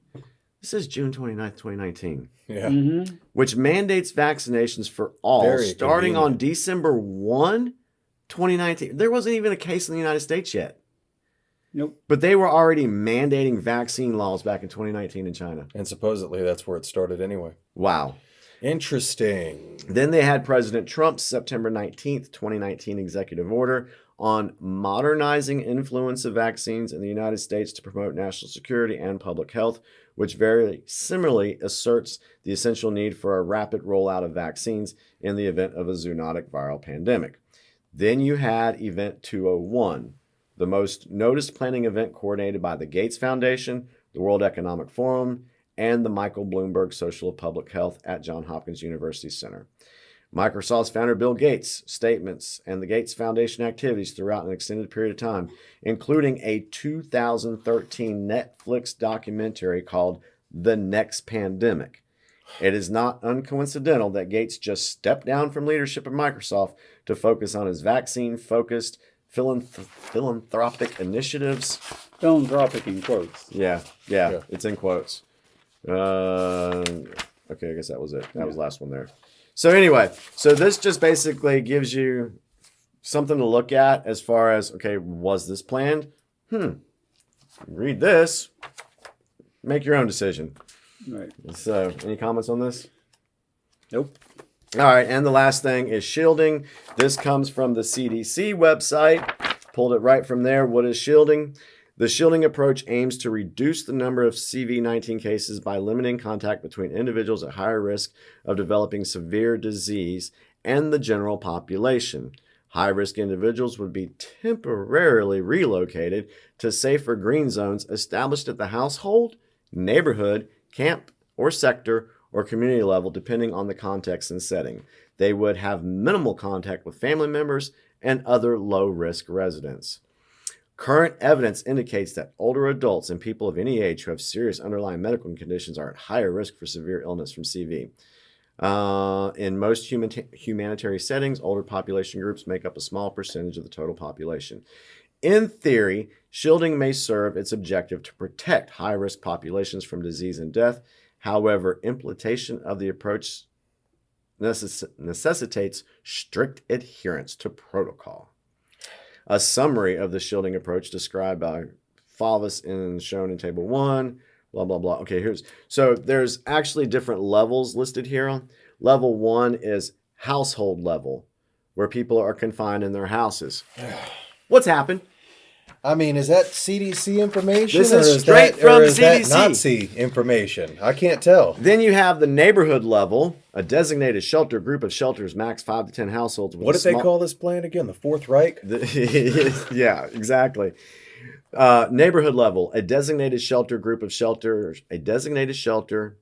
This is June 29th, 2019. Yeah. Mm-hmm. Which mandates vaccinations for all starting on December 1, 2019. There wasn't even a case in the United States yet. Nope. But they were already mandating vaccine laws back in 2019 in China. And supposedly that's where it started anyway. Wow. Interesting. Then they had President Trump's September 19th, 2019 executive order on modernizing influence of vaccines in the United States to promote national security and public health, which very similarly asserts the essential need for a rapid rollout of vaccines in the event of a zoonotic viral pandemic. Then you had Event 201, the most noticed planning event coordinated by the Gates Foundation, the World Economic Forum, and the Michael Bloomberg Social of Public Health at Johns Hopkins University Center. Microsoft's founder Bill Gates' statements and the Gates Foundation activities throughout an extended period of time, including a 2013 Netflix documentary called The Next Pandemic. It is not uncoincidental that Gates just stepped down from leadership at Microsoft to focus on his vaccine-focused philanthropic initiatives. Philanthropic in quotes. Yeah, it's in quotes. Okay, I guess that was it. That was the last one there. So anyway, so this just basically gives you something to look at as far as, okay, was this planned? Read this. Make your own decision. Right. So, any comments on this? Nope. All right, and the last thing is shielding. This comes from the CDC website. Pulled it right from there. What is shielding? The shielding approach aims to reduce the number of CV-19 cases by limiting contact between individuals at higher risk of developing severe disease and the general population. High-risk individuals would be temporarily relocated to safer green zones established at the household, neighborhood, camp, or sector, or community level, depending on the context and setting. They would have minimal contact with family members and other low-risk residents. Current evidence indicates that older adults and people of any age who have serious underlying medical conditions are at higher risk for severe illness from CV. In most humanitarian settings, older population groups make up a small percentage of the total population. In theory, shielding may serve its objective to protect high-risk populations from disease and death. However, implementation of the approach necessitates strict adherence to protocol. A summary of the shielding approach described by Favis and shown in Table 1, blah, blah, blah. Okay, so there's actually different levels listed here. Level 1 is household level, where people are confined in their houses. What's happened? I mean, is that CDC information? This is straight from CDC. That Nazi information? I can't tell. Then you have the neighborhood level, a designated shelter, group of shelters, max 5 to 10 households. What did they call this plan again? The Fourth Reich? Yeah, exactly. Neighborhood level, a designated shelter, group of shelters, a designated shelter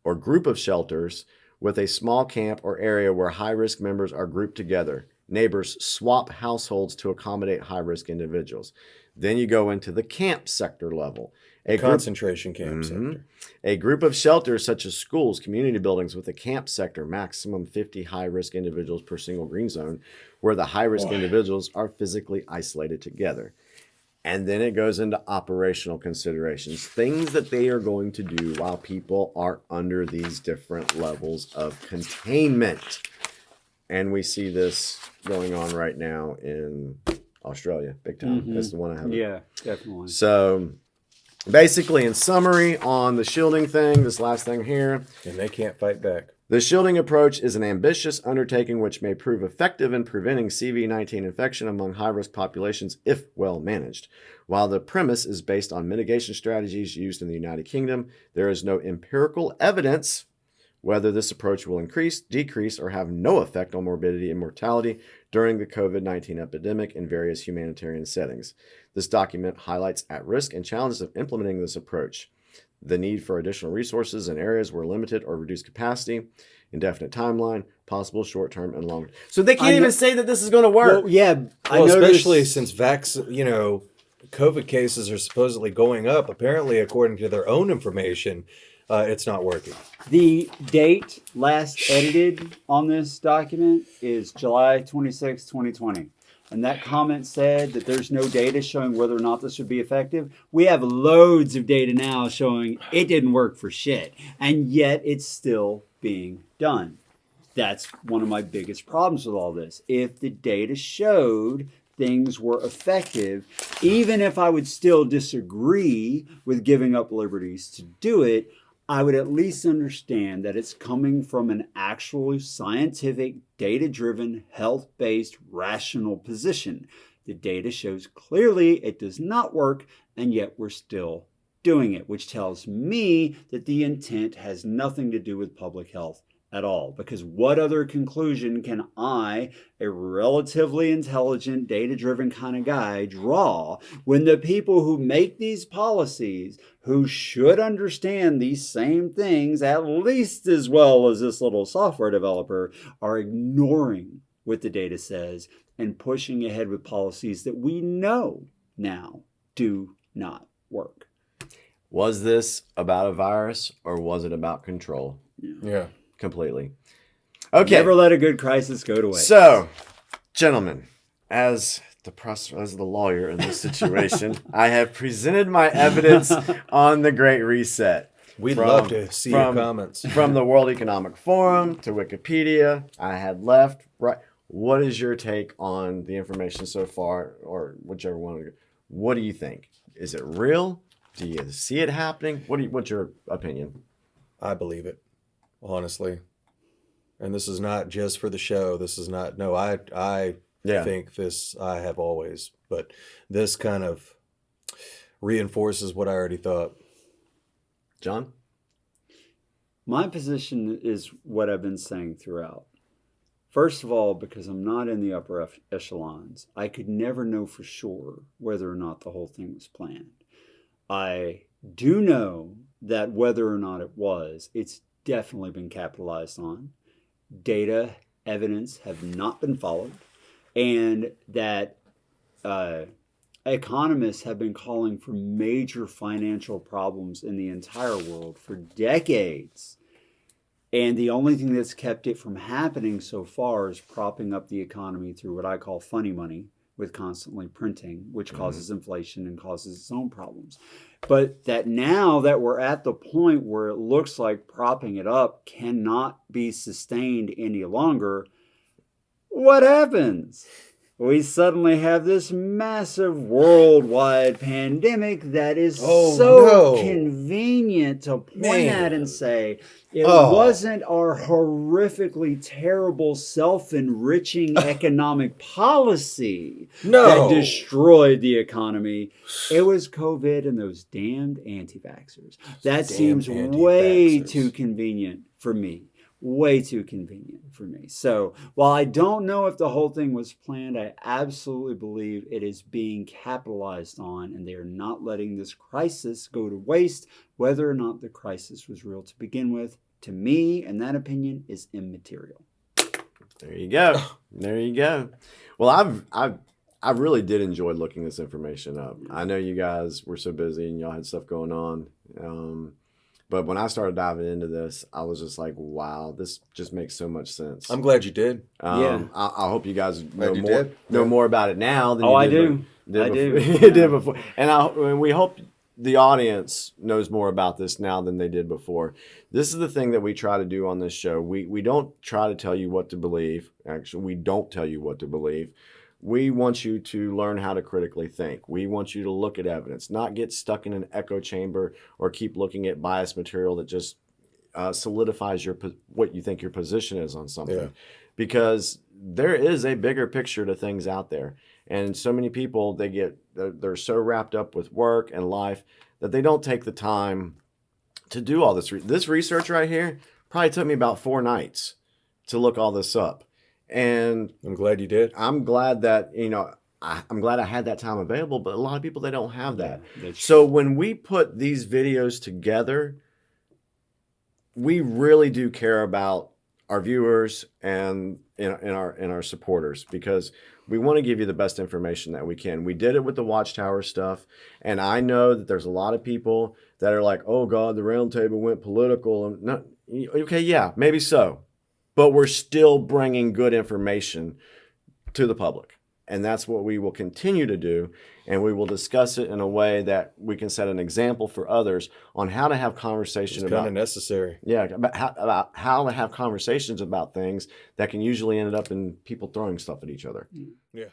or group of shelters with a small camp or area where high-risk members are grouped together. Neighbors swap households to accommodate high-risk individuals. Then you go into the camp sector level, A concentration camp sector. A group of shelters such as schools, community buildings with a camp sector, maximum 50 high-risk individuals per single green zone, where the high-risk individuals are physically isolated together. And then it goes into operational considerations, things that they are going to do while people are under these different levels of containment. And we see this going on right now in Australia, big time. That's the one I have. Yeah, definitely. So basically, in summary on the shielding thing, this last thing here. And they can't fight back. The shielding approach is an ambitious undertaking which may prove effective in preventing CV-19 infection among high-risk populations if well managed. While the premise is based on mitigation strategies used in the United Kingdom, there is no empirical evidence whether this approach will increase, decrease, or have no effect on morbidity and mortality during the COVID-19 epidemic in various humanitarian settings. This document highlights at-risk and challenges of implementing this approach. The need for additional resources in areas where limited or reduced capacity, indefinite timeline, possible short-term and long. So they can't even say that this is going to work. Well, yeah, well, especially since COVID cases are supposedly going up. Apparently, according to their own information, it's not working. The date last edited on this document is July 26, 2020. And that comment said that there's no data showing whether or not this would be effective. We have loads of data now showing it didn't work for shit. And yet it's still being done. That's one of my biggest problems with all this. If the data showed things were effective, even if I would still disagree with giving up liberties to do it, I would at least understand that it's coming from an actually scientific, data-driven, health-based, rational position. The data shows clearly it does not work, and yet we're still doing it, which tells me that the intent has nothing to do with public health at all. Because what other conclusion can I, a relatively intelligent, data-driven kind of guy, draw when the people who make these policies, who should understand these same things at least as well as this little software developer, are ignoring what the data says and pushing ahead with policies that we know now do not work? Was this about a virus or was it about control? Yeah. Completely. Okay. Never let a good crisis go to waste. So, gentlemen, as the lawyer in this situation, I have presented my evidence on the Great Reset. We'd love to see your comments. From the World Economic Forum to Wikipedia, I had left, right. What is your take on the information so far, or whichever one? What do you think? Is it real? Do you see it happening? What's your opinion? I believe it. Honestly, and this is not just for the show. This is not. No, I think this. I have always, but this kind of reinforces what I already thought. John, my position is what I've been saying throughout. First of all, because I'm not in the upper echelons, I could never know for sure whether or not the whole thing was planned. I do know that whether or not it was, it's definitely been capitalized on. Data, evidence have not been followed, and that economists have been calling for major financial problems in the entire world for decades. And the only thing that's kept it from happening so far is propping up the economy through what I call funny money, with constantly printing, which causes inflation and causes its own problems. But that now that we're at the point where it looks like propping it up cannot be sustained any longer, what happens? We suddenly have this massive worldwide pandemic that is convenient to point at and say, it wasn't our horrifically terrible self-enriching economic policy that destroyed the economy. It was COVID and those damned anti-vaxxers. That seems way too convenient for me. Way too convenient for me. So while I don't know if the whole thing was planned, I absolutely believe it is being capitalized on, and they are not letting this crisis go to waste. Whether or not the crisis was real to begin with, to me, and that opinion is immaterial. There you go. There you go. Well, I really did enjoy looking this information up. I know you guys were so busy and y'all had stuff going on. But when I started diving into this, I was just like, wow, this just makes so much sense. I'm glad you did. I hope you guys know more about it now than I did before. And we hope the audience knows more about this now than they did before. This is the thing that we try to do on this show. We don't try to tell you what to believe. Actually, we don't tell you what to believe. We want you to learn how to critically think. We want you to look at evidence, not get stuck in an echo chamber or keep looking at biased material that just solidifies what you think your position is on something. Yeah. Because there is a bigger picture to things out there. And so many people, they're so wrapped up with work and life that they don't take the time to do all this. This research right here probably took me about 4 nights to look all this up. And I'm glad you did. I'm glad that, I'm glad I had that time available, but a lot of people, they don't have that. Yeah, so when we put these videos together, we really do care about our viewers and our supporters, because we want to give you the best information that we can. We did it with the Watchtower stuff, and I know that there's a lot of people that are like, oh God, the roundtable went political. And no, okay, yeah, maybe so. But we're still bringing good information to the public. And that's what we will continue to do. And we will discuss it in a way that we can set an example for others on how to have conversation about. It's kind of necessary. Yeah, about how to have conversations about things that can usually end up in people throwing stuff at each other. Yeah.